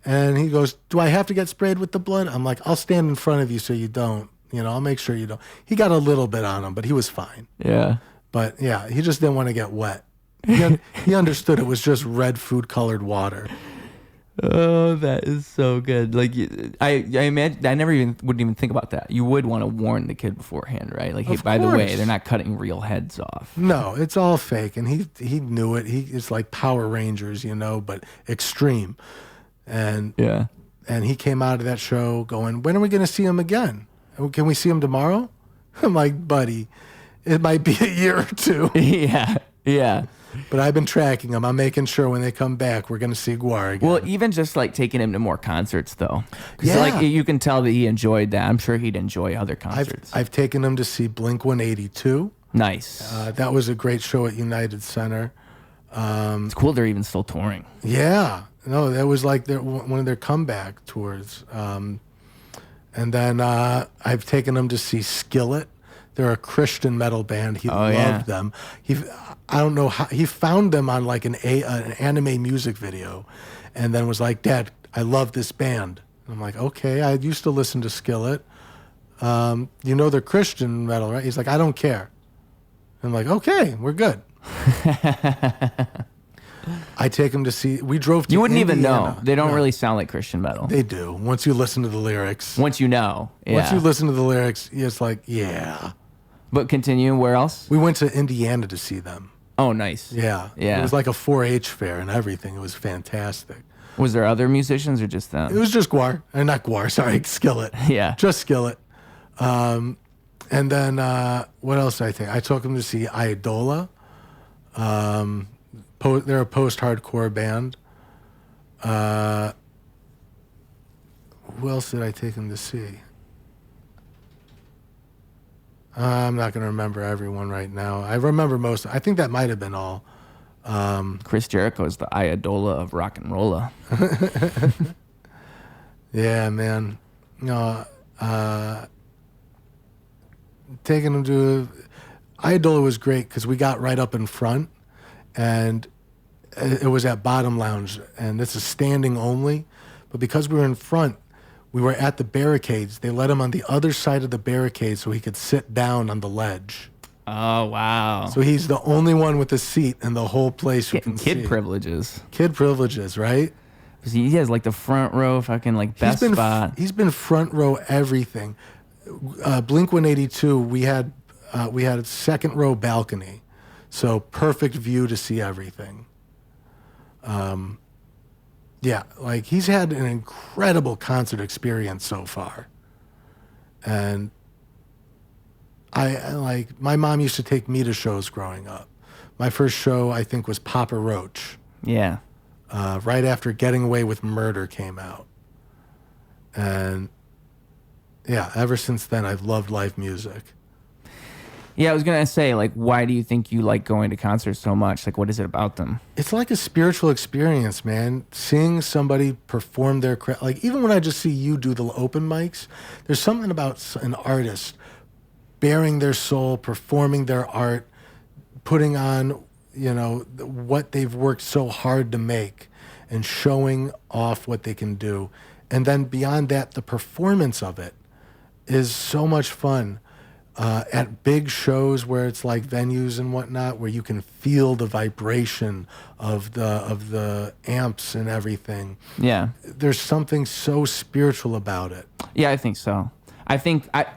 And he goes, "Do I have to get sprayed with the blood?" I'm like, "I'll stand in front of you so you don't. I'll make sure you don't." He got a little bit on him, but he was fine. Yeah. But yeah, he just didn't want to get wet. He understood it was just red food colored water. Oh, that is so good. Like, I imagine, I wouldn't even think about that. You would want to warn the kid beforehand, right? Like, hey, by the way, they're not cutting real heads off. No, it's all fake. And he knew it. It's like Power Rangers, but extreme. And he came out of that show going, "When are we going to see him again? Can we see him tomorrow?" I'm like, "Buddy, it might be a year or two." Yeah. But I've been tracking them. I'm making sure when they come back, we're going to see GWAR again. Well, even just like taking him to more concerts, though. Because like you can tell that he enjoyed that. I'm sure he'd enjoy other concerts. I've taken him to see Blink-182. Nice. That was a great show at United Center. It's cool they're even still touring. Yeah. No, that was like one of their comeback tours. And then I've taken him to see Skillet. They're a Christian metal band. He loved yeah. them. I don't know how he found them on like an anime music video, and then was like, "Dad, I love this band." And I'm like, "Okay, I used to listen to Skillet. You know they're Christian metal, right?" He's like, "I don't care." I'm like, "Okay, we're good." I take him to see. We drove to. You wouldn't Indiana. even know. They don't No, really sound like Christian metal. They do. Once you listen to the lyrics. Once you know. Yeah. Once you listen to the lyrics, it's like, yeah. But continue. Where else? We went to Indiana to see them. Oh, nice. Yeah. Yeah. It was like a 4-H fair and everything. It was fantastic. Was there other musicians or just them? It was just GWAR. Not GWAR, sorry, Skillet. Yeah. Just Skillet. And then what else did I take? I took him to see Idola. They're a post-hardcore band. Who else did I take him to see? I'm not going to remember everyone right now. I remember most. I think that might have been all. Chris Jericho is the Idola of rock and rolla. Yeah, man. No, taking him to Idola was great because we got right up in front, and it was at Bottom Lounge, and this is standing only. But because we were in front, we were at the barricades. They let him on the other side of the barricade so he could sit down on the ledge. Oh, wow. So he's the only one with a seat in the whole place who can Kid see. privileges. Kid privileges, right? He has like the front row fucking like best spot. He's been front row everything. Blink-182, we had a second row balcony, so perfect view to see everything. Yeah, like he's had an incredible concert experience so far. And I like, my mom used to take me to shows growing up. My first show, I think, was Papa Roach. Yeah. Right after Getting Away with Murder came out. And yeah, ever since then, I've loved live music. Yeah, I was going to say, like, why do you think you like going to concerts so much? Like, what is it about them? It's like a spiritual experience, man. Seeing somebody perform their craft. Like, even when I just see you do the open mics, there's something about an artist bearing their soul, performing their art, putting on, you know, what they've worked so hard to make and showing off what they can do. And then beyond that, the performance of it is so much fun. At big shows where it's like venues and whatnot, where you can feel the vibration of the amps and everything. Yeah. There's something so spiritual about it. Yeah, I think so. I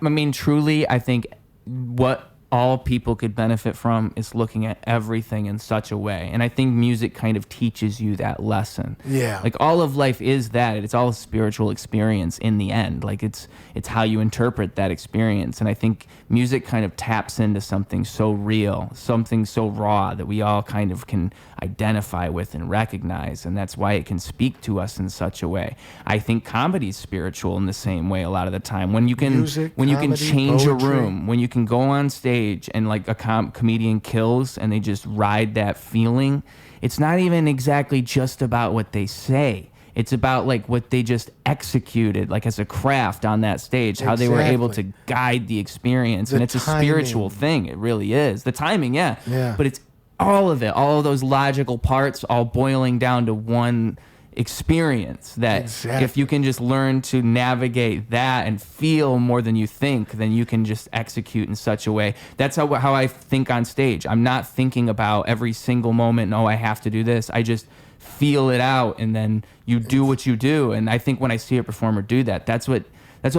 mean, truly, I think what all people could benefit from is looking at everything in such a way. And I think music kind of teaches you that lesson. Yeah. Like all of life is that. It's all a spiritual experience in the end. Like it's how you interpret that experience. And I think music kind of taps into something so real, something so raw that we all kind of can identify with and recognize. And that's why it can speak to us in such a way. I think comedy is spiritual in the same way a lot of the time. When you can, Music, when you can comedy, change poetry. a room, when you can go on stage and like a comedian kills and they just ride that feeling, it's not even exactly just about what they say. It's about like what they just executed, like as a craft on that stage, how they were able to guide the experience. And it's a spiritual thing. It really is. The timing, yeah. But it's all of it, all of those logical parts, all boiling down to one experience that if you can just learn to navigate that and feel more than you think, then you can just execute in such a way. That's how I think on stage. I'm not thinking about every single moment, no, I have to do this. I just feel it out, and then you do what you do. And I think when I see a performer do that, that's what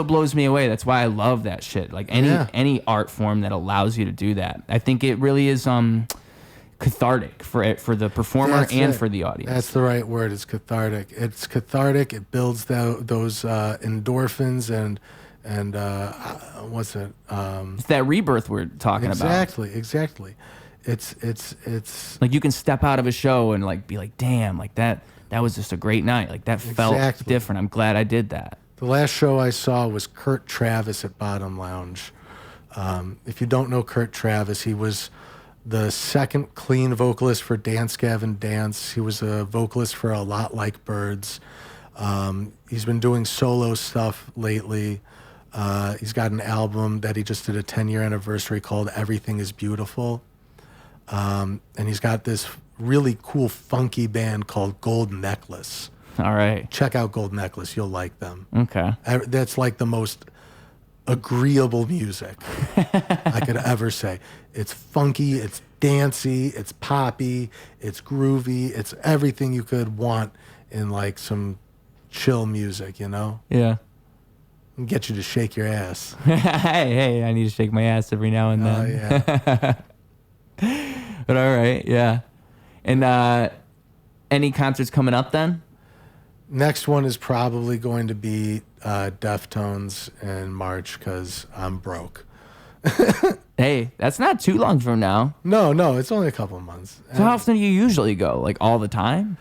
blows me away. That's why I love that shit. Like any art form that allows you to do that. I think it really is cathartic for the performer and for the audience. That's the right word. It's cathartic. It's cathartic. It builds those endorphins and what's it? It's that rebirth we're talking about. Exactly. It's like you can step out of a show and like be like, damn, like that was just a great night. Like that felt different. I'm glad I did that. The last show I saw was Kurt Travis at Bottom Lounge. If you don't know Kurt Travis, he was the second clean vocalist for Gavin Dance. He was a vocalist for A Lot Like Birds. He's been doing solo stuff lately. He's got an album that he just did a 10-year anniversary called Everything is Beautiful. And he's got this really cool, funky band called Gold Necklace. All right. Check out Gold Necklace. You'll like them. Okay. That's like the most agreeable music I could ever say. It's funky, it's dancey, it's poppy, it's groovy, it's everything you could want in like some chill music, you know? Yeah. And get you to shake your ass. Hey, I need to shake my ass every now and then. Yeah. But all right, yeah. And any concerts coming up then? Next one is probably going to be Deftones in March because I'm broke. Hey, that's not too long from now. No, it's only a couple of months. So how often do you usually go? Like all the time?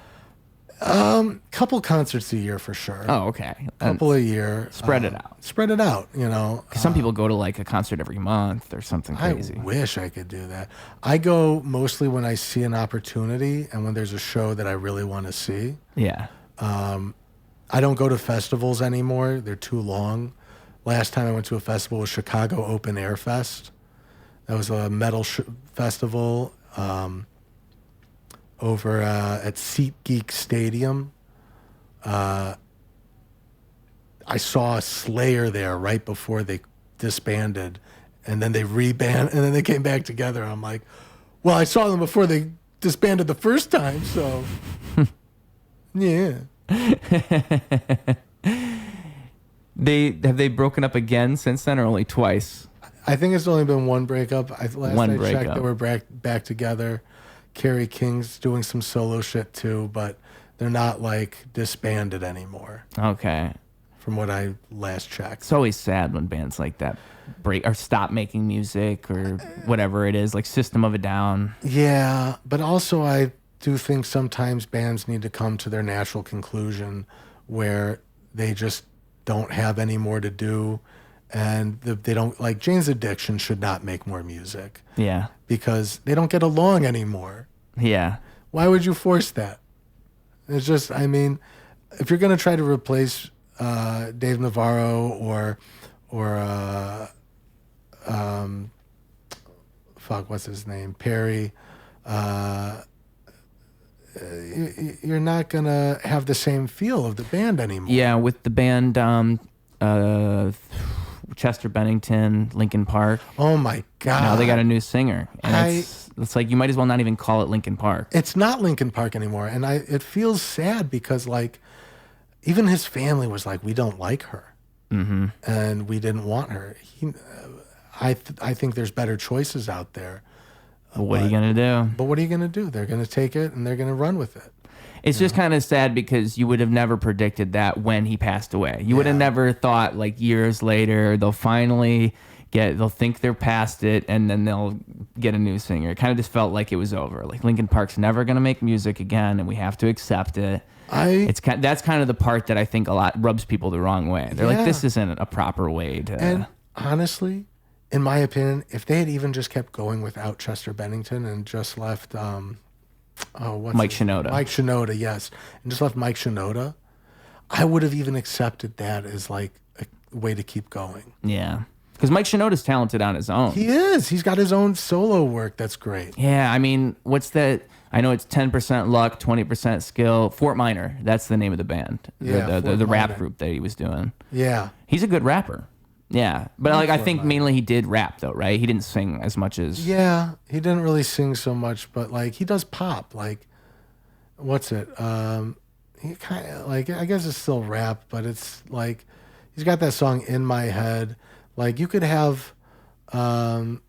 Couple concerts a year for sure. Oh, okay. Couple a year. Spread it out. Spread it out, you know. 'Cause some people go to like a concert every month or something crazy. I wish I could do that. I go mostly when I see an opportunity and when there's a show that I really want to see. Yeah. I don't go to festivals anymore. They're too long. Last time I went to a festival was Chicago Open Air Fest. That was a metal festival over at SeatGeek Stadium. I saw Slayer there right before they disbanded, and then they reband, and then they came back together. I'm like, well, I saw them before they disbanded the first time, so yeah. Have they broken up again since then, or only twice? I think it's only been one breakup. Last One I checked, breakup. they were back together. Carrie King's doing some solo shit too, but they're not like disbanded anymore. Okay. From what I last checked. It's always sad when bands like that break or stop making music or whatever it is, like System of a Down. Yeah, but also I do think sometimes bands need to come to their natural conclusion where they just don't have any more to do, and they don't, like Jane's Addiction should not make more music. Yeah. Because they don't get along anymore. Yeah. Why would you force that? It's just, I mean, if you're going to try to replace Dave Navarro or what's his name? Perry, you're not going to have the same feel of the band anymore. Yeah, with the band Chester Bennington, Linkin Park. Oh my God. Now they got a new singer. And it's like you might as well not even call it Linkin Park. It's not Linkin Park anymore. And it feels sad because like even his family was like, we don't like her. Mm-hmm. And we didn't want her. I think there's better choices out there. What are you going to do? But what are you going to do? They're going to take it and they're going to run with it. It's just kind of sad because you would have never predicted that when he passed away. You would have never thought like years later they'll think they're past it and then they'll get a new singer. It kind of just felt like it was over. Like Linkin Park's never going to make music again and we have to accept it. That's kind of the part that I think a lot rubs people the wrong way. They're like, this isn't a proper way to... And honestly, in my opinion, if they had even just kept going without Chester Bennington and just left... Mike Shinoda. Mike Shinoda, yes. And just left Mike Shinoda, I would have even accepted that as like a way to keep going. Yeah. Because Mike Shinoda's talented on his own. He is. He's got his own solo work that's great. Yeah, I mean, what's that? I know it's 10% luck, 20% skill. Fort Minor, that's the name of the band. Yeah, the rap group that he was doing. Yeah. He's a good rapper. Yeah. But like I think mainly he did rap though, right? He didn't sing as much as... Yeah, he didn't really sing so much, but like he does pop. Like, what's it? He kind of like, I guess it's still rap, but it's like, he's got that song In My Head. Like you could have, there's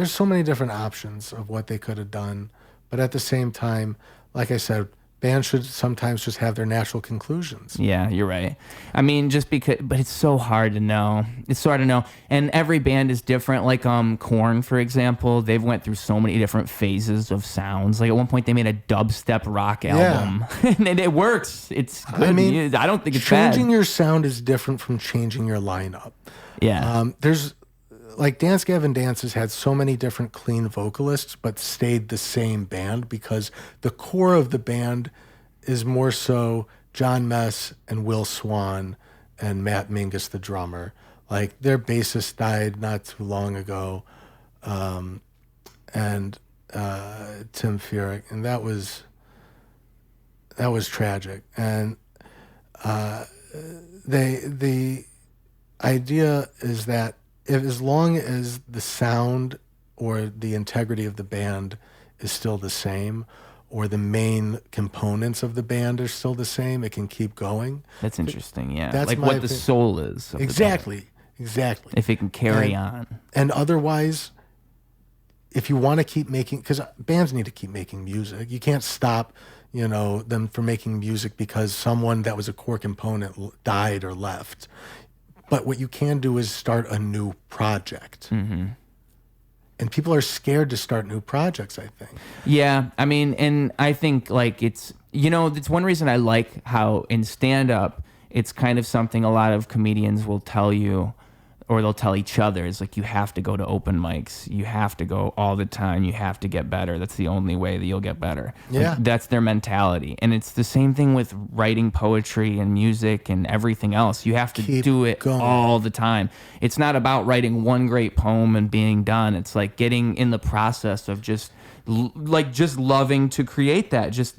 so many different options of what they could have done. But at the same time, like I said, bands should sometimes just have their natural conclusions. Yeah, you're right. I mean, but it's so hard to know. It's so hard to know. And every band is different. Like Korn, for example, they've went through so many different phases of sounds. Like at one point they made a dubstep rock album. And it works. It's good. I mean, I don't think it's changing bad. your sound is different from changing your lineup. Yeah. There's like Gavin Dance has had so many different clean vocalists, but stayed the same band because the core of the band is more so John Mess and Will Swan and Matt Mingus, the drummer. Like their bassist died not too long ago, and Tim Furyk, and that was tragic. And the idea is that as long as the sound or the integrity of the band is still the same, or the main components of the band are still the same, it can keep going. That's interesting. Yeah, That's like my what the soul is. Of Exactly. if it can carry on. And otherwise, if you want to keep making, because bands need to keep making music. You can't stop, them from making music because someone that was a core component died or left. But what you can do is start a new project. Mm-hmm. And people are scared to start new projects, I think. Yeah, I mean, and I think like it's one reason I like how in stand-up, it's kind of something a lot of comedians will tell you, or they'll tell each other, is like, you have to go to open mics. You have to go all the time. You have to get better. That's the only way that you'll get better. Yeah. Like, that's their mentality. And it's the same thing with writing poetry and music and everything else. You have to do it all the time. It's not about writing one great poem and being done. It's like getting in the process of just loving to create that.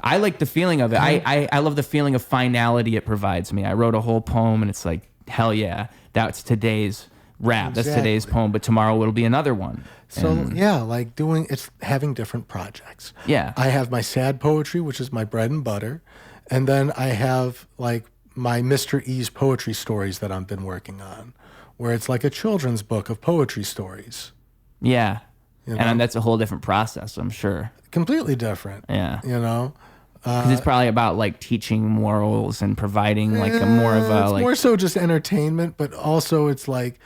I like the feeling of it. I love the feeling of finality it provides me. I wrote a whole poem and it's like, hell yeah. That's today's rap. Exactly. That's today's poem, but tomorrow it'll be another one. So it's having different projects. Yeah. I have my sad poetry, which is my bread and butter. And then I have like my Mr. E's poetry stories that I've been working on, where it's like a children's book of poetry stories. Yeah. And that's a whole different process, I'm sure. Completely different. Yeah. Because it's probably about like teaching morals and providing like a more of a it's like more so just entertainment, but also it's like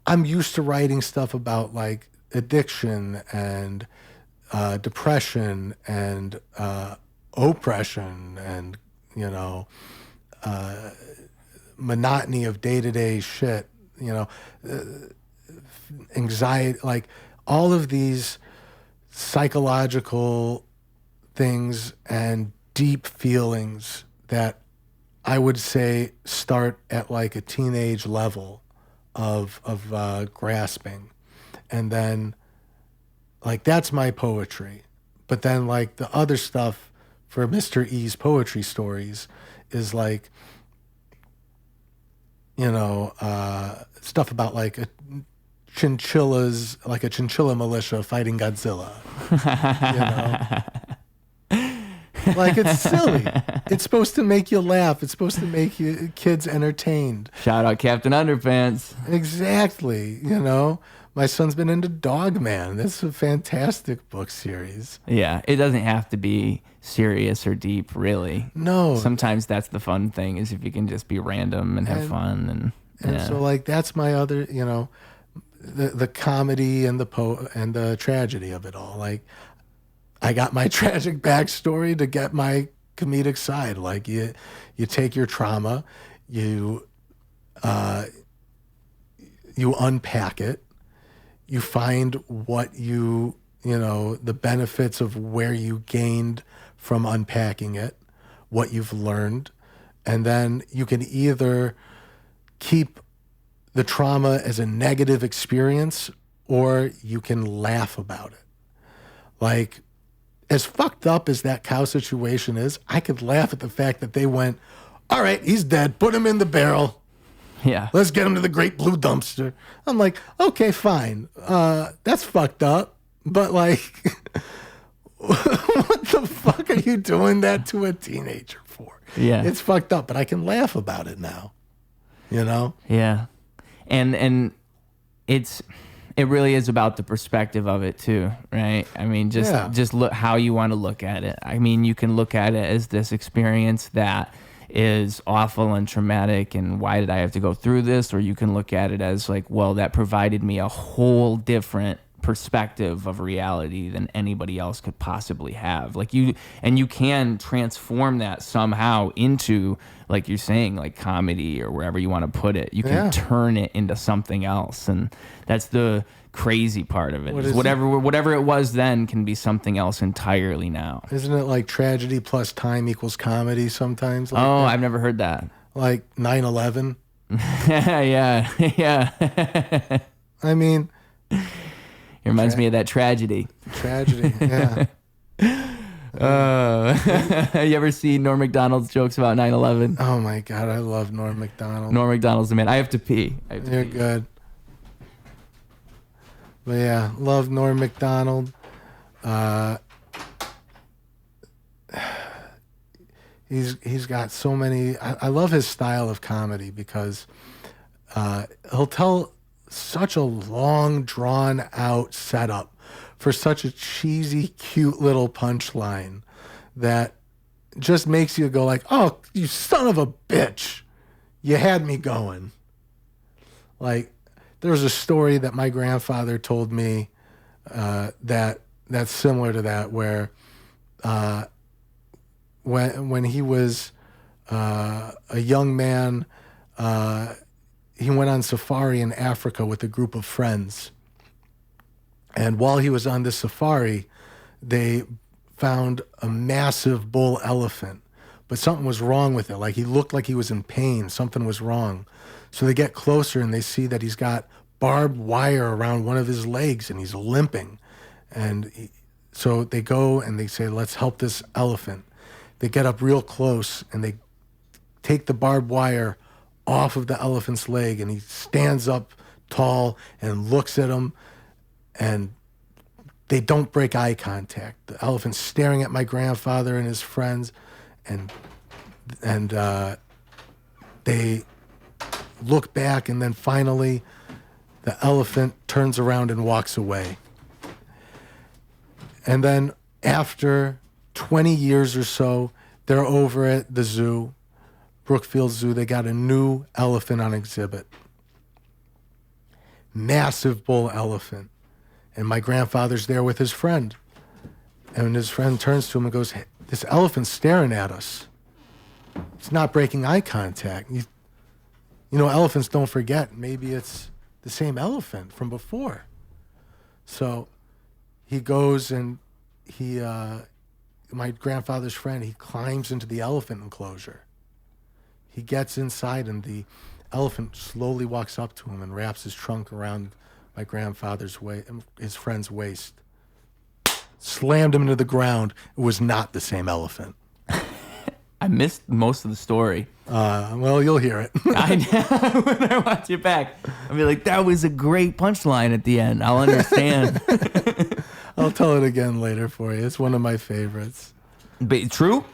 I'm used to writing stuff about like addiction and depression and oppression and monotony of day-to-day shit, anxiety, like all of these psychological things and deep feelings that I would say start at like a teenage level of grasping. And then like that's my poetry. But then like the other stuff for Mr. E's poetry stories is like, stuff about like a chinchilla militia fighting Godzilla. Like it's silly. It's supposed to make you laugh. It's supposed to make you kids entertained. Shout out Captain Underpants. Exactly. My son's been into Dogman. That's a fantastic book series. Yeah, it doesn't have to be serious or deep, really. No. Sometimes that's the fun thing, is if you can just be random and have fun and so like that's my other, the comedy and the tragedy of it all. Like I got my tragic backstory to get my comedic side. Like you take your trauma, you unpack it, you find what the benefits of where you gained from unpacking it, what you've learned, and then you can either keep the trauma as a negative experience or you can laugh about it. Like, as fucked up as that cow situation is, I could laugh at the fact that they went, all right, he's dead. Put him in the barrel. Yeah. Let's get him to the great blue dumpster. I'm like, okay, fine. That's fucked up. But like, what the fuck are you doing that to a teenager for? Yeah. It's fucked up, but I can laugh about it now. Yeah. And it really is about the perspective of it too, right? I mean, just look how you want to look at it. I mean, you can look at it as this experience that is awful and traumatic and why did I have to go through this? Or you can look at it as like, well, that provided me a whole different perspective of reality than anybody else could possibly have. Like you can transform that somehow into, like you're saying, like comedy or wherever you want to put it. You can turn it into something else, and that's the crazy part of it. Whatever it was then can be something else entirely now. Isn't it like tragedy plus time equals comedy sometimes? Like that? I've I've never heard that. like 9/11. Yeah, yeah. I mean, It reminds me of that tragedy. tragedy. Yeah. You ever see Norm Macdonald's jokes about 9/11? Oh my God, I love Norm Macdonald. Norm Macdonald's the man. I have to pee. You're good. But yeah, love Norm Macdonald. He's got so many. I love his style of comedy because he'll tell such a long, drawn out setup for such a cheesy, cute little punchline that just makes you go like, "Oh, you son of a bitch, you had me going." Like, there was a story that my grandfather told me that's similar to that, where when he was a young man, he went on safari in Africa with a group of friends. And while he was on this safari, they found a massive bull elephant, but something was wrong with it. Like, he looked like he was in pain. Something was wrong. So they get closer and they see that he's got barbed wire around one of his legs and he's limping. And so they go and they say, let's help this elephant. They get up real close and they take the barbed wire off of the elephant's leg, and he stands up tall and looks at him, and they don't break eye contact. The elephant's staring at my grandfather and his friends, and they look back, and then finally the elephant turns around and walks away. And then after 20 years or so, they're over at the zoo, Brookfield Zoo. They got a new elephant on exhibit. Massive bull elephant. And my grandfather's there with his friend. And his friend turns to him and goes, "Hey, this elephant's staring at us. It's not breaking eye contact. You know, elephants don't forget. Maybe it's the same elephant from before." So he goes and my grandfather's friend, he climbs into the elephant enclosure. He gets inside and the elephant slowly walks up to him and wraps his trunk around my grandfather's his friend's waist. Slammed him into the ground. It was not the same elephant. I missed most of the story. Well, you'll hear it. I know. When I watch it back, I'll be like, that was a great punchline at the end. I'll understand. I'll tell it again later for you. It's one of my favorites. But true?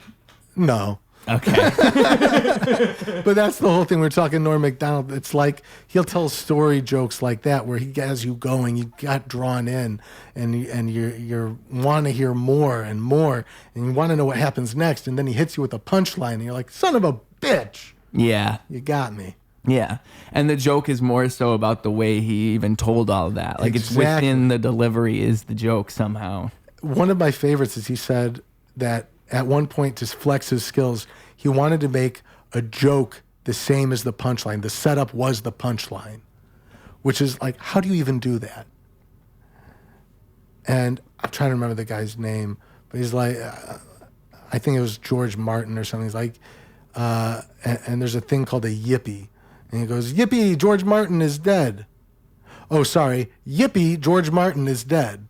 No. Okay. But that's the whole thing. We're talking Norm Macdonald. It's like he'll tell story jokes like that where he has you going, you got drawn in, and you want to hear more and more, and you want to know what happens next, and then he hits you with a punchline, and you're like, son of a bitch. Yeah. You got me. Yeah. And the joke is more so about the way he even told all of that. Like, Exactly. It's within the delivery is the joke somehow. One of my favorites is he said that at one point, to flex his skills, he wanted to make a joke the same as the punchline. The setup was the punchline, which is like, how do you even do that? And I'm trying to remember the guy's name, but he's like, I think it was George Martin or something. He's like, and there's a thing called a yippee. And he goes, "Yippee, George Martin is dead." Oh, sorry. Yippee, George Martin is dead.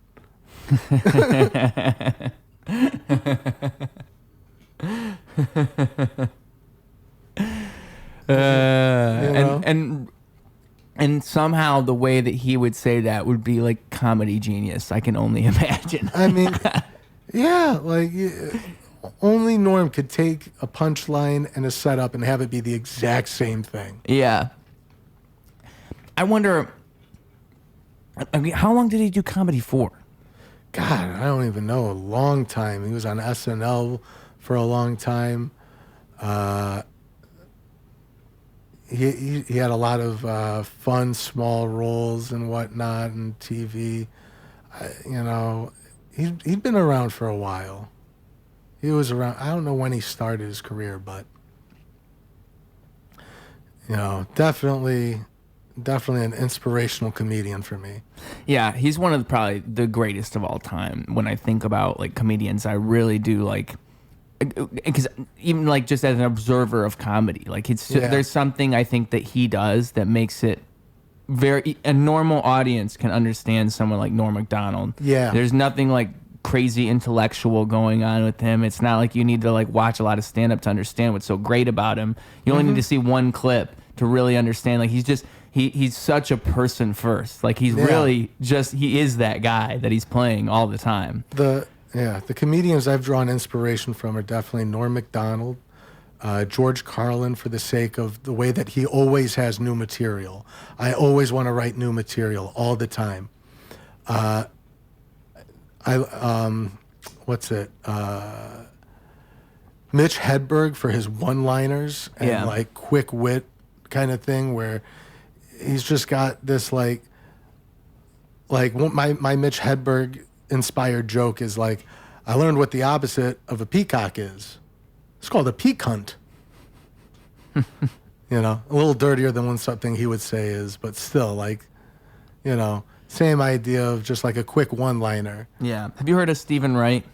And somehow the way that he would say that would be like comedy genius. I can only imagine. I mean, yeah, like only Norm could take a punchline and a setup and have it be the exact same thing. Yeah. I wonder, I mean, how long did he do comedy for? God, I don't even know. A long time. He was on SNL for a long time. He had a lot of fun, small roles and whatnot in TV. He'd been around for a while. He was around. I don't know when he started his career, but definitely an inspirational comedian for me. Yeah, he's one of probably the greatest of all time. When I think about like comedians, I really do like because even like just as an observer of comedy, like there's something I think that he does that makes it a normal audience can understand someone like Norm Macdonald. Yeah. There's nothing like crazy intellectual going on with him. It's not like you need to like watch a lot of stand up to understand what's so great about him. You only need to see one clip to really understand. Like he's such a person first. Like he's really he is that guy that he's playing all the time. The comedians I've drawn inspiration from are definitely Norm Macdonald, George Carlin, for the sake of the way that he always has new material. I always want to write new material all the time. Mitch Hedberg for his one-liners and like quick wit kind of thing, where he's just got this like my Mitch Hedberg inspired joke is like, I learned what the opposite of a peacock is. It's called a peak hunt. You know, a little dirtier than something he would say is, but still, like, you know, same idea of just like a quick one-liner. Yeah. Have you heard of Stephen Wright?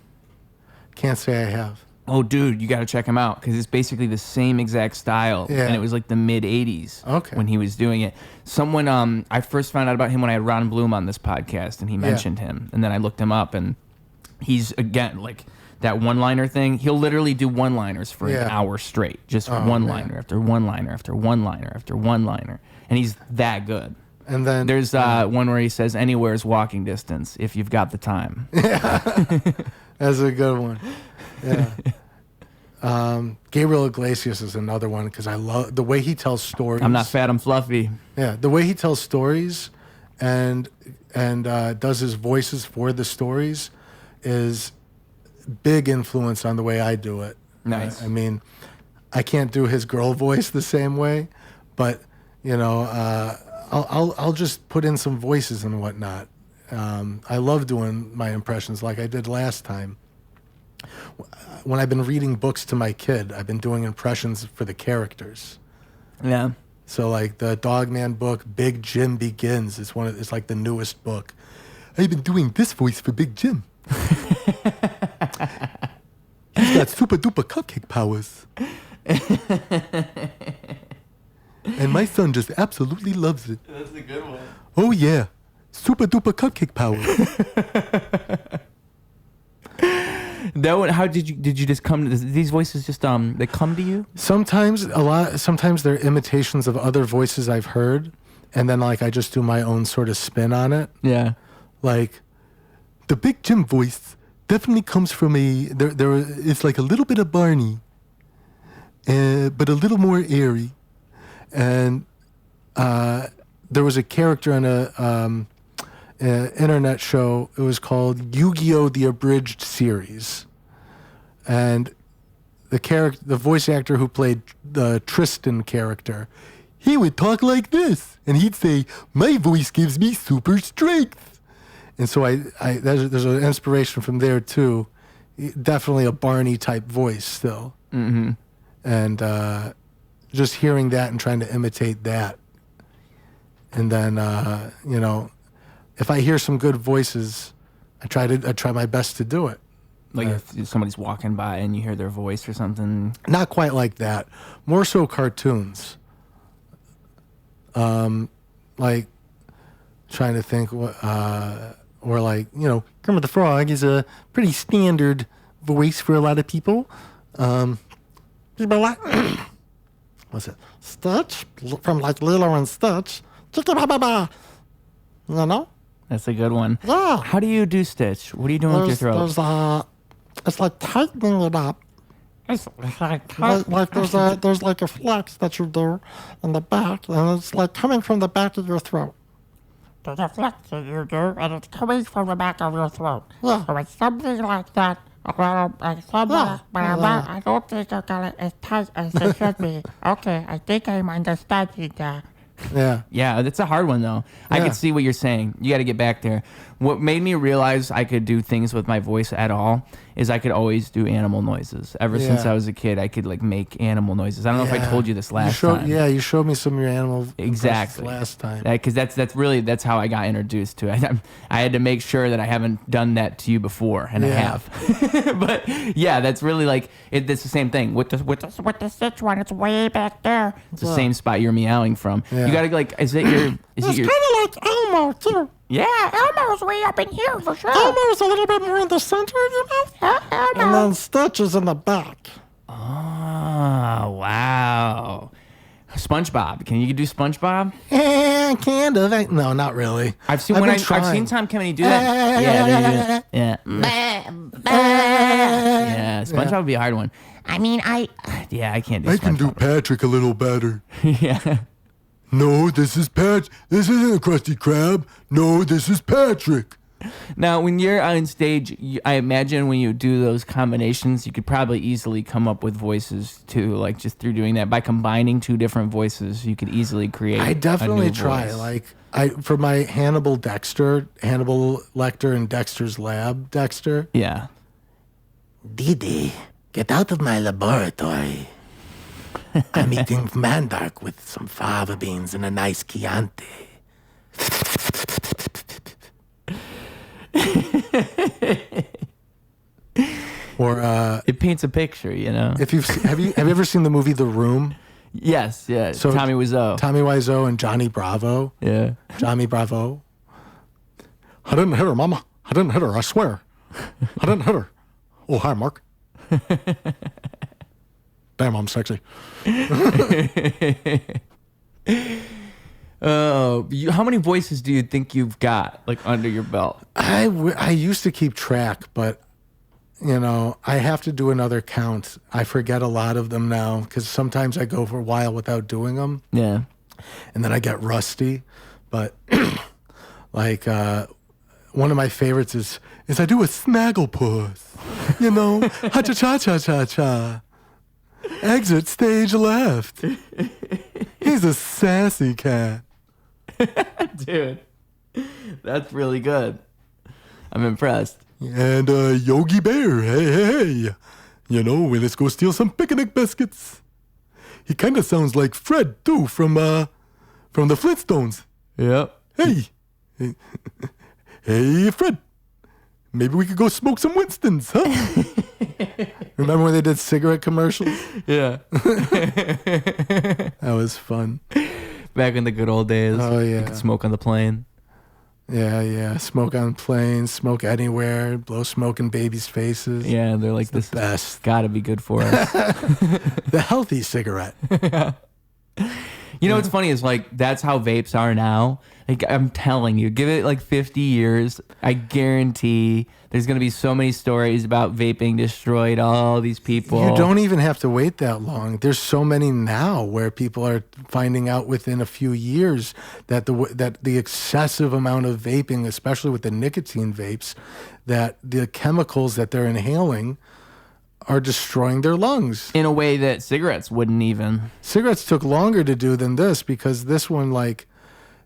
Can't say I have. Oh, dude, you got to check him out because it's basically the same exact style. Yeah. And it was like the mid-'80s when he was doing it. Someone, I first found out about him when I had Ron Bloom on this podcast, and he mentioned him. And then I looked him up, and he's, again, like that one-liner thing. He'll literally do one-liners for an hour straight. Just one-liner after one-liner after one-liner after one-liner. And he's that good. And then there's one where he says, anywhere is walking distance if you've got the time. Yeah. That's a good one. Yeah. Gabriel Iglesias is another one because I love the way he tells stories. I'm not fat, I'm fluffy. Yeah, the way he tells stories and does his voices for the stories is big influence on the way I do it. Nice. I mean, I can't do his girl voice the same way, but you know, I'll just put in some voices and whatnot. I love doing my impressions like I did last time. When I've been reading books to my kid, I've been doing impressions for the characters. Yeah. So like the Dogman book, Big Jim Begins, it's like the newest book. I've been doing this voice for Big Jim. He's got super duper cupcake powers. And my son just absolutely loves it. That's a good one. Oh yeah. Super duper cupcake powers. That one, how did you just come to this? These voices just they come to you? Sometimes they're imitations of other voices I've heard, and then like I just do my own sort of spin on it. Yeah. Like the Big Jim voice definitely comes from it's like a little bit of Barney, but a little more airy. And there was a character in an internet show. It was called Yu-Gi-Oh! The Abridged Series. And the voice actor who played the Tristan character, he would talk like this. And he'd say, my voice gives me super strength. And so there's an inspiration from there too. Definitely a Barney type voice still. Mm-hmm. And just hearing that and trying to imitate that. And then, you know, if I hear some good voices, I try my best to do it. Like if somebody's walking by and you hear their voice or something? Not quite like that. More so cartoons. Like trying to think, or like, you know, Kermit the Frog is a pretty standard voice for a lot of people. People like, what's it? Stitch from like Lilo and Stitch. You know? That's a good one. Yeah. How do you do Stitch? What are you doing with your throat? It's like tightening it up. It's like there's like a flex that you do in the back, and it's like coming from the back of your throat. There's a flex that you do, and it's coming from the back of your throat. Yeah. So it's something like that. But I don't think I got it as tight as it should be. Okay, I think I'm understanding that. Yeah. Yeah, that's a hard one though. I Yeah. can see what you're saying. You got to get back there. what made me realize I could do things with my voice at all is I could always do animal noises. Ever since Yeah. I was a kid, I could like make animal noises. I don't know if I Yeah. told you this last showed, time. Yeah, you showed me some of your animal impressions Exactly. last time. Because that's how I got introduced to it. I had to make sure that I haven't done that to you before, and I Yeah. have. But yeah, that's really like it's the same thing with the This one, it's way back there. it's the same spot you're meowing from. Yeah. You gotta like is it your It's kind of like Elmo, too. yeah. Elmo's way up in here, for sure. Elmo's a little bit more in the center of your mouth, and Elmo. then Stitch is in the back. Oh wow. SpongeBob. Can you do SpongeBob? Kind of. No, not really. I've seen been I've trying. seen Tom Kennedy do that. Yeah. Yeah. SpongeBob would be a hard one. I mean, Yeah, I can't do I can do SpongeBob. Patrick a little better. Yeah. No, this is Pat. This isn't a Krusty Krab. No, this is Patrick. Now, when you're on stage, I imagine when you do those combinations, you could probably easily come up with voices too, like just through doing that. By combining two different voices, you could easily create. I definitely a new try. voice. Like for my Hannibal Lecter and Dexter's Lab, Dexter. Yeah. Didi, get out of my laboratory. I'm eating mandark with some fava beans and a nice Chianti. Or It paints a picture, you know. if have you ever seen the movie The Room? Yes. Yeah. So Tommy Wiseau. Tommy Wiseau and Johnny Bravo. Yeah. Johnny Bravo. I didn't hit her, Mama. I didn't hit her, I swear. I didn't hit her. Oh, hi, Mark. Damn, I'm sexy. How many voices do you think you've got like under your belt? I used to keep track, but you know, I have to do another count. I forget a lot of them now because sometimes I go for a while without doing them, Yeah. and then I get rusty. But like one of my favorites is I do a snagglepuss, you know, ha cha cha cha cha cha. Exit stage left. He's a sassy cat. Dude, that's really good. I'm impressed. And Yogi Bear, hey. You know, let's go steal some picnic biscuits. He kind of sounds like Fred, too, from the Flintstones. Yep. Hey. Hey, Fred. Maybe we could go smoke some Winstons, huh? Remember when they did cigarette commercials? Yeah. That was fun. Back in the good old days. Oh, yeah. You could smoke on the plane. Yeah. Smoke on planes, smoke anywhere, blow smoke in babies' faces. Yeah, they're like, this Best. gotta be good for us. The healthy cigarette. You know what's funny is like that's how vapes are now. Like I'm telling you, give it like 50 years, I guarantee there's gonna be so many stories about vaping destroyed all these people. You don't even have to wait that long. There's so many now where people are finding out within a few years that the excessive amount of vaping, especially with the nicotine vapes, that the chemicals that they're inhaling are destroying their lungs. in a way that cigarettes wouldn't even. Cigarettes took longer to do than this because this one, like,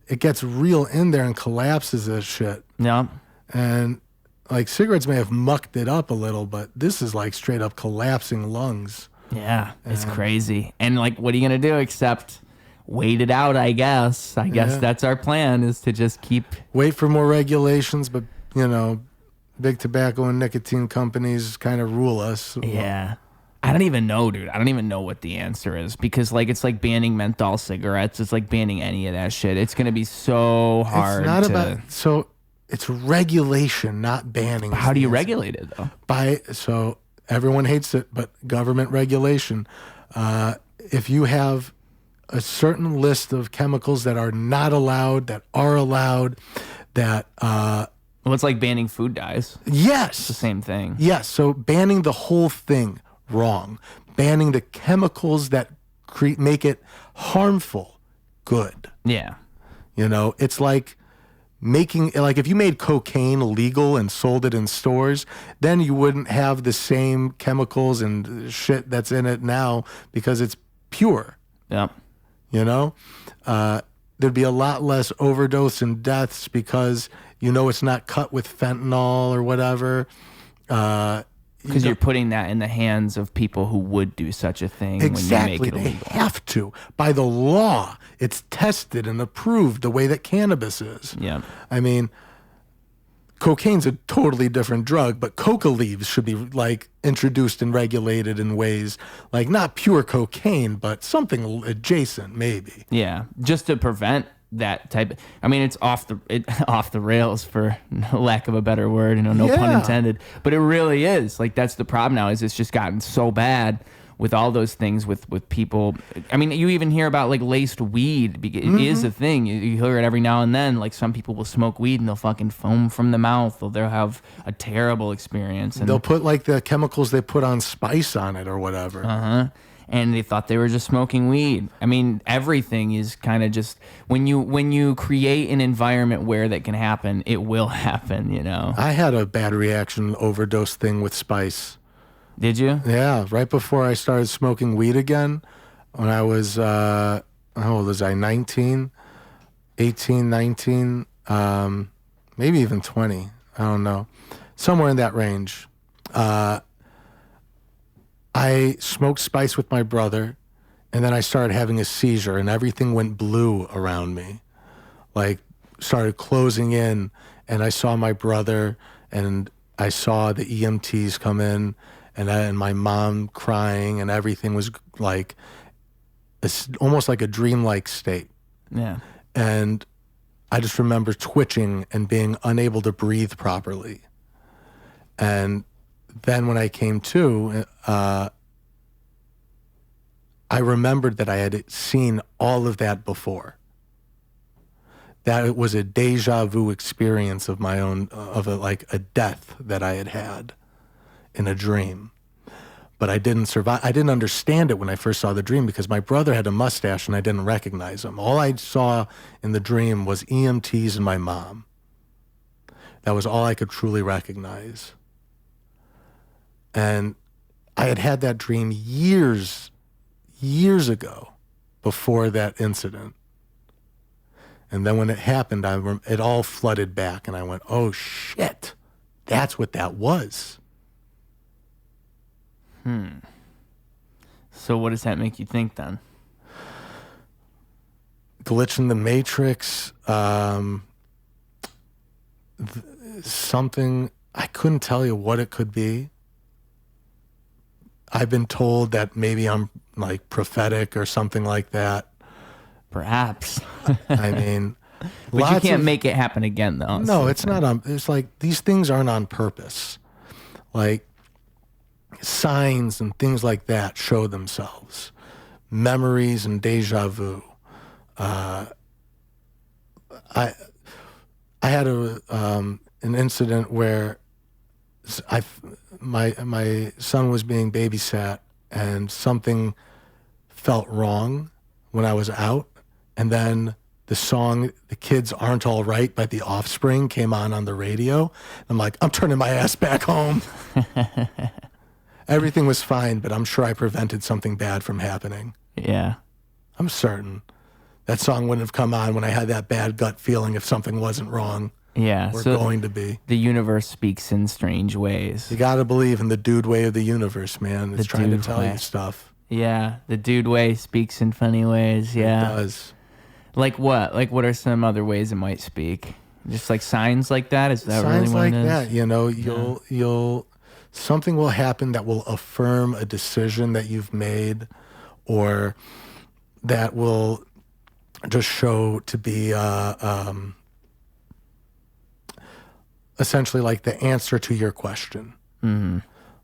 it gets real in there and collapses this shit. No. And like cigarettes may have mucked it up a little, but this is like straight up collapsing lungs. Yeah, it's crazy. And like, what are you gonna do except wait it out? I guess Yeah. that's our plan is to just keep. Wait for more regulations, but you know, big tobacco and nicotine companies kind of rule us. Yeah. I don't even know, dude. I don't even know what the answer is because, like, it's like banning menthol cigarettes. It's like banning any of that shit. It's gonna be so hard. It's not to, about so it's regulation, not banning. How do you regulate it though? So everyone hates it, but government regulation. If you have a certain list of chemicals that are not allowed, that are allowed, that Well, it's like banning food dyes. yes, The same thing. yes. So banning the whole thing, wrong. Banning the chemicals that make it harmful, good. Yeah. You know, it's like making, like if you made cocaine legal and sold it in stores, then you wouldn't have the same chemicals and shit that's in it now because it's pure, Yep. you know? There'd be a lot less overdose and deaths because You know it's not cut with fentanyl or whatever. Because you're putting that in the hands of people who would do such a thing Exactly. when you make it They illegal. have to. By the law, it's tested and approved the way that cannabis is. Yeah. I mean, cocaine's a totally different drug, but coca leaves should be like introduced and regulated in ways like not pure cocaine, but something adjacent, maybe. Yeah, just to prevent that type. I mean, it's off the rails, for lack of a better word. No pun Yeah. intended. But it really is. Like, that's the problem now. Is it's just gotten so bad with all those things with people. I mean, you even hear about like laced weed. It is a thing. You hear it every now and then. Like, some people will smoke weed and they'll fucking foam from the mouth. Or they'll have a terrible experience. And They'll put like the chemicals they put on spice on it or whatever. and they thought they were just smoking weed. I mean, everything is kind of just when you create an environment where that can happen, it will happen, you know. I had a bad reaction overdose thing with spice. Did you? Yeah, right before I started smoking weed again, when I was, how old was I, 19, 18, 19, maybe even 20, I don't know, somewhere in that range. I smoked spice with my brother, and then I started having a seizure, and everything went blue around me, like started closing in, and I saw my brother, and I saw the EMTs come in, and my mom crying, and everything was like almost like a dreamlike state. Yeah. And I just remember twitching and being unable to breathe properly. And then when I came to, I remembered that I had seen all of that before. That it was a deja vu experience of my own, like a death that I had had in a dream. But I didn't survive. I didn't understand it when I first saw the dream because my brother had a mustache and I didn't recognize him. All I saw in the dream was EMTs and my mom. That was all I could truly recognize. And I had had that dream years ago before that incident. And then when it happened, it all flooded back and I went, oh shit, that's what that was. So what does that make you think then? Glitch in the Matrix, something, I couldn't tell you what it could be. I've been told that maybe I'm like prophetic or something like that. Perhaps. I mean, But you can't make it happen again, though. No, it's not on. It's like these things aren't on purpose. Like signs and things like that show themselves. Memories and deja vu. I had an incident where my son was being babysat and something felt wrong when I was out, and then the song "The Kids Aren't All Right" by The Offspring came on the radio. I'm like, I'm turning my ass back home. Everything was fine, but I'm sure I prevented something bad from happening. Yeah. I'm certain that song wouldn't have come on when I had that bad gut feeling if something wasn't wrong. Yeah. Or So going to be. the universe speaks in strange ways. You got to believe in the dude way of the universe, man. It's The trying to dude tell way. you stuff. Yeah. The dude way speaks in funny ways. Yeah. It does. Like what? Like what are some other ways it might speak? Just like signs like that? Is that Signs really what like it is? that, you know, you'll something will happen that will affirm a decision that you've made, or that will just show to be essentially like the answer to your question. Mm-hmm.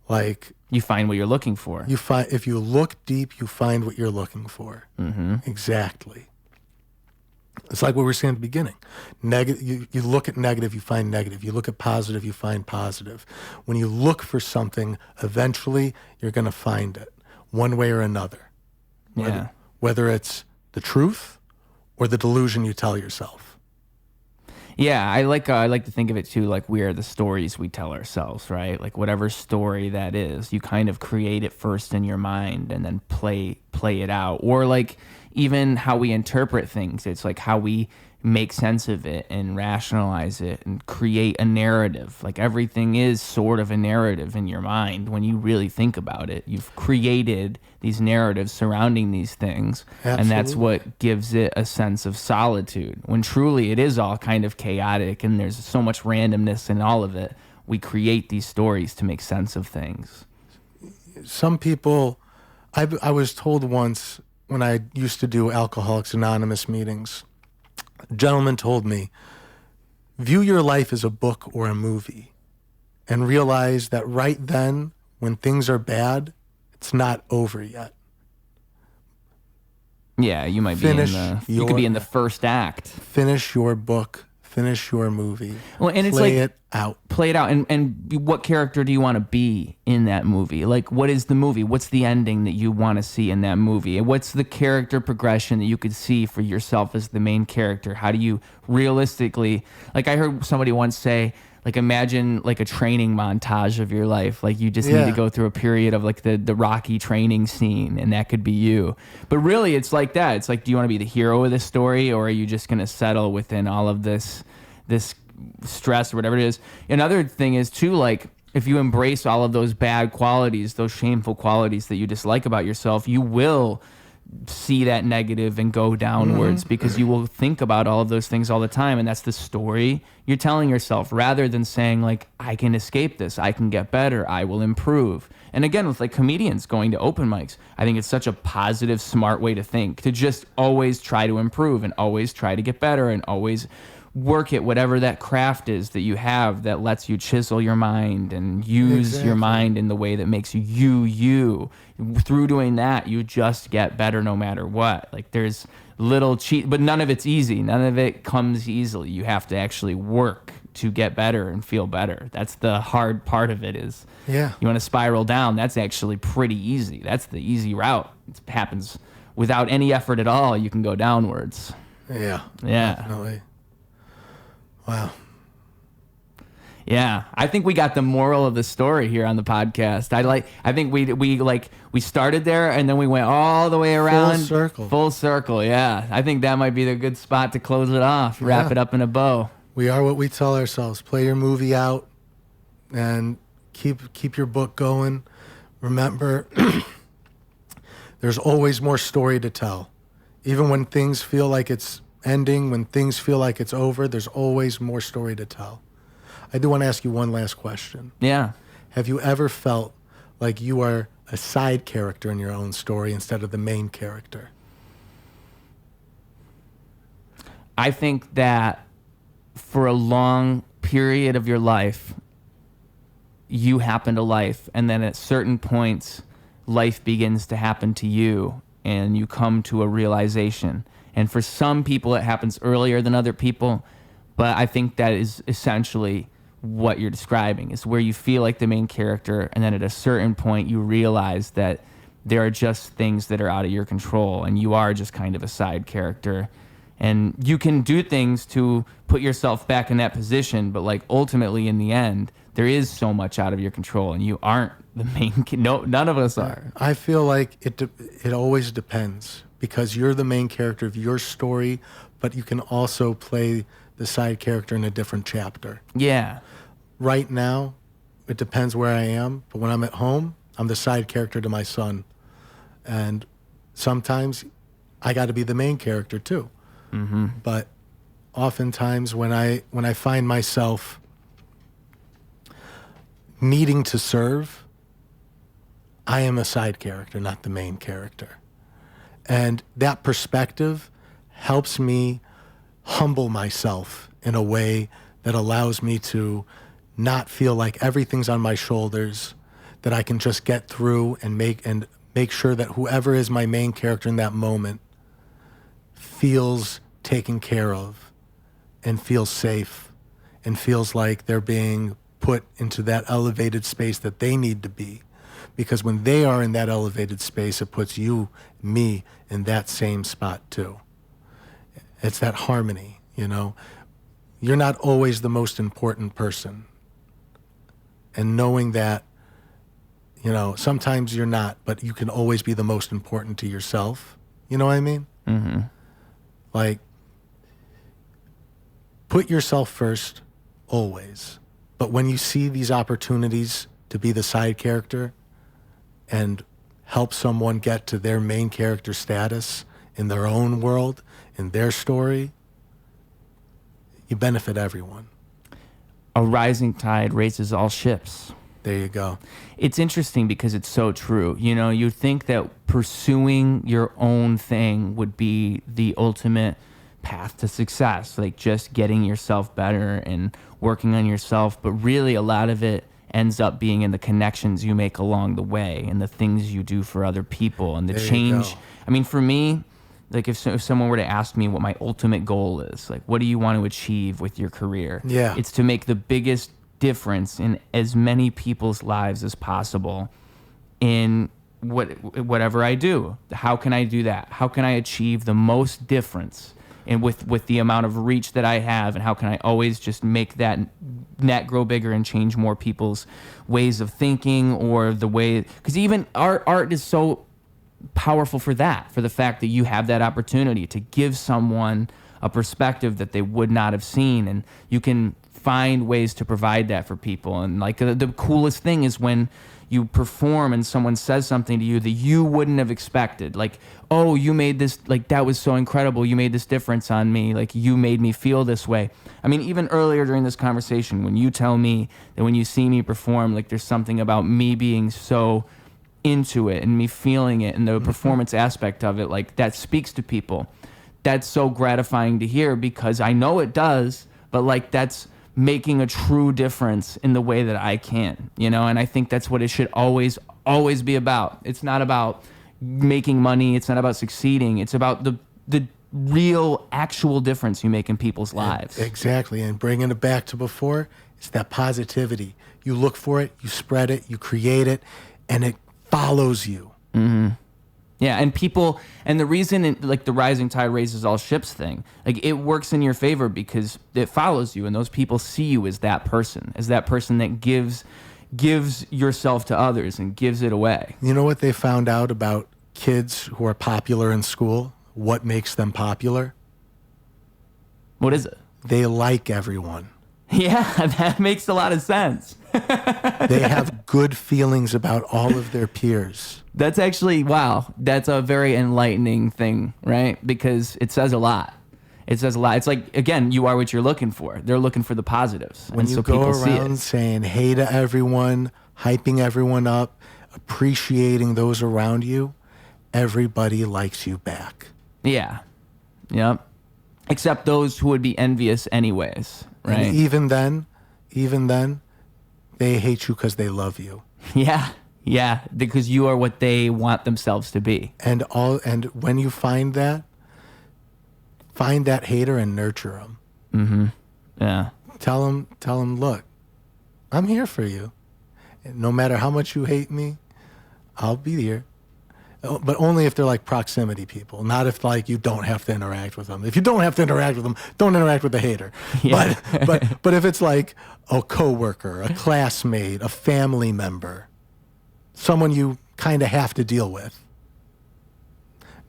Like You find what you're looking for. you find, if you look deep, you find what you're looking for. Mm-hmm. Exactly. It's like what we were saying at the beginning. You look at negative, you find negative. You look at positive, you find positive. When you look for something, eventually you're going to find it one way or another. Yeah. Whether it's the truth or the delusion you tell yourself. Yeah, I like to think of it too, like we are the stories we tell ourselves, right? Like whatever story that is, you kind of create it first in your mind and then play it out. Or like even how we interpret things, it's like how we make sense of it and rationalize it and create a narrative. Like everything is sort of a narrative in your mind when you really think about it. You've created these narratives surrounding these things, and that's Absolutely. what gives it a sense of solitude. When truly it is all kind of chaotic and there's so much randomness in all of it. We create these stories to make sense of things. Some people, I was told once when I used to do Alcoholics Anonymous meetings, a gentleman told me, view your life as a book or a movie and realize that right then, when things are bad, it's not over yet. Yeah, you might be in you could be in the first act. Finish your book, finish your movie. Well, and it's play like it out. play it out, and what character do you want to be in that movie? Like, what is the movie? What's the ending that you want to see in that movie? And what's the character progression that you could see for yourself as the main character? How do you realistically, like I heard somebody once say, like imagine like a training montage of your life. Like you just need Yeah. to go through a period of like the Rocky training scene, and that could be you. But really it's like that. It's like, do you want to be the hero of this story, or are you just going to settle within all of this stress or whatever it is? Another thing is too, like if you embrace all of those bad qualities, those shameful qualities that you dislike about yourself, you will see that negative and go downwards because you will think about all of those things all the time, and that's the story you're telling yourself, rather than saying like, I can escape this, I can get better, I will improve. And again, with like comedians going to open mics, I think it's such a positive, smart way to think, to just always try to improve and always try to get better and always work at whatever that craft is that you have that lets you chisel your mind and use your mind in the way that makes you. Through doing that, you just get better no matter what. Like there's little cheat, but none of it's easy. None of it comes easily. You have to actually work to get better and feel better. That's the hard part of it. Is Yeah. you want to spiral down, that's actually pretty easy. That's the easy route. It happens without any effort at all. You can go downwards. Yeah. Yeah. Definitely. Wow. Yeah, I think we got the moral of the story here on the podcast. I think we started there and then we went all the way around. circle. Full circle, yeah. I think that might be the good spot to close it off. Wrap Yeah. it up in a bow. We are what we tell ourselves. Play your movie out and keep your book going. Remember, there's always more story to tell. Even when things feel like it's ending, when things feel like it's over, there's always more story to tell. I do want to ask you one last question. Yeah. Have you ever felt like you are a side character in your own story instead of the main character? I think that for a long period of your life, you happen to life, and then at certain points, life begins to happen to you, and you come to a realization. And for some people, it happens earlier than other people, but I think that is essentially what you're describing, is where you feel like the main character, and then at a certain point, you realize that there are just things that are out of your control, and you are just kind of a side character. And you can do things to put yourself back in that position, but like ultimately in the end, there is so much out of your control, and you aren't the main. No, none of us are. I feel like it always depends, because you're the main character of your story, but you can also play the side character in a different chapter. Yeah. Right now, it depends where I am, but when I'm at home, I'm the side character to my son. And sometimes I got to be the main character too. Mm-hmm. But oftentimes when I find myself needing to serve, I am a side character, not the main character. And that perspective helps me humble myself in a way that allows me to not feel like everything's on my shoulders, that I can just get through and make sure that whoever is my main character in that moment feels taken care of and feels safe and feels like they're being put into that elevated space that they need to be. Because when they are in that elevated space, it puts you, me, in that same spot too. It's that harmony, you know. You're not always the most important person. And knowing that, you know, sometimes you're not, but you can always be the most important to yourself. You know what I mean? Mm-hmm. Like, put yourself first always. But when you see these opportunities to be the side character and help someone get to their main character status in their own world, in their story, you benefit everyone. A rising tide raises all ships. There you go. It's interesting because it's so true. You know, you think that pursuing your own thing would be the ultimate path to success, like just getting yourself better and working on yourself. But really, a lot of it ends up being in the connections you make along the way and the things you do for other people and the There you change. go. I mean, for me, like if someone were to ask me what my ultimate goal is, like what do you want to achieve with your career? Yeah. It's to make the biggest difference in as many people's lives as possible in whatever I do. How can I do that? How can I achieve the most difference and with the amount of reach that I have, and how can I always just make that net grow bigger and change more people's ways of thinking or the way, because even art is so powerful for that, for the fact that you have that opportunity to give someone a perspective that they would not have seen, and you can find ways to provide that for people. And like the coolest thing is when you perform and someone says something to you that you wouldn't have expected, like, oh, you made this, like that was so incredible, you made this difference on me, like you made me feel this way. I mean, even earlier during this conversation, when you tell me that when you see me perform, like there's something about me being so into it and me feeling it and the performance aspect of it, like that speaks to people. That's so gratifying to hear, because I know it does, but like that's making a true difference in the way that I can, you know? And I think that's what it should always be about. It's not about making money. It's not about succeeding. It's about the real actual difference you make in people's lives. Exactly. And bringing it back to before, it's that positivity. You look for it, you spread it, you create it, and it follows you. Mm-hmm. Yeah, and people, and the reason like the rising tide raises all ships thing, like it works in your favor because it follows you, and those people see you as that person that gives yourself to others and gives it away. You know what they found out about kids who are popular in school? What makes them popular? What is it? They like everyone. Yeah, that makes a lot of sense. They have good feelings about all of their peers. That's actually, wow, that's a very enlightening thing, right? Because it says a lot. It says a lot. It's like, again, you are what you're looking for. They're looking for the positives. When and you so go people see around it. saying hey to everyone, hyping everyone up, appreciating those around you, everybody likes you back. Yeah. Yep. Except those who would be envious anyways, right? And even then, they hate you because they love you. Yeah, because you are what they want themselves to be. And when you find that hater and nurture them. Mm-hmm. Yeah. Tell them, look, I'm here for you. No matter how much you hate me, I'll be here. But only if they're like proximity people, not if like you don't have to interact with them. If you don't have to interact with them, don't interact with the hater. Yeah. But if it's like a coworker, a classmate, a family member, someone you kind of have to deal with,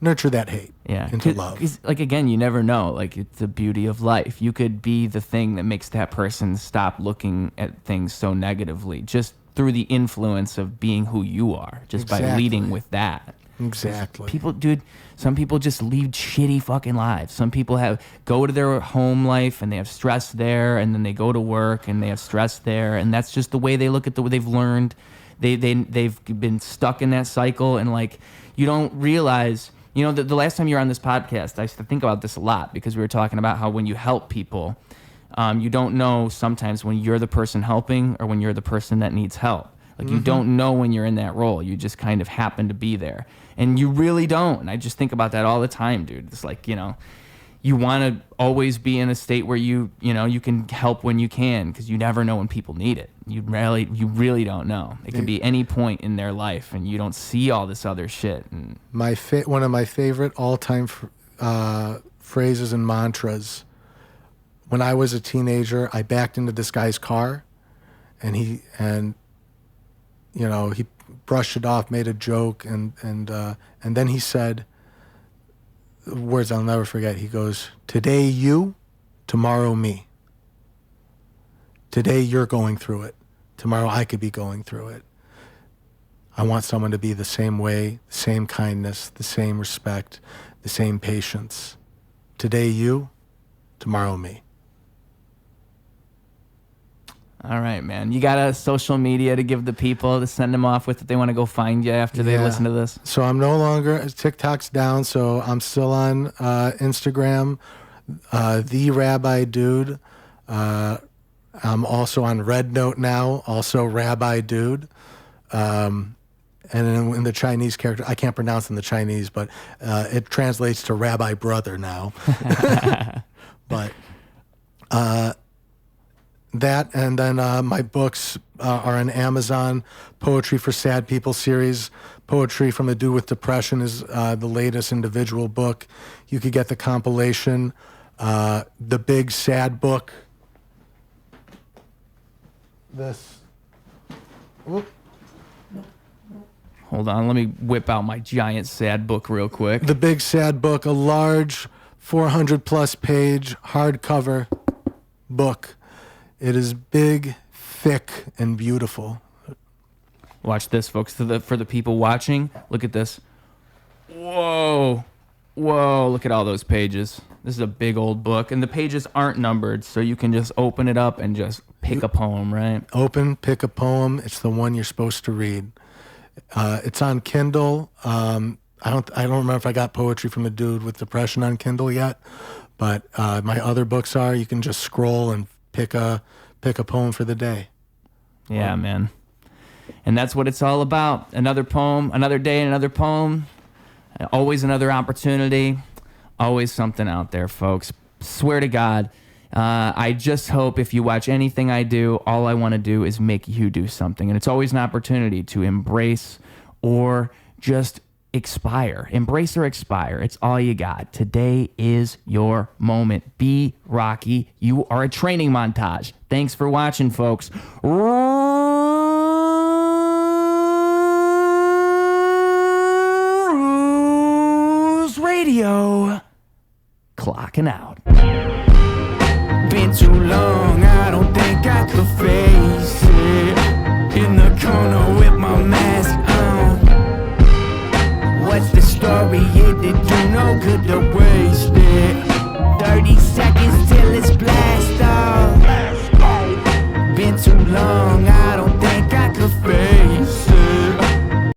nurture that hate into love. 'Cause, like, again, you never know. Like, it's the beauty of life. You could be the thing that makes that person stop looking at things so negatively, just through the influence of being who you are, just by leading with that. Exactly. Some people just lead shitty fucking lives. Some people go to their home life and they have stress there, and then they go to work and they have stress there, and that's just the way they look at they've learned. They've been stuck in that cycle, and like you don't realize. You know, the last time you were on this podcast, I used to think about this a lot, because we were talking about how when you help people, you don't know sometimes when you're the person helping or when you're the person that needs help. Like, you don't know when you're in that role. You just kind of happen to be there. And you really don't. And I just think about that all the time, dude. It's like, you know, you want to always be in a state where you can help when you can, because you never know when people need it. You really don't know. It can be any point in their life, and you don't see all this other shit. And one of my favorite all-time phrases and mantras. When I was a teenager, I backed into this guy's car, and he brushed it off, made a joke, and then he said words I'll never forget. He goes, "Today you, tomorrow me." Today you're going through it. Tomorrow I could be going through it. I want someone to be the same way, the same kindness, the same respect, the same patience. Today you, tomorrow me. All right, man. You got a social media to give the people to send them off with if they want to go find you after they listen to this? So I'm no longer, TikTok's down, so I'm still on Instagram, the Rabbi Dude. I'm also on RedNote now, also Rabbi Dude. And in the Chinese character, I can't pronounce in the Chinese, but it translates to Rabbi Brother now. But that, and then my books are on Amazon. Poetry for Sad People series. Poetry from a Dude with Depression is the latest individual book. You could get the compilation. The Big Sad Book. This. Whoop. Hold on, let me whip out my giant sad book real quick. The Big Sad Book, a large 400 plus page hardcover book. It is big, thick, and beautiful. Watch this, folks. For the people watching, look at this. Whoa. Whoa, look at all those pages. This is a big old book, and the pages aren't numbered, so you can just open it up and just pick a poem, right? Open, pick a poem. It's the one you're supposed to read. It's on Kindle. I don't remember if I got Poetry from a Dude with Depression on Kindle yet, but my other books are. You can just scroll and pick a poem for the day. Yeah, man. And that's what it's all about. Another poem, another day, another poem. Always another opportunity. Always something out there, folks. Swear to God. I just hope if you watch anything I do, all I want to do is make you do something. And it's always an opportunity to embrace or just expire. Embrace or expire. It's all you got. Today is your moment. Be Rocky. You are a training montage. Thanks for watching, folks. Ruse Radio. Clocking out. Been too long, I don't think I could face it.